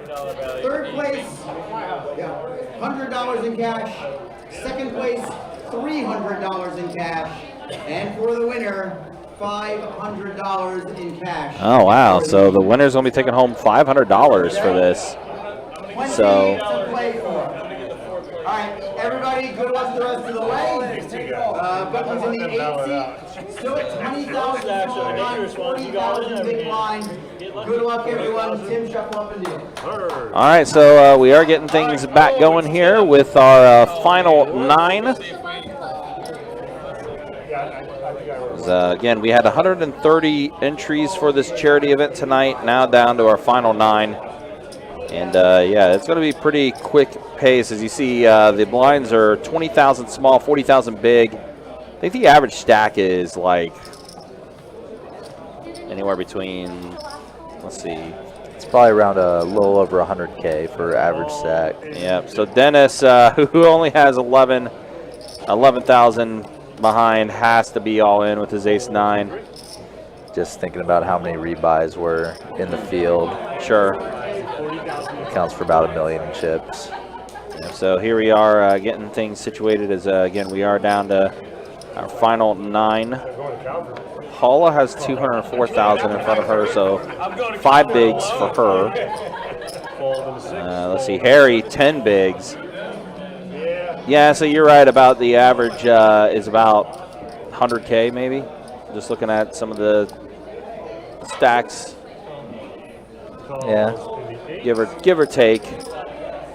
Third place, $100 in cash. Second place, $300 in cash. And for the winner, $500 in cash. Oh, wow. So the winner's going to be taking home $500 for this. So. To play for. All right, everybody, good luck the rest of the way. Buckley's in the 8th seat. Still at 20,000 small blind, 40,000 big blind. Good luck, everyone. Tim, shuffle up and deal. All right, so we are getting things back going here with our final 9. Again, we had 130 entries for this charity event tonight, now down to our final 9. And yeah, it's going to be pretty quick pace. As you see, the blinds are 20,000 small, 40,000 big. I think the average stack is like anywhere between, let's see. It's probably around a little over 100K for average stack. Yep, so Dennis, who only has 11,000 behind, has to be all in with his ace-9. Just thinking about how many rebuys were in the field. Sure. Accounts for about 1 million in chips. Yeah, so here we are getting things situated as, again, we are down to our final 9. Paula has 204,000 in front of her, so 5 bigs for her. Let's see, Harry, 10 bigs. Yeah, so you're right about the average is about 100K maybe. Just looking at some of the stacks. Yeah. Give or take.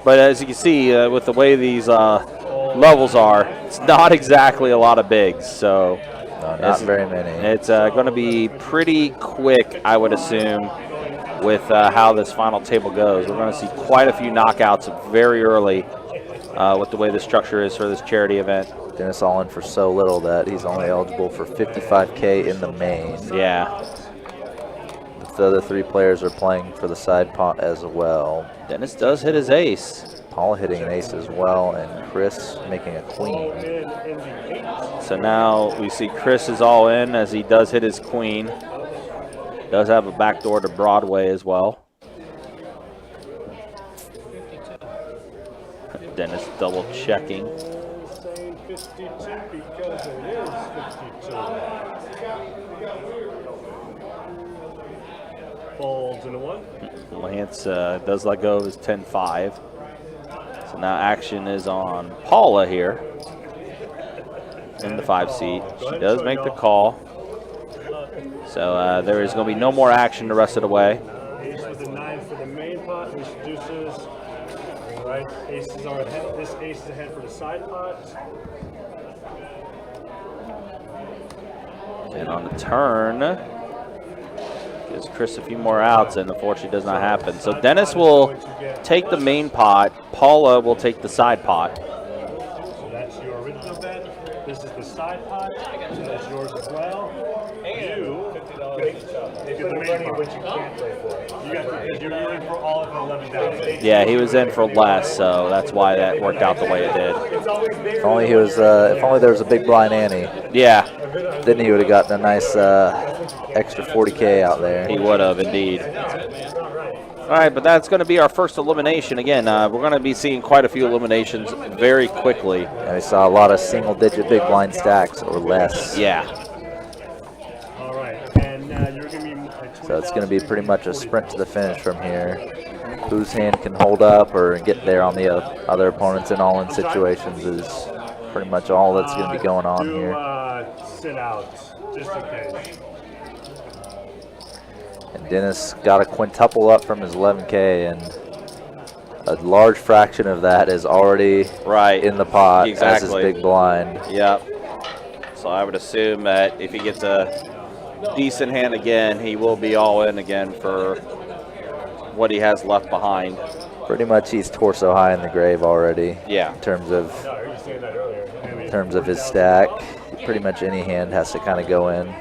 But as you can see, with the way these levels are, it's not exactly a lot of bigs. So no, not very many. It's going to be pretty quick, I would assume, with how this final table goes. We're going to see quite a few knockouts very early with the way the structure is for this charity event. Dennis all in for so little that he's only eligible for 55K in the main. Yeah. The other 3 players are playing for the side pot as well. Dennis does hit his ace. Paul hitting an ace as well, and Chris making a queen. So now we see Chris is all in as he does hit his queen. Does have a backdoor to Broadway as well. Dennis double checking. Saying 52 because it is 52. Folds in a 1. Lance does let go of his 10-5. So now action is on Paula here in the 5 seat. She does make the call. So there is going to be no more action the rest of the way. Ace with a 9 for the main pot, which deuces. Right, aces are ahead. This ace is ahead for the side pot. And on the turn, gives Chris a few more outs, and unfortunately does not happen. So Dennis will take the main pot. Paula will take the side pot. So that's your original bet. This is the side pot. So that's yours as well. You get the main pot, which you can't play for. You got because you're in for all of the 11,000. Yeah, he was in for less, so that's why that worked out the way it did. If only he was, if only there was a big blind Annie. Yeah. Then he would have gotten a nice extra 40K out there. He would have, indeed. All right, but that's going to be our first elimination. Again, we're going to be seeing quite a few eliminations very quickly. And we saw a lot of single-digit big blind stacks or less. Yeah. All right, and you're going to be. So it's going to be pretty much a sprint to the finish from here. Whose hand can hold up or get there on the other opponents in all-in situations is pretty much all that's going to be going on here. Sit out, just in case. And Dennis got a quintuple up from his 11K, and a large fraction of that is already in the pot as his big blind. Yep. So I would assume that if he gets a decent hand again, he will be all in again for what he has left behind. Pretty much he's torso high in the grave already. Yeah. In terms of his stack. Pretty much any hand has to kind of go in.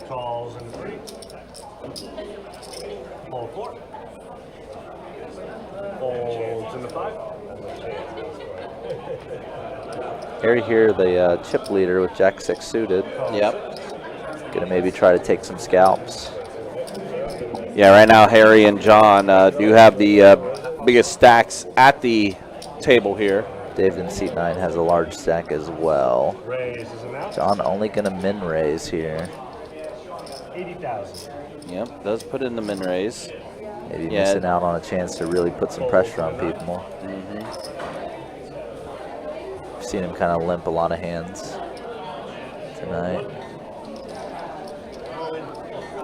Calls in 3. All 4. Folds in the 5. Harry here, the chip leader with Jack 6 suited. Yep. Gonna maybe try to take some scalps. Yeah, right now Harry and John do have the biggest stacks at the table here. David in seat 9 has a large stack as well. Raise is enough. John only gonna min raise here. 80,000. Yep, does put in the min raise. Maybe missing out on a chance to really put some pressure on people. I've seen him kind of limp a lot of hands tonight.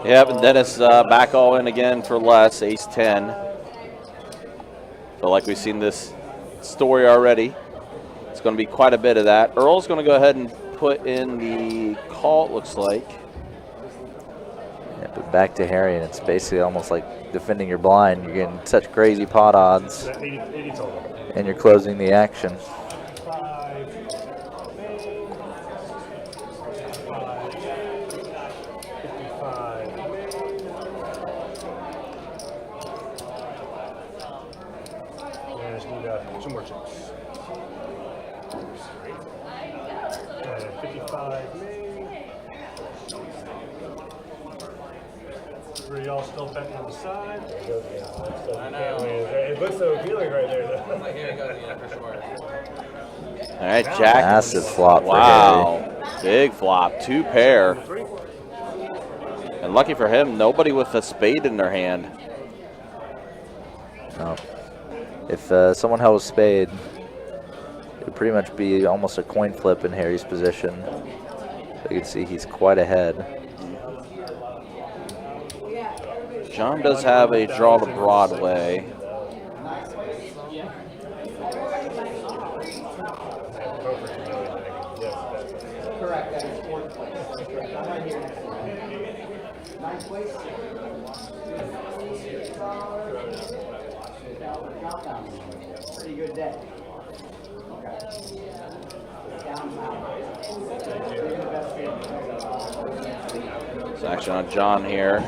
Yep, and Dennis back all in again for less, ace 10. Feel like we've seen this story already. It's going to be quite a bit of that. Earl's going to go ahead and put in the call, it looks like. Yeah, but back to Harry, and it's basically almost like defending your blind. You're getting such crazy pot odds, 80 total. and you're closing the action. 2 more chips. 55 main. 3 all still betting on the side. I know. It looks so appealing right there, though. Like, here it goes again for sure. All right, Jack. Massive flop for Wow, big flop, 2 pair. And lucky for him, nobody with a spade in their hand. No. If someone held a spade, it would pretty much be almost a coin flip in Harry's position. So you can see he's quite ahead. John does have a draw to Broadway. Correct, that is 4th place. I'm right here. 9th place. Pretty good day. It's action on John here.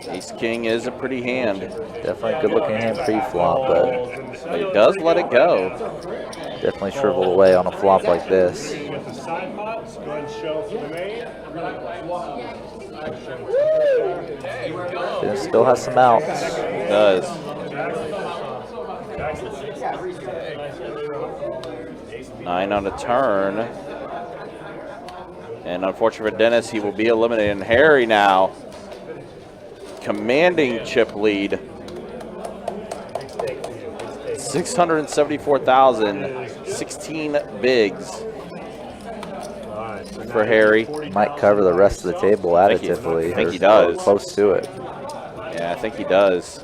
Ace King is a pretty hand. Definitely a good looking hand pre-flop, but he does let it go. Definitely shriveled away on a flop like this. Get the side pots, go ahead and show for the main. It still has some outs. It does. 9 on a turn. And unfortunately for Dennis, he will be eliminated. And Harry now, commanding chip lead. 674,000, 16 bigs for Harry. Might cover the rest of the table additively. I think he does. Close to it. Yeah, I think he does.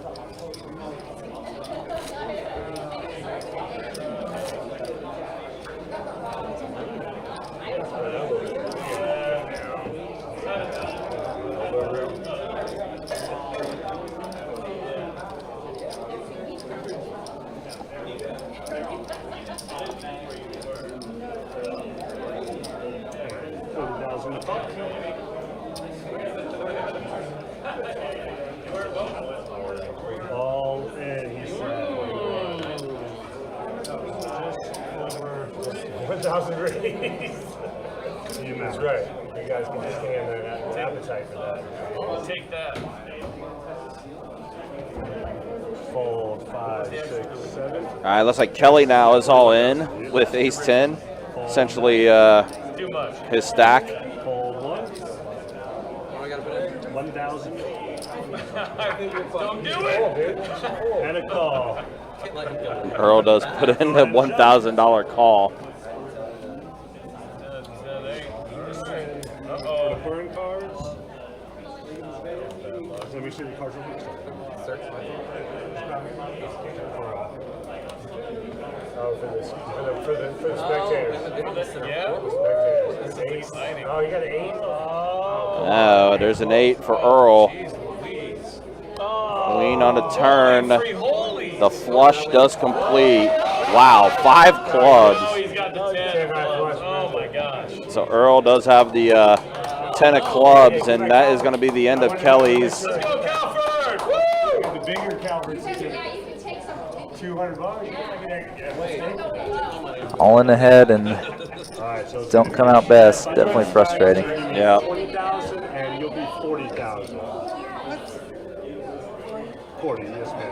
All in, he said. Just over 1,000 raised. That's right. You guys can just hand an appetite for that. I'll take that. Fold 5, 6, 7. All right, looks like Kelly now is all in with ace 10. Essentially his stack. Fold 1. What do I got to put in? 1,000. Don't do it! And a call. Can't let him go. Earl does put in the $1,000 call. Uh-oh. The burn cards. Let me see the cards real quick. Oh, for the spectators. Yeah? The spectators. Oh, you got an 8? Oh, there's an 8 for Earl. Queen on a turn. The flush does complete. Wow, 5 clubs. Oh, he's got the 10. Oh my gosh. So Earl does have the 10 of clubs, and that is going to be the end of Kelly's. Let's go, Calford! Woo! The bigger Calvert's $200. All in ahead and right, so don't come out best. Definitely frustrating. Yeah. 20,000 and you'll be 40,000. 40, yes, ma'am.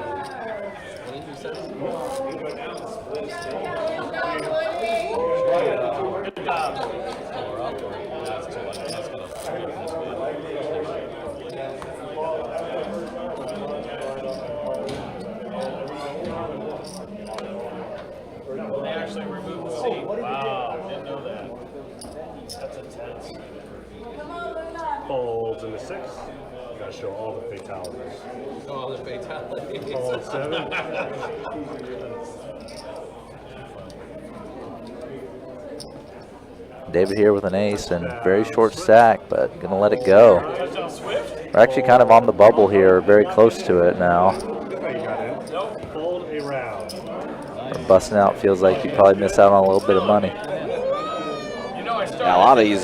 They actually removed the seat. Wow, didn't know that. That's intense. Folds in the 6. Gotta show all the fatalities. Oh, the fatalities. Fold 7. David here with an ace and very short stack, but gonna let it go. We're actually kind of on the bubble here, very close to it now. Fold a round. Busting out feels like you probably miss out on a little bit of money. Yeah, a lot of these,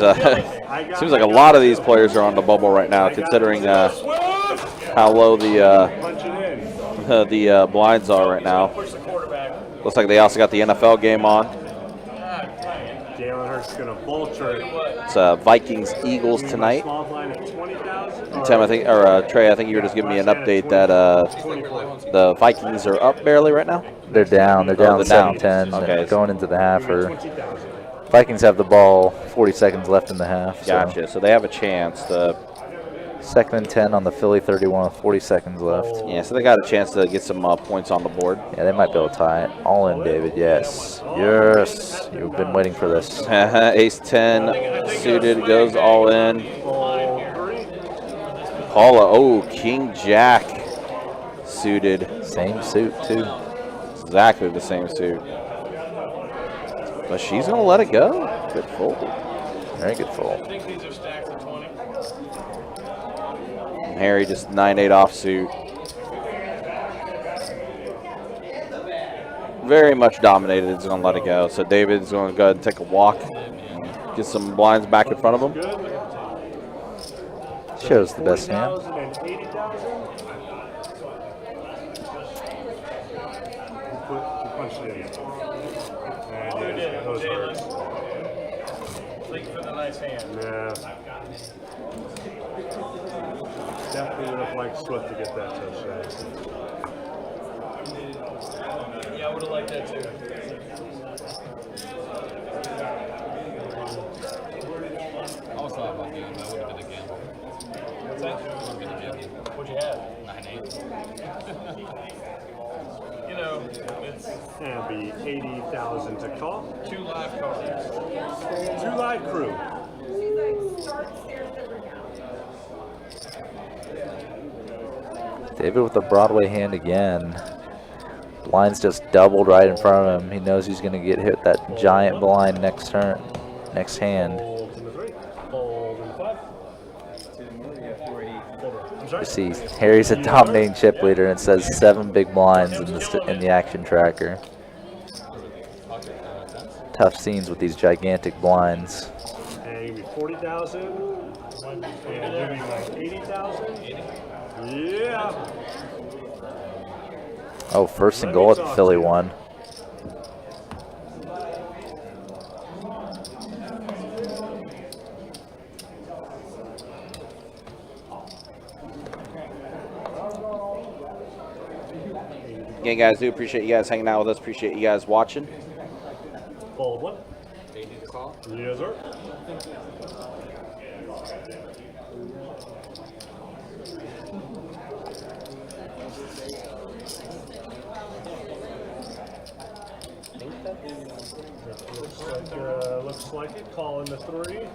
seems like a lot of these players are on the bubble right now, considering how low the blinds are right now. Looks like they also got the NFL game on. Jalen Hurts is going to vulture. It's Vikings Eagles tonight. Small blind at 20,000. Tim, I think, or Trey, I think you were just giving me an update that the Vikings are up barely right now. They're down. They're down 7-10. Okay. Going into the half. Vikings have the ball. 40 seconds left in the half. Gotcha. So they have a chance to. 2nd and 10 on the Philly 31 with 40 seconds left. Yeah, so they got a chance to get some points on the board. Yeah, they might be able to tie it. All in, David. Yes. Yes. You've been waiting for this. Ace 10 suited goes all in. Paula, oh, King Jack suited. Same suit, too. Exactly the same suit. But she's going to let it go. Good fold. Very good fold. I think these are stacks of 20. Harry just 9-8 offsuit. Very much dominated. Is going to let it go. So David's going to go ahead and take a walk and get some blinds back in front of him. Shows the best hand. Thank you for the nice hand. Yeah. Definitely would have liked Swift to get that touchdown. Yeah, I would have liked that too. I was thought about doing that. Would have been a gamble. What's that? Would have been a gamble. What'd you have? 9-8. You know, it's That'd be 80,000 to call. 2 live cards. 2 live crew. David with the Broadway hand again. Blind's just doubled right in front of him. He knows he's going to get hit that giant blind next turn, next hand. You see, Harry's a dominating chip leader, and it says 7 big blinds in the action tracker. Tough scenes with these gigantic blinds. And you'll be 40,000. And you'll be like 80,000. Yeah. Oh, first and goal at the Philly one. Again, guys, do appreciate you guys hanging out with us. Appreciate you guys watching. Fold one. They need to call? Yes, sir. Looks like it. Call in the 3.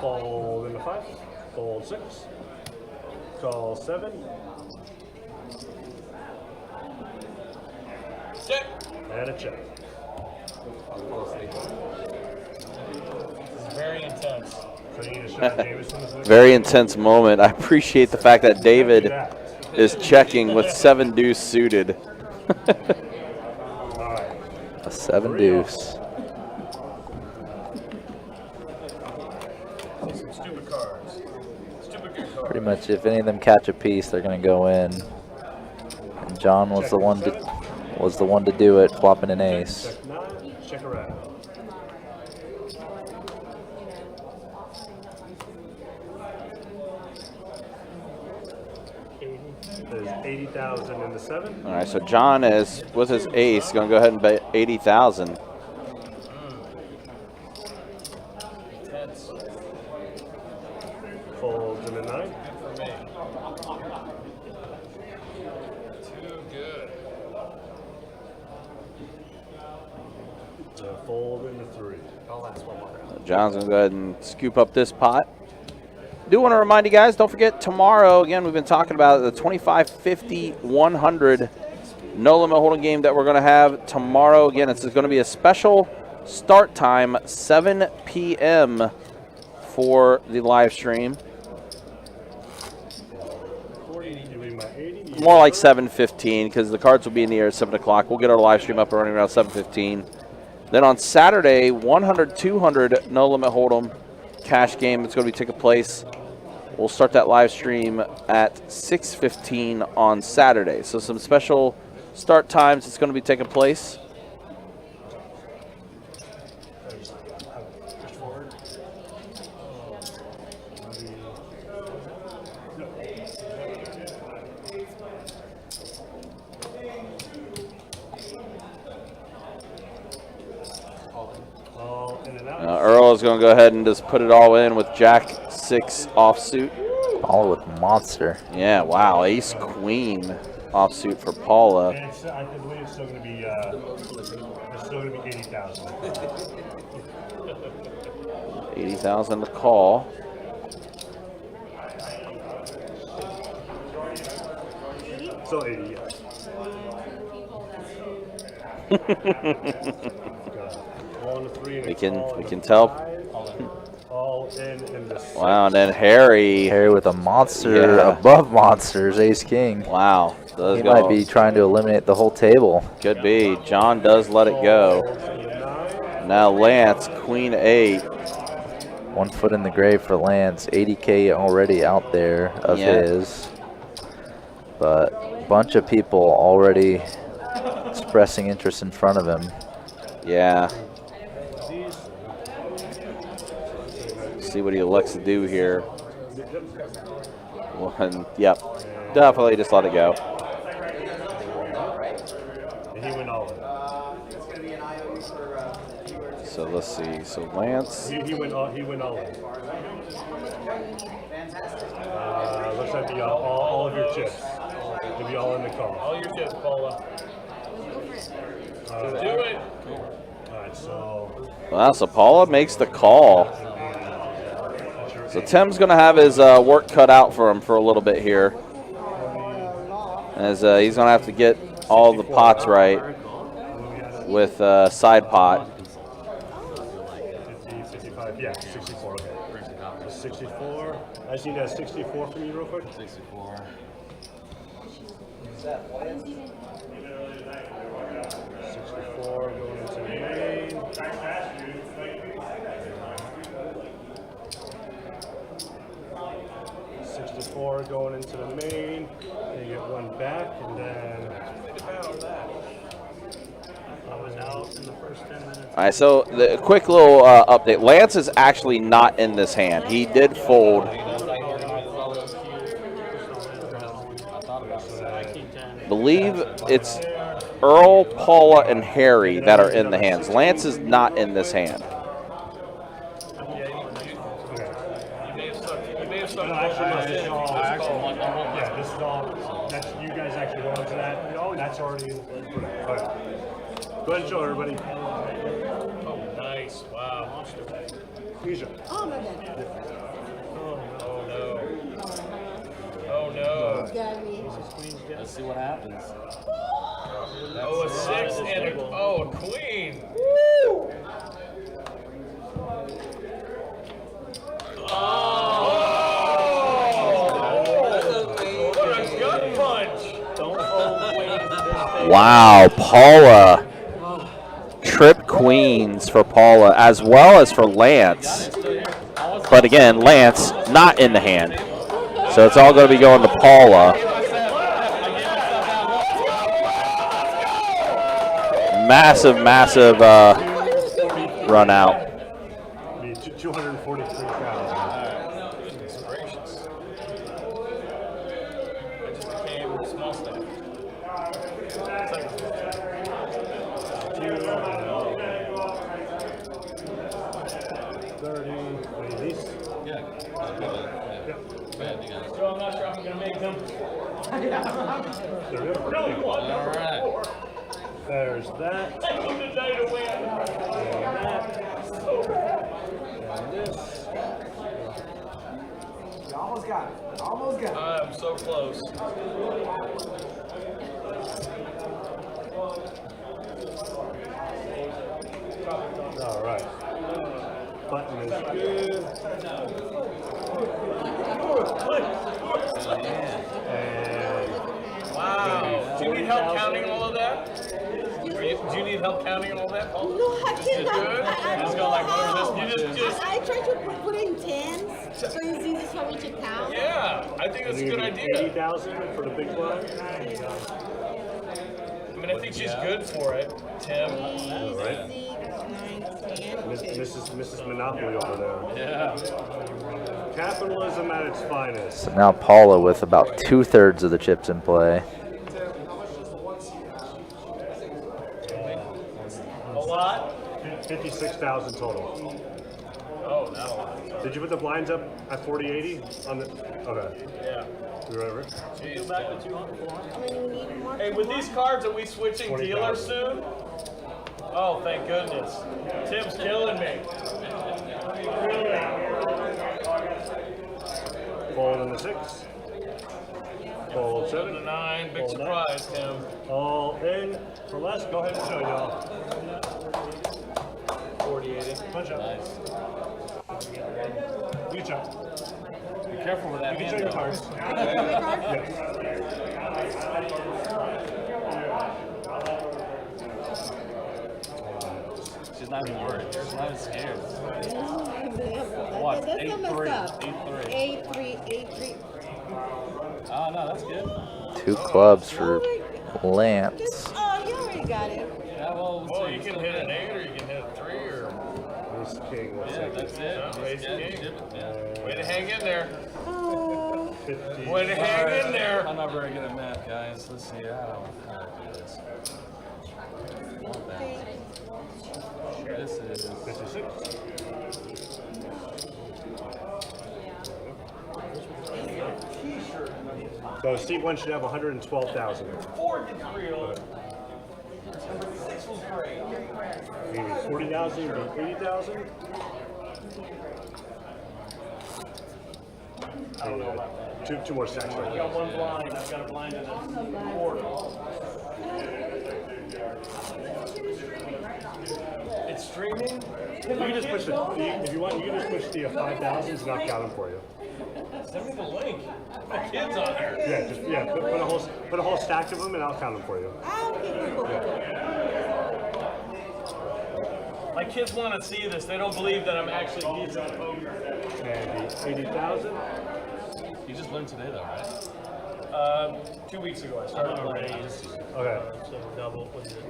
Fold in the 5. Fold 6. Call 7. Check. And a check. This is very intense. Very intense moment. I appreciate the fact that David is checking with 7 deuce suited. A 7 deuce. Some stupid cards. Stupid Pretty much, if any of them catch a piece, they're going to go in. And John was the one to do it, flopping an ace. Check 9, check around. There's 80,000 in the 7. All right, so John is, with his ace, going to go ahead and bet 80,000. Folds in the 9. For me. Too good. Fold in the 3. I'll last one more round. John's going to go ahead and scoop up this pot. Do want to remind you guys, don't forget tomorrow, again, we've been talking about the 25, 50, 100 no limit hold'em game that we're going to have tomorrow. Again, it's going to be a special start time, 7 p.m. for the live stream. More like 7:15 because the cards will be in the air at 7 o'clock. We'll get our live stream up and running around 7:15. Then on Saturday, 100, 200 no limit hold'em cash game. It's going to be taking place. We'll start that live stream at 6:15 on Saturday. So some special start times. It's going to be taking place. Earl is going to go ahead and just put it all in with Jack 6 offsuit. Paula with monster. Yeah, wow. Ace Queen offsuit for Paula. And I believe it's still going to be 80,000. 80,000 to call. Still 80, yeah. we can tell. All in the Wow, and then Harry with a monster above monsters, ace king. Wow, he might be trying to eliminate the whole table. Could be. John does let it go. Now Lance, queen 8. 1 foot in the grave for Lance. 80K already out there of his, but a bunch of people already expressing interest in front of him. Yeah. See what he elects to do here. One, yep, definitely just let it go. He went all in. So let's see. So Lance. He went all in. Looks like all of your chips. You'll be all in the call. All your chips, Paula. Do it. All right, so. Wow, so Paula makes the call. So Tim's going to have his work cut out for him for a little bit here, as he's going to have to get all the pots right with side pot. 50, 55, yeah, 64. Okay. 64. I just need that 64 from you real quick. 64. 64 going into the main. 64 going into the main. Then you get one back, and then I was out in the first 10 minutes. All right, so the quick little update. Lance is actually not in this hand. He did fold. Believe it's Earl, Paula, and Harry that are in the hands. Lance is not in this hand. This is all. That's you guys actually go into that. No, that's already. All right. Go ahead and show everybody. Oh, nice. Wow. Asia. Oh, my God. Oh, no. Oh, no. Let's see what happens. Oh, a 6 and a queen. Wow, Paula. Trip queens for Paula as well as for Lance. But again, Lance not in the hand. So it's all going to be going to Paula. Massive, massive run out. 243,000. Goodness gracious. I just became small stack. So I'm not sure I'm going to make them. All right. There's that. I need the day to win. And this. You almost got it. Almost got it. I'm so close. All right. Button is good. And Wow. Do you need help counting all of that? Do you need help counting all that? No, I can't. Just go like whatever this. You just. I try to put in tens, so it's easy for me to count. Yeah, I think that's a good idea. 80,000 for the big one. I mean, I think she's good for it, Tim. Mrs. Monopoly over there. Yeah. Capitalism at its finest. So now Paula with about 2/3 of the chips in play. A lot? 56,000 total. Oh, not a lot. Did you put the blinds up at 40/80 on the? Okay. Yeah. You remember? Jeez. Go back to 200. Hey, with these cards, are we switching 20,000. dealers soon? Oh, thank goodness. Tim's killing me. Fold in the 6. Fold 7 to 7. 9. Big Fold surprise, Tim. All in for less. Go ahead and show y'all. 40-80. Punch up. Nice. You chop. Be careful with that You can hand, show your though. cards. She's not even worried. She's not even scared. What? What? 8-3. 8-3, 8-3. Oh, no, that's good. 2 clubs for Lance. Oh, you already got it. Yeah, well, you can hit an 8 or you can hit a 3 or. Ace King. Yeah, that's it. Ace King. Way to hang in there. 50. Way to hang in there. I'm not very good at math, guys. Let's see how to do this. This is 56. So seat 1 should have 112,000. 40,000 would be 80,000. I don't know about that. Two more stacks right I got one blind. I've got a blind in a quarter. It's streaming? You can just push the, if you want, you can just push the 5,000s and I'll count them for you. Send me the link. My kid's on there. Yeah, just put a whole stack of them and I'll count them for you. My kids want to see this. They don't believe that I'm actually using a poker. And the 80,000. you just learned today, though, right? 2 weeks ago I started playing. Okay. So double, was it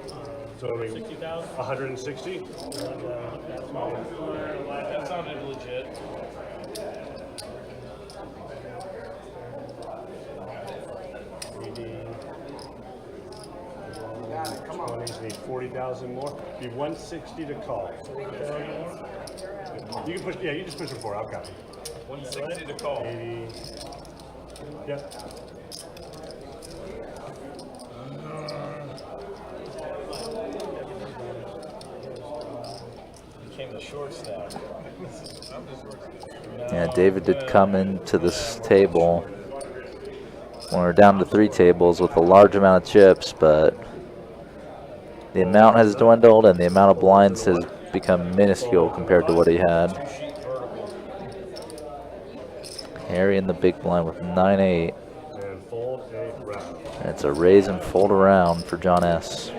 So 60,000? 160. That sounded legit. Come on. 20s need 40,000 more. Be 160 to call. You can push. Yeah, you just push them forward. I'll count. 160 to call. 80. Yep. Became the short stack. Yeah, David did come into this table when we're down to 3 tables with a large amount of chips, but the amount has dwindled and the amount of blinds has become minuscule compared to what he had. Harry in the big blind with 9-8. And fold a round. And it's a raise and fold around for John S.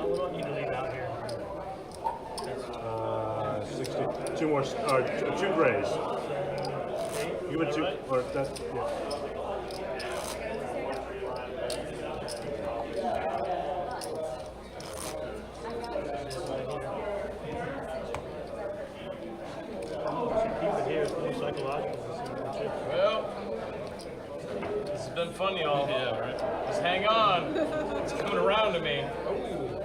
What do I need to leave out? 4, or 2 grays. Give it 2, or that's, yeah. Well, this has been fun, y'all. Yeah, right. Just hang on. It's coming around to me. Ooh.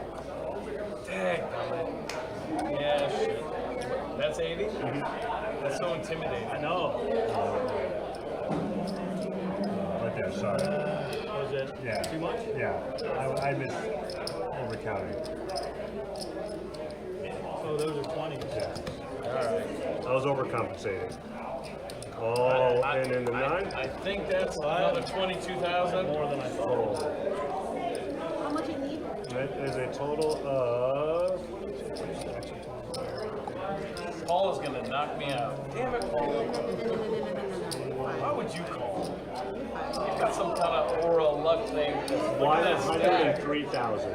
Dang. Yeah, shit. That's 80? That's so intimidating. I know. Right there, sorry. Was it too much? Yeah, I missed overcounting. Oh, those are 20s. Yeah. All right. I was overcompensating. All in the 9? I think that's another 22,000. More than I thought. How much you need? That is a total of... Paul is going to knock me out. Damn it, Paul. Why would you call? You've got some kind of oral luck thing. Look at that stack. 103,000.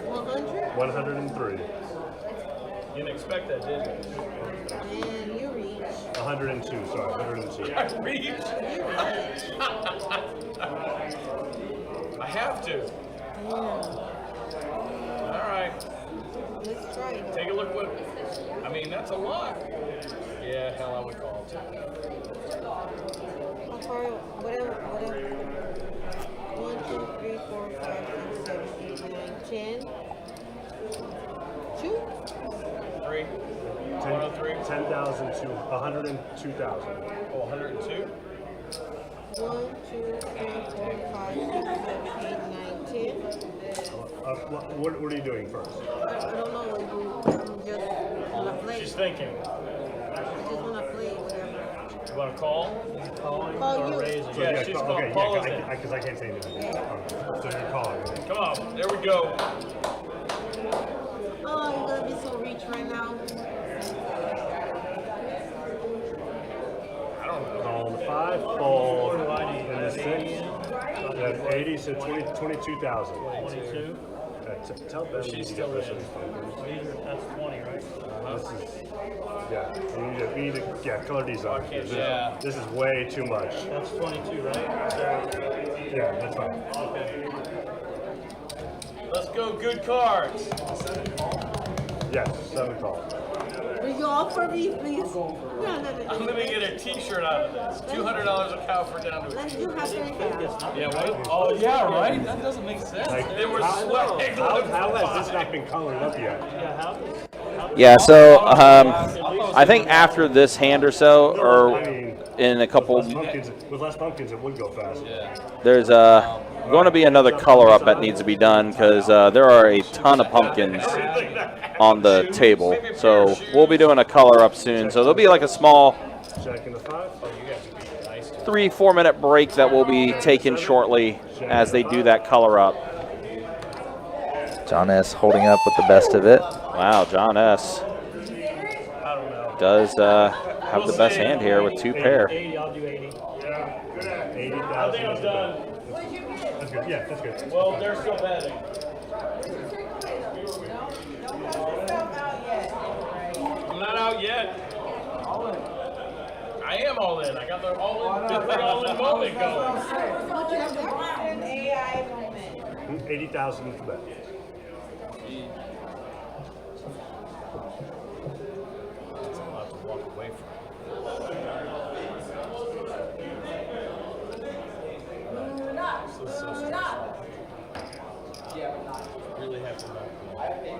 100? 103. You didn't expect that, did you? And you reach. 102, sorry, 102. I reach. I have to. Yeah. All right. Let's try it. Take a look what. I mean, that's a lot. Yeah, hell, I would call it. How far? Whatever. 1, 2, 3, 4, 5, 6, 7, 8, 9, 10. 2? 3. 103. 10,000 to 102,000. Oh, 102? 1, 2, 3, 4, 5, 6, 7, 8, 9, 10. What are you doing first? I don't know. I'm just gonna play. She's thinking. I just wanna play whatever. You want to call? Call you. Yeah, she's calling. Paul is in. Because I can't say anything. So you're calling. Come on, there we go. Oh, you're gonna be so rich right now. I don't know. Call the 5, call in the 6. That's 80, so 22,000. 22? Tell them She's you still get this in. one. That's 20, right? This is, yeah, we need to color these up. Yeah. This is way too much. That's 22, right? Yeah, that's fine. Okay. Let's go, good cards. Yes, 7 call. Will you offer me, please? No. I'm gonna get a T-shirt out of this. $200 a cow for down to Let's it. do half and Yeah, what? Oh, yeah, right? That doesn't make sense. Like, They were how sweating. has this not been colored up yet? Yeah, how? Yeah, so I think after this hand or so, I or mean, in a couple, with less pumpkins, it would go faster. there's going to be another color up that needs to be done because there are a ton of pumpkins on the table. So we'll be doing a color up soon. So there'll be like a small Checking the 5. 3-4 minute break that will be taken shortly as they do that color up. John S. holding up with the best of it. Wow, John S. does have the best hand here with 2 pair. 80, I'll do 80. Yeah, good at 80,000. I think I'm done. That's good. Yeah, that's good. Well, they're still betting. I'm not out yet. I am all in. I got the all-in moment going. An AI moment. 80,000 to bet. It's a lot to walk away from. Really have to know.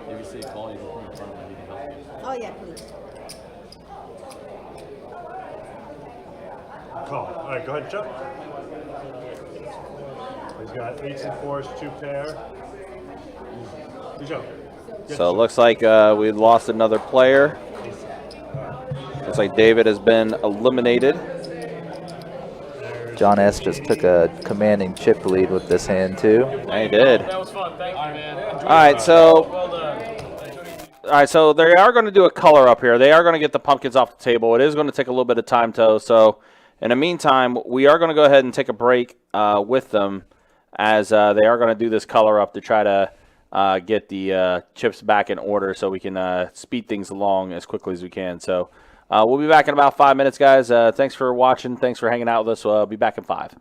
If you see a call, you can put in front of me. He can help you. Oh, yeah, please. Call. All right, go ahead, Chuck. He's got 8s and 4s, 2 pair. Good job. So it looks like we lost another player. Looks like David has been eliminated. John S. just took a commanding chip lead with this hand, too. He did. That was fun. Thank you, man. All right, so Well done. all right, so they are going to do a color up here. They are going to get the pumpkins off the table. It is going to take a little bit of time, though. So in the meantime, we are going to go ahead and take a break with them as they are going to do this color up to try to get the chips back in order so we can speed things along as quickly as we can. So We'll be back in about 5 minutes, guys. Thanks for watching. Thanks for hanging out with us. We'll be back in 5.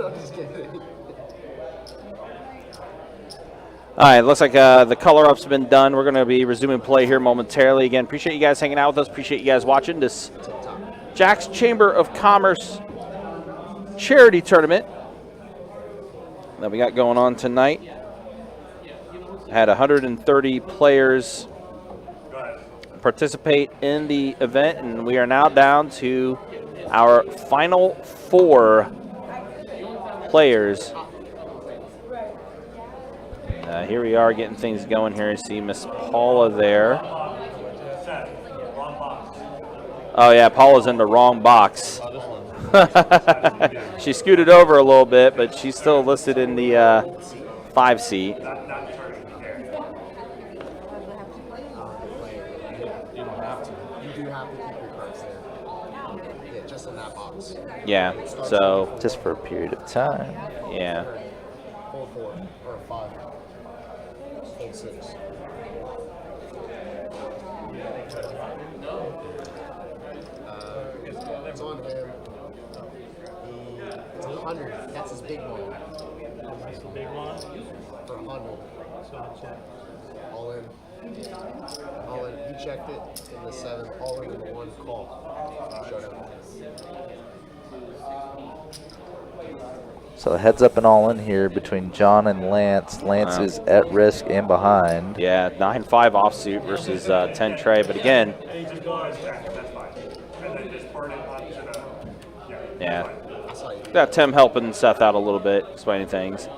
I'm just kidding. All right, looks like the color-up's been done. We're going to be resuming play here momentarily. Again, appreciate you guys hanging out with us. Appreciate you guys watching this Jack's Chamber of Commerce charity tournament that we got going on tonight. Had 130 players participate in the event, and we are now down to our final 4 players. Here we are getting things going here. You see Miss Paula there. Oh yeah, Paula's in the wrong box. She scooted over a little bit, but she's still listed in the 5 seat. You don't have to. You do have to keep your cards there. Yeah, just in that box. Yeah, so just for a period of time. Yeah. Full 4 or 5. Full 6. It's on him. It's 100. That's his big one. That's the big one. For 100. So I check. All in. All in. He checked it in the 7. All in the 1 call. Showdown. So heads up and all in here between John and Lance. Lance is at risk and behind. Yeah, 9-5 offsuit versus 10 tray. But again, yeah, got Tim helping Seth out a little bit, explaining things.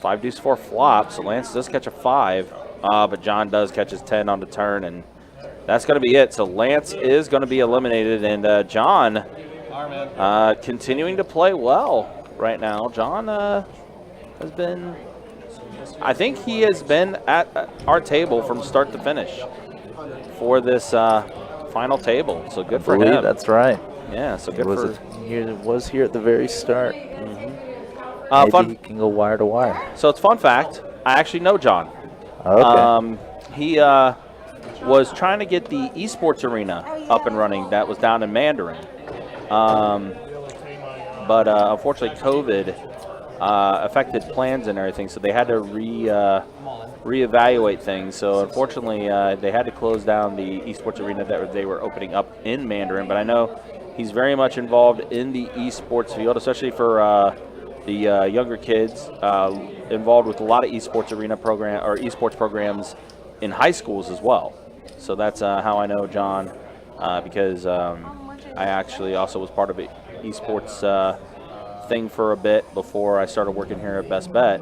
5 deuce 4 flop, so Lance does catch a 5, but John does catch his 10 on the turn, and that's going to be it. So Lance is going to be eliminated, and John continuing to play well right now. John has been, I think he has been at our table from start to finish for this final table. So good for him. That's right. Yeah, so good for. He was here at the very start. Fun. He can go wire to wire. So it's fun fact. I actually know John. Okay. He was trying to get the esports arena up and running that was down in Mandarin. But unfortunately, COVID affected plans and everything, so they had to reevaluate things. So unfortunately, they had to close down the esports arena that they were opening up in Mandarin. But I know he's very much involved in the esports field, especially for the younger kids. Involved with a lot of esports arena program or esports programs in high schools as well. So that's how I know John, because I actually also was part of an esports thing for a bit before I started working here at Best Bet,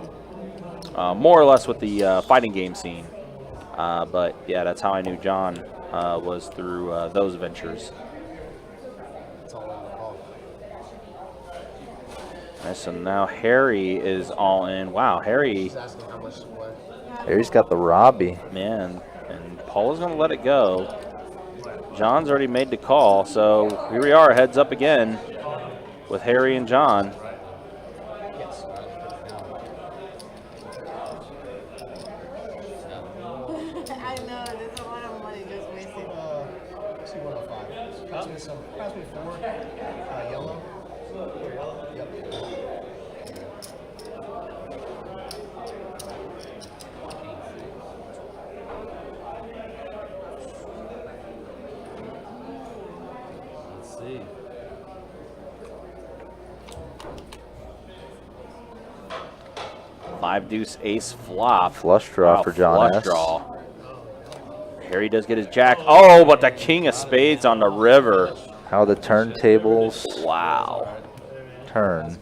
more or less with the fighting game scene. But yeah, that's how I knew John, was through those ventures. And so now Harry is all in. Wow, Harry's got the Robbie. Man, and Paula's going to let it go. John's already made the call, so here we are, heads up again with Harry and John. I know, there's a lot of money just wasted. See 105. Pass me 4. Yellow. Yep. 5 deuce ace flop. Flush draw for John Flush S. draw. Harry does get his jack. Oh, but the king of spades on the river. How the turntables. Wow. Turn.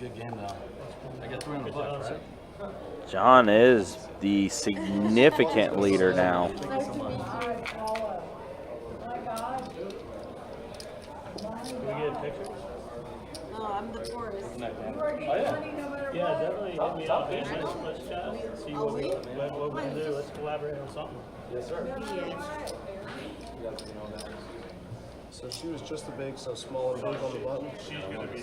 John is the significant leader now. Oh, I'm the poorest. Yeah, definitely hit me up, man. Let's chat. See what we can do. Let's collaborate on something. Yes, sir. So she was just a big, so small and big on the button. She's gonna be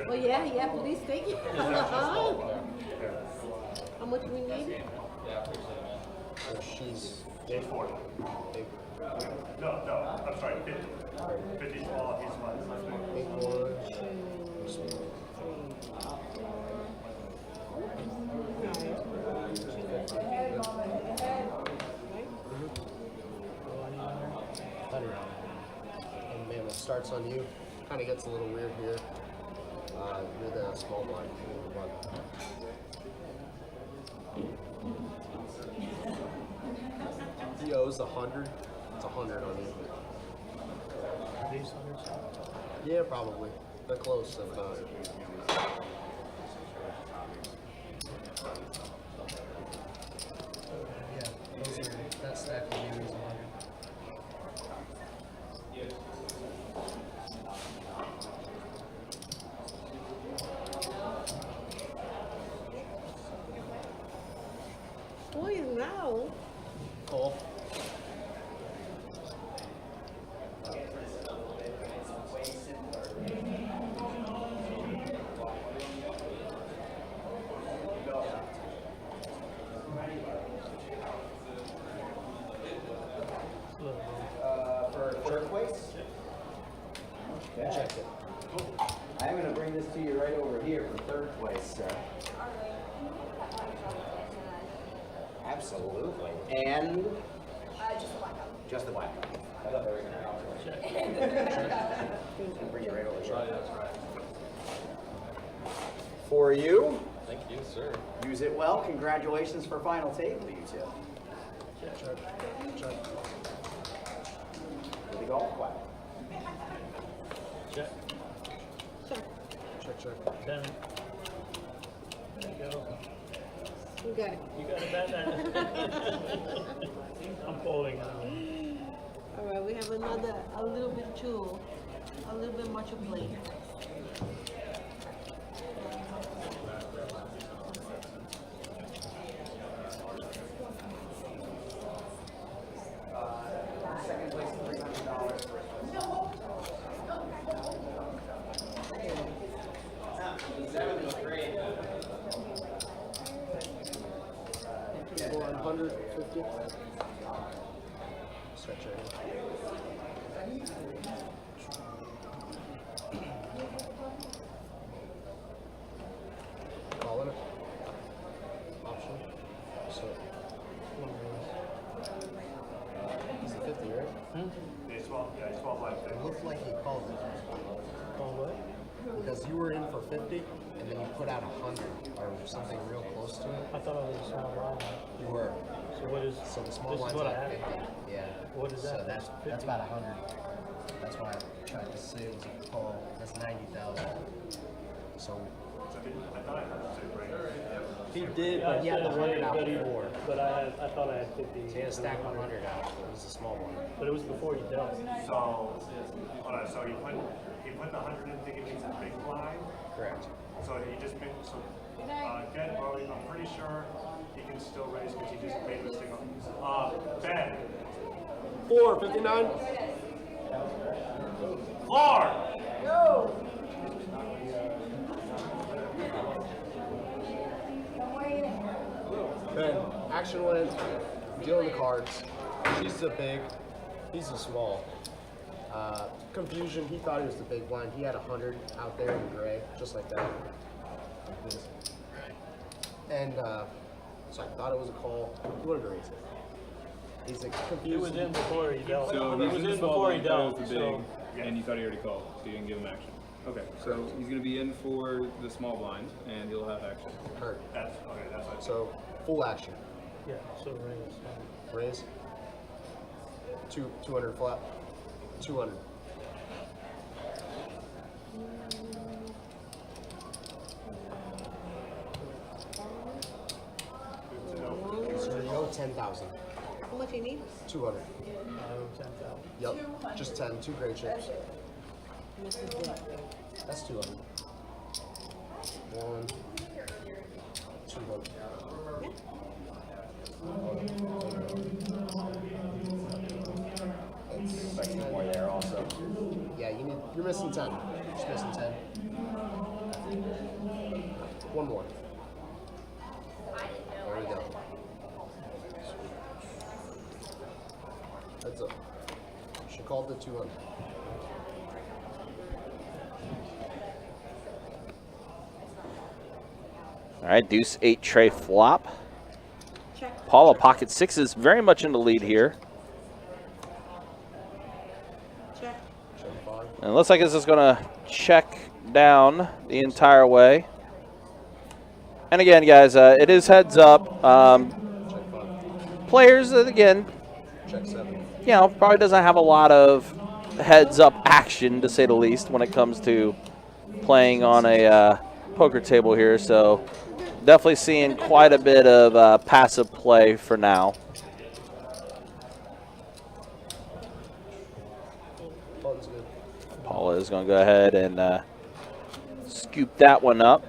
Oh yeah, please, thank you. How much we need? So she's Day 4. big. No, I'm sorry, 50. 50 small, he's fine. Big one. starts on you. Kind of gets a little weird here. You're the small blind. He owes 100. It's 100 on you. Are these hundreds? Yeah, probably. They're close, if not. Yeah, those are, that stack of you is 100. Boy, now. Call. For turquoise? Okay. Check it. I'm going to bring this to you right over here for third place, sir. Absolutely. And? Just the blackout. Just the blackout. I thought they were going to bring it right over here. For you. Thank you, sir. Use it well. Congratulations for final table, you two. Check. Check. Here we go. Quiet. Check. Check. 10. There you go. You got it. You got it back there. I'm folding now. All right, we have another, a little bit much of plate. Second place, $300. Seven was great. 150. Stretch right here. Calling it. Option. So. He's the 50, right? He's 12 like It looked like he called it. Call what? Because you were in for 50, and then you put out 100, or something real close to it. I thought I was a small blind. You were. So what is, So the small this is line's what I at have? 50. Yeah. What is that? So that's 50? about 100. That's why I tried to say it was a call. That's 90,000. So he did, but he had the 100 out before. But I thought I had 50. So he had to stack 100 out. It was a small one. But it was before you dealt. So, hold on, so he put the 100 in thinking he's a big blind. Correct. So he just made, so, again, Rory, I'm pretty sure he can still raise because he just made this thing up. Ben. 459. 4. Go. Ben, action wins. Dealing the cards. She's the big. He's the small. Confusion. He thought he was the big blind. He had 100 out there in gray, just like that. And so I thought it was a call. He wanted to raise it. He's like confused. He was in before he dealt. So he was in before he dealt. The big, and you thought he already called, so you didn't give him action. Okay, so he's going to be in for the small blind, and he'll have action. Hurt. That's okay. That's what. So full action. Yeah. So raise. Raise. 200 flat. 200. So you owe 10,000. How much you need? 200. I owe 10,000. Yep. Just 10. 2 great chips. That's 200. 1. 200. Expecting more there also. Yeah, you're missing 10. Just missing 10. One more. There we go. That's up. She called the 200. All right, deuce 8 tray flop. Paula, pocket sixes, very much in the lead here. Check. And it looks like this is going to check down the entire way. And again, guys, it is heads up. Players, again, you know, probably doesn't have a lot of heads up action, to say the least, when it comes to playing on a poker table here. So definitely seeing quite a bit of passive play for now. Paula is going to go ahead and scoop that one up.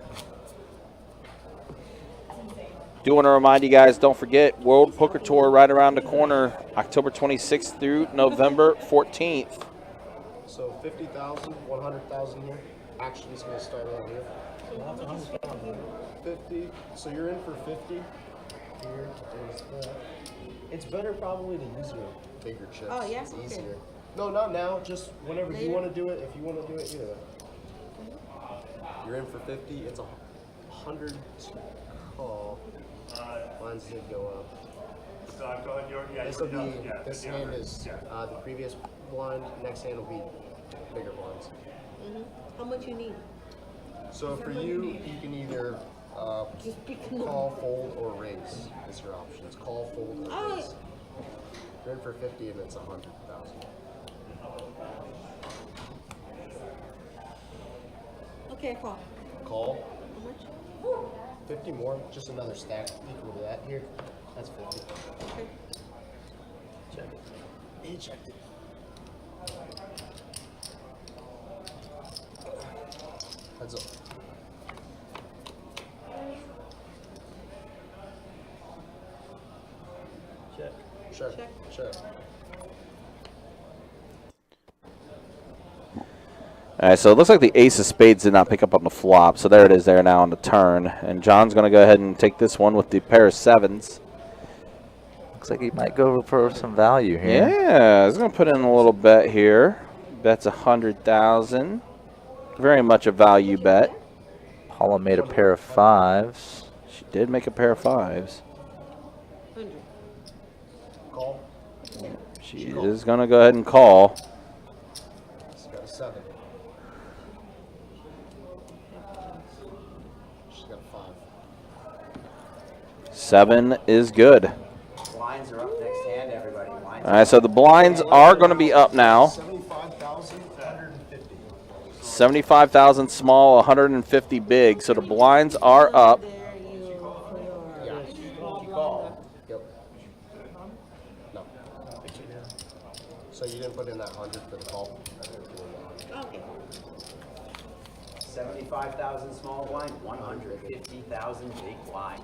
Do want to remind you guys, don't forget, World Poker Tour right around the corner, October 26th through November 14th. So 50,000, 100,000 here. Actually, it's going to start right here. 50. So you're in for 50. Here, there's that. It's better probably to use your bigger chips. Oh, yeah? It's Okay. easier. No, not now. Just whenever you Later? want to do it. If you want to do it, either way. You're in for 50. It's 100 to call. Lines did go up. So go ahead, This will be. This hand is the previous blind. Next hand will be bigger blinds. How much you need? So for you, you can either call, fold, or raise. Is your options. Call, fold, or raise. You're in for 50, and it's 100,000. Okay, call. Call. How much? 50 more, just another stack equal to that. Here, that's 50. Okay. Check it. He checked it. Heads up. Check. Check. All right, so it looks like the ace of spades did not pick up on the flop, so there it is there now on the turn. And John's going to go ahead and take this one with the pair of sevens. Looks like he might go for some value here. Yeah, he's going to put in a little bet here. Bet's 100,000. Very much a value bet. Paula made a pair of fives. She did make a pair of fives. Call. She is going to go ahead and call. She's got a 7. She's got a 5. 7 is good. Blinds are up next hand, everybody. All right, so the blinds are going to be up now. 75,000, 150. 75,000 small, 150 big. So the blinds are up. Yeah. Call. Yep. No. So you didn't put in that 100 for the call? Okay. 75,000 small blind, 150,000 big blind.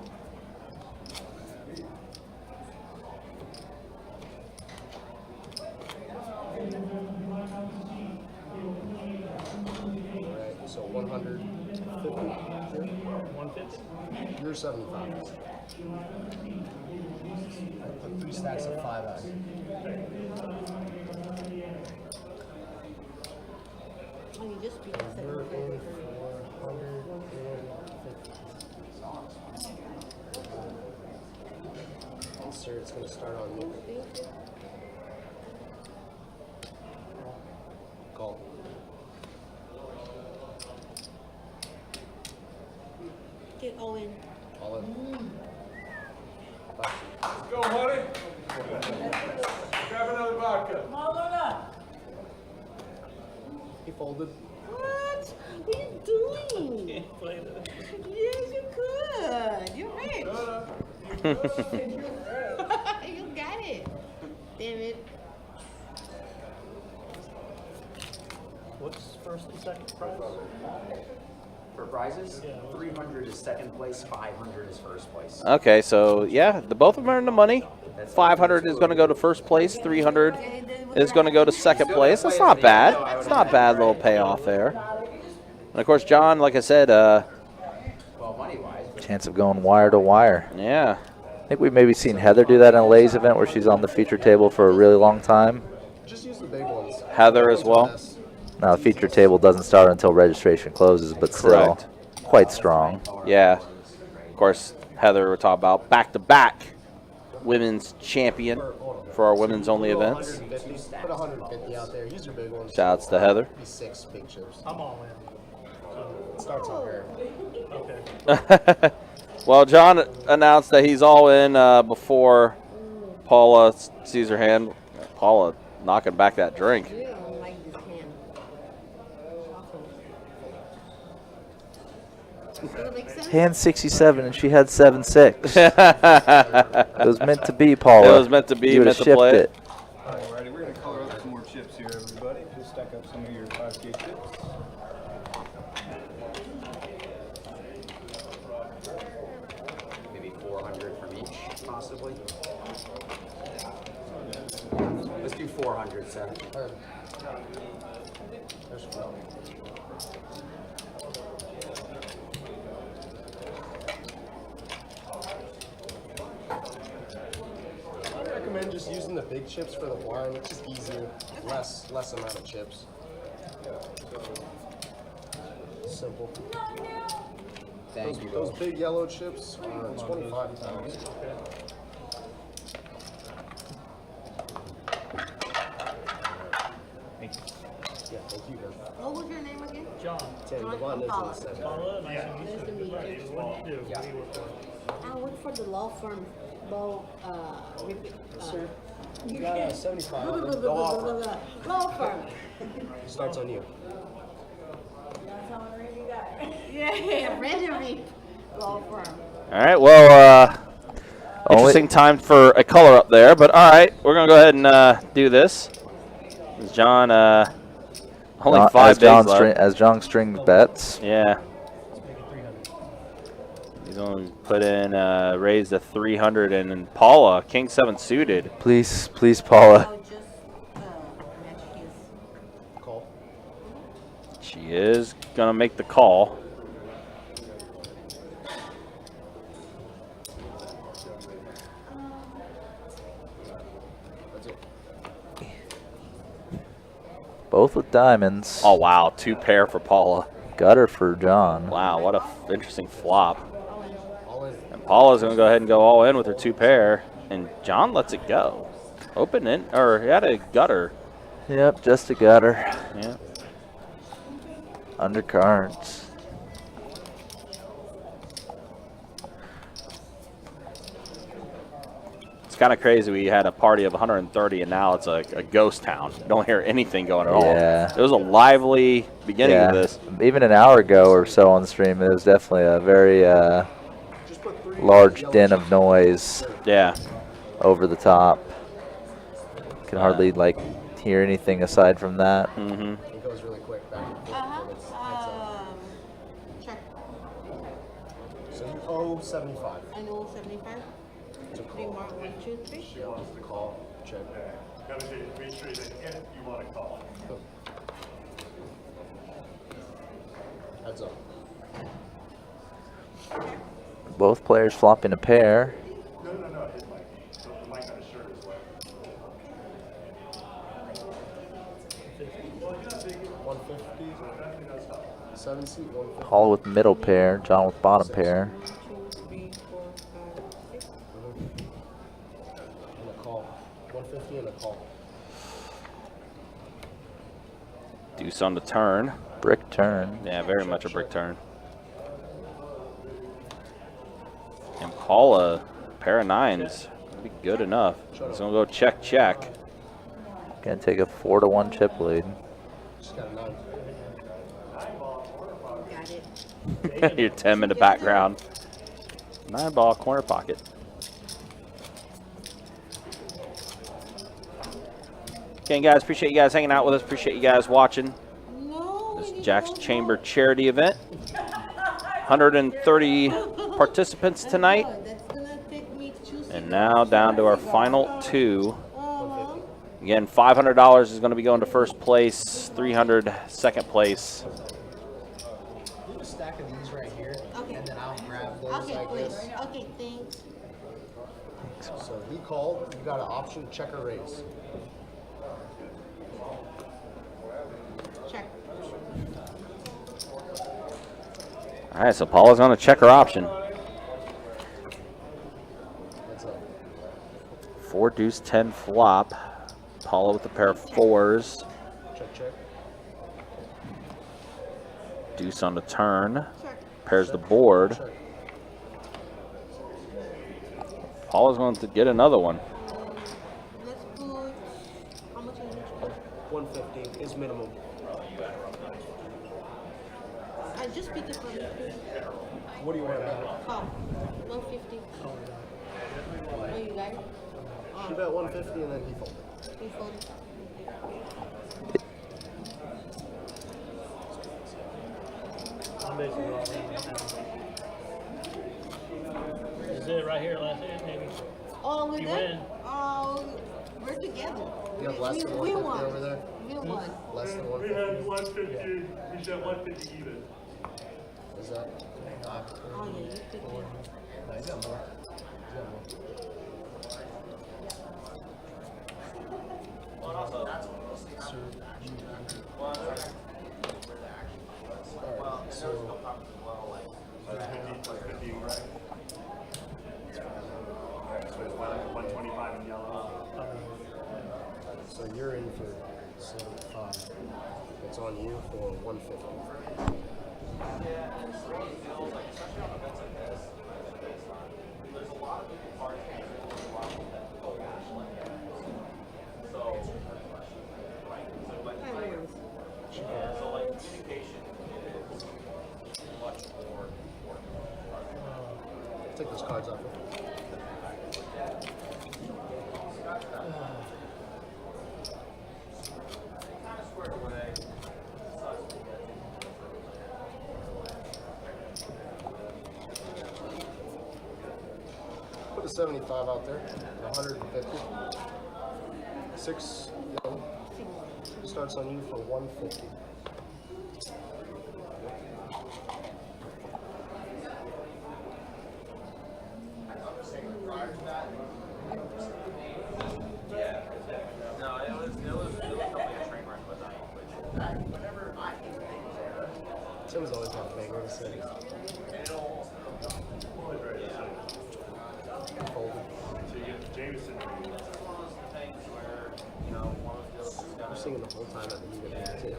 Alright, so 150. 150? You're 75. Put 3 stacks of 5 out. Oh, you just beat us at You're in 150. for 150. And sir, it's going to start on me. Call. Get all in. All in. Let's go, honey. Grab another vodka. He folded. What? What are you doing? Yes, you could. You're rich. You got it. Damn it. What's first and second prize? For prizes, 300 is second place, 500 is first place. Okay, so yeah, both of them are in the money. 500 is going to go to first place. 300 is going to go to second place. That's not bad. It's not a bad little payoff there. And of course, John, like I said, Well, money-wise. Chance of going wire to wire. Yeah. I think we've maybe seen Heather do that in a Lay's event where she's on the feature table for a really long time. Just use the big ones. Heather as well. Now, the feature table doesn't start until registration closes, but still quite strong. Yeah. Of course, Heather, we're talking about back-to-back women's champion for our women's only events. 150. Put 150 out there. Use your big ones. Shouts to Heather. Be 6 big chips. I'm all in. It starts on her. Okay. Well, John announced that he's all in before Paula sees her hand. Paula knocking back that drink. I don't like this hand. Hand 67, and she had 7-6. It was meant to be, Paula. It was meant to be, You would've meant to shipped play. it. Alrighty, we're going to color up some more chips here, everybody. Just stack up some of your 5K chips. Maybe 400 from each, possibly. Let's do 400, Seth. There's 12. I recommend just using the big chips for the blind. It's just easier, less amount of chips. Simple. Those big yellow chips are 25 pounds. Yeah, thank you, man. What was your name again? John. Tim, the button is in the center. Paula, nice to meet Nice to meet you. What do you do? Yeah. What do you work for? I work for the law firm, Sir, you got 75. law firm. Starts on you. Yeah, Reggie law firm. All right, well, interesting time for a color up there, but all right, we're going to go ahead and do this. John, only John- 5 as days John left. As John strings bets. Yeah. He's going to put in, raise to 300, and then Paula, King 7 suited. Please, Paula. Call. She is going to make the call. Both with diamonds. Oh, wow, 2 pair for Paula. Gutter for John. Wow, what a interesting flop. All in. And Paula's going to go ahead and go all in with her 2 pair, and John lets it go. Open in, or he had a gutter. Yep, just a gutter. Yeah. Undercards. It's kind of crazy. We had a party of 130, and now it's a ghost town. You don't hear anything going at all. Yeah. It was a lively beginning of this. Even an hour ago or so on stream, it was definitely a very large din of noise. Yeah. Over the top. Can hardly hear anything aside from that. Mm-hmm. It goes really quick back and forth. Check. So you owe 75. I know 75. To Three call. more, 1, 2, 3. Yeah, call. Check. Gotta make sure that if you want to call. Heads up. Both players flopping a pair. No, his mic. The mic on his shirt is wet. 150. 7 seat, 150. Paul with middle pair, John with bottom pair. 2, 3, 4, 5, 6. And a call. 150 and a call. Deuce on the turn. Brick turn. Yeah, very much a brick turn. And Paula, pair of 9s. Be good enough. He's going to go check, check. Gonna take a 4-1 chip lead. She's got a 9. Got it. Your 10 in the background. 9-ball corner pocket. Again, guys, appreciate you guys hanging out with us. Appreciate you guys watching this Jack's Chamber charity event. 130 participants tonight. And now down to our final 2. Again, $500 is going to be going to first place, 300 second place. Leave a stack of these right here, and then I'll grab those Okay, like please. this. Okay, thanks. So he called, you got an option, check or raise. Check. All right, so Paula's going to check her option. That's up. 4 deuce 10 flop. Paula with a pair of 4s. Check, check. Deuce on the turn. Pairs the board. Paula's going to get another one. Let's put, how much is it? 150 is minimum. I just picked it from you. What do you want? Oh, 150. Oh, you got it? She bet 150 and then he folded. You folded. I'm basically all in. Is it right here last hand, maybe? Oh, with You that? win. Oh, we're together. You have less than We 150 won. over there? We won. Less than We 150? had 150, we said 150 even. Is that? Oh, yeah, you picked it. No, he's got more. He's got more. Alright, so... So it's 125 in yellow. So you're in for 75. It's on you for 150. Take those cards off. Put a 75 out there, 150. 6 yellow. Starts on you for 150. Tim's always got a banger to say. I'm singing the whole time at the meeting too.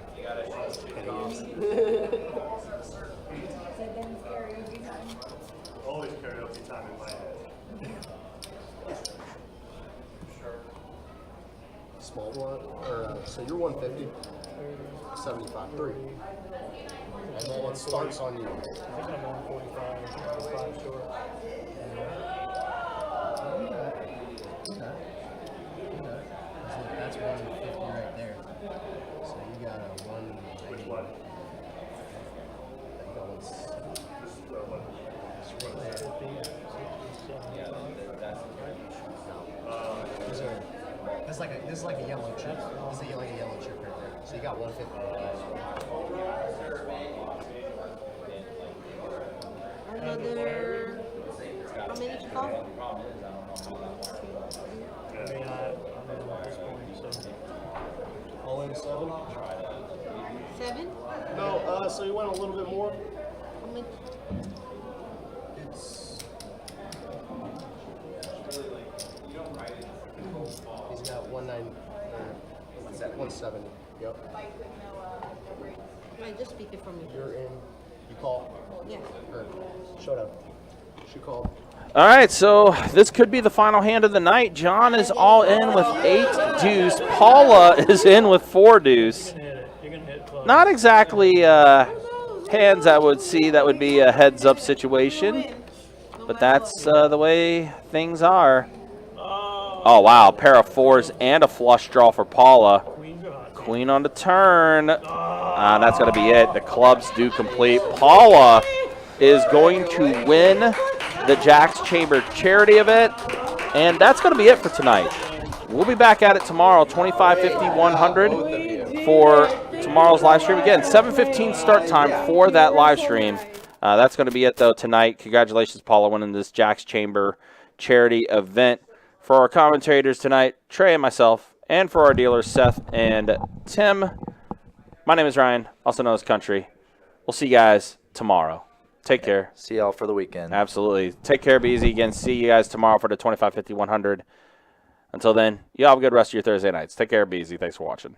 Always karaoke time in my head. Small one, or so you're 150, 75, 3. And then it starts on you. I think I'm 145 short. That's 150 right there. So you got a 1. Which one? You got one. This is like a yellow chip. This is like a yellow chip right there. So you got 150 right there. Another, how many to call? I mean, I'm at this point, so. All in 7? 7? No, so you went a little bit more. How many? It's. He's got 170. Yep. I just picked it from you. You're in. You call. Yeah. Or showdown. She called. All right, so this could be the final hand of the night. John is all in with 8 deuce. Paula is in with 4 deuce. Not exactly hands I would see that would be a heads-up situation, but that's the way things are. Oh, wow, a pair of 4s and a flush draw for Paula. Queen on the turn. That's going to be it. The clubs do complete. Paula is going to win the Jack's Chamber charity event, and that's going to be it for tonight. We'll be back at it tomorrow, 25:50, 100 for tomorrow's live stream. Again, 7:15 start time for that live stream. That's going to be it, though, tonight. Congratulations, Paula, winning this Jack's Chamber charity event. For our commentators tonight, Trey and myself, and for our dealers, Seth and Tim, my name is Ryan, also known as Country. We'll see you guys tomorrow. Take care. See y'all for the weekend. Absolutely. Take care. Be easy. Again, see you guys tomorrow for the 25:50, 100 Until then, you have a good rest of your Thursday nights. Take care. Be easy. Thanks for watching.